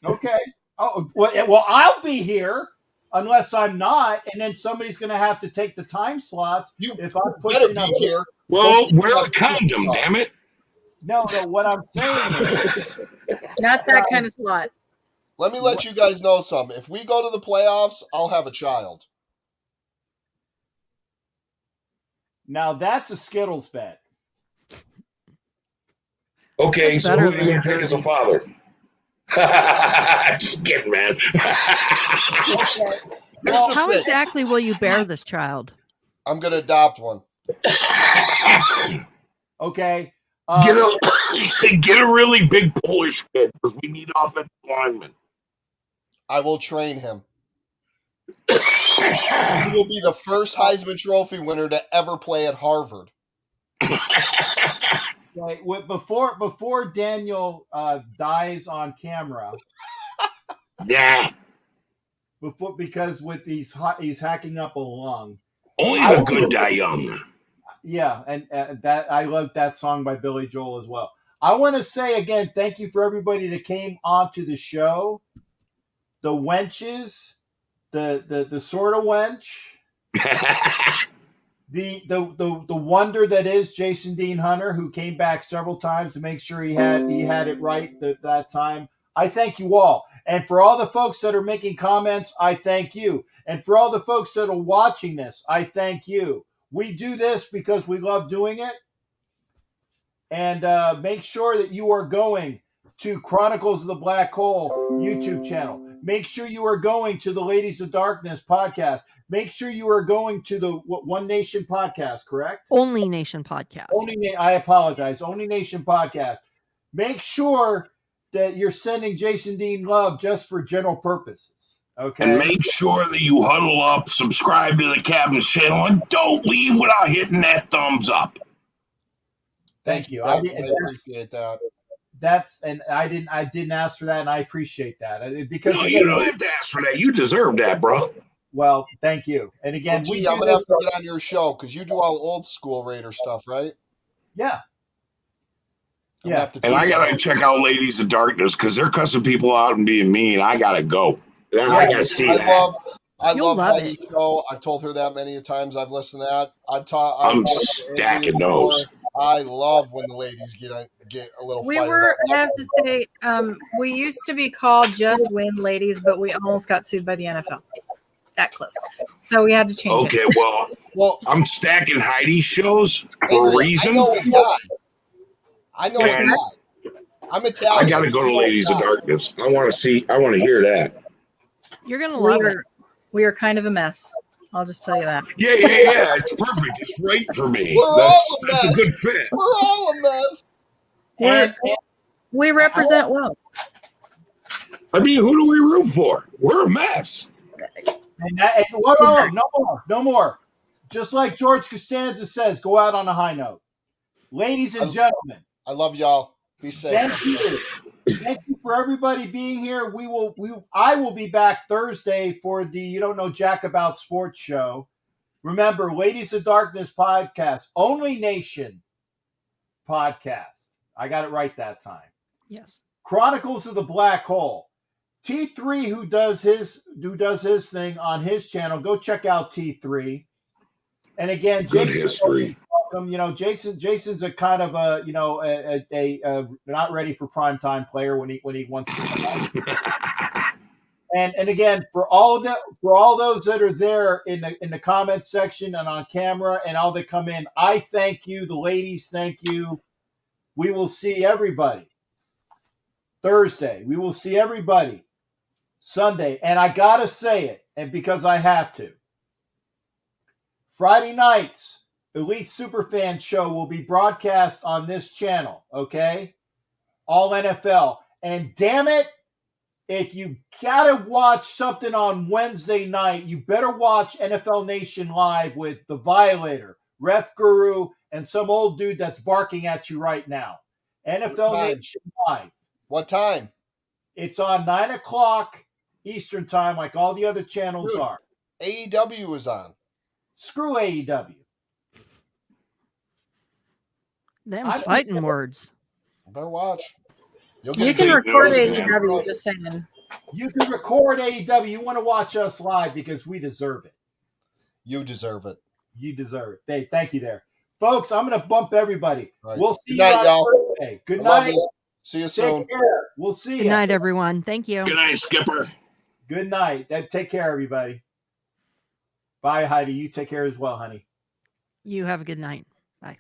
Okay. Oh well, I'll be here unless I'm not, and then somebody's gonna have to take the time slots. If I'm pushing up here. Well, wear a condom, damn it. No. What I'm saying is not that kind of slot. Let me let you guys know something. If we go to the playoffs, I'll have a child. Now that's a Skittles bet. Okay, That's so who are better you going to take as a father? Just kidding, man. Well, how exactly will you bear this child? I'm going to adopt one. Okay. Get a really big Polish kid because we need offensive linemen. I will train him. He will be the first Heisman Trophy winner to ever play at Harvard. Right. Before Daniel dies on camera. Yeah. Because with he's hacking up a lung. Only the good die young. Yeah, and that I love that song by Billy Joel as well. I want to say again, thank you for everybody that came onto the show. The wenches, the sort of wench, the wonder that is Jason Dean Hunter, who came back several times to make sure he had it right that time. I thank you all. And for all the folks that are making comments, I thank you. And for all the folks that are watching this, I thank you. We do this because we love doing it. And make sure that you are going to Chronicles of the Black Hole YouTube channel. Make sure you are going to the Ladies of Darkness podcast. Make sure you are going to the One Nation podcast, correct? Only Nation podcast. I apologize. Only Nation podcast. Make sure that you're sending Jason Dean love just for general purposes. Okay. And make sure that you huddle up, subscribe to the Cabinets channel, and don't leave without hitting that thumbs up. Thank you. Jack. I appreciate that. That's and I didn't ask for that, and I appreciate that because No, again, you don't have to ask for that. You deserve that, bro. well, thank you. And again, Well, gee, I'm gonna have to get on your show because you do all old school Raider stuff, right? Yeah. I'm gonna have to And I tweet gotta that. check out Ladies of Darkness because they're cussing people out and being mean. I gotta go. I gotta see I that. love Heidi's show. I've told her that many times. I've listened to that. I'm stacking those. I love when the ladies get a little We fired were, up. I have to say, we used to be called Just Win Ladies, but we almost got sued by the NFL. That close. So we had to change Okay, it. well, I'm stacking Heidi's shows for a Andrea, reason. I know a guy. I know a And guy. I'm Italian. I gotta go to Ladies of Darkness. I want to hear that. You're gonna love it. We are kind of a mess. I'll just tell you that. Yeah. It's perfect. It's right for me. We're all a That's a mess. good fit. We're all a mess. We represent well. I mean, who do we root for? We're a mess. Whoa, no more. Just like George Costanza says, go out on a high note. Ladies and gentlemen, I love y'all. Be safe. Thank you. Thank you for everybody being here. I will be back Thursday for the You Don't Know Jack About Sports show. Remember, Ladies of Darkness podcast, Only Nation podcast. I got it right that time. Yes. Chronicles of the Black Hole. T3, who does his thing on his channel, go check out T3. And again, Good Jason, history. welcome. Jason's a kind of a not ready for primetime player when he wants to come out. and again, for all those that are there in the comments section and on camera and all that come in, I thank you. The ladies, thank you. We will see everybody Thursday. We will see everybody Sunday. And I got to say it, and because I have to. Friday nights, Elite Superfan show will be broadcast on this channel, okay? All NFL. And damn it, if you got to watch something on Wednesday night, you better watch NFL Nation Live with The Violator, Ref Guru, and some old dude that's barking at you right now. NFL Nation Live. What time? It's on 9 o'clock Eastern time, like all the other channels are. AEW is on. Screw AEW. Them fighting words. Better watch. You can record AEW, just saying. You can record AEW. You want to watch us live because we deserve it. You deserve it. You deserve it. Hey, thank you there. Folks, I'm going to bump everybody. Right. We'll see Good night, you on y'all. Thursday. Good I love night. you. See you soon. Take care. We'll see you. Good night, everyone. Thank you. Good night, Skipper. Good night. Take care, everybody. Bye, Heidi. You take care as well, honey. You have a good night. Bye.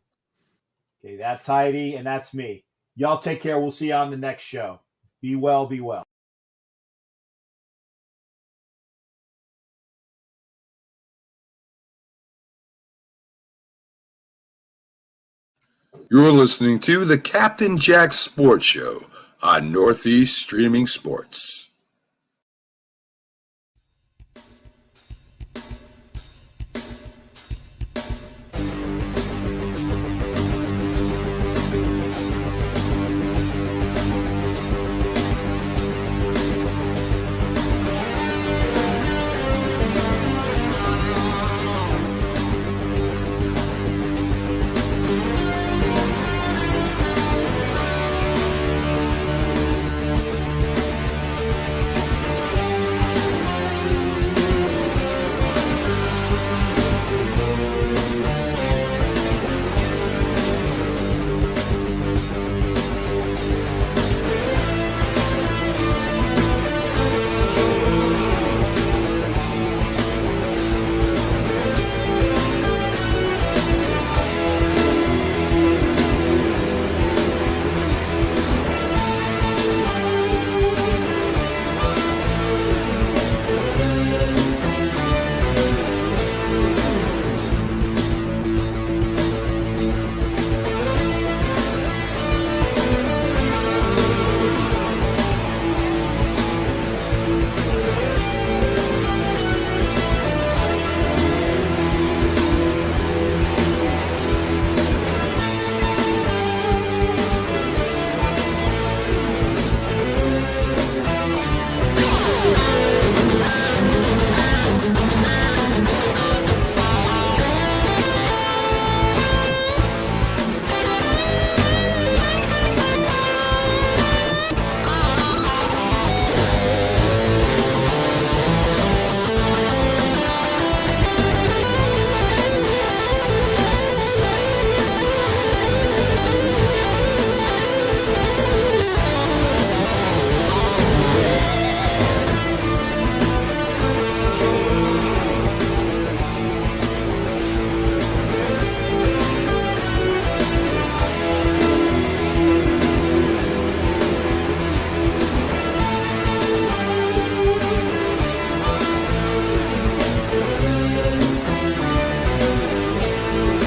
Okay, that's Heidi, and that's me. Y'all take care. We'll see you on the next show. Be well, be well. You're listening to the Captain Jack Sports Show on Northeast Streaming Sports.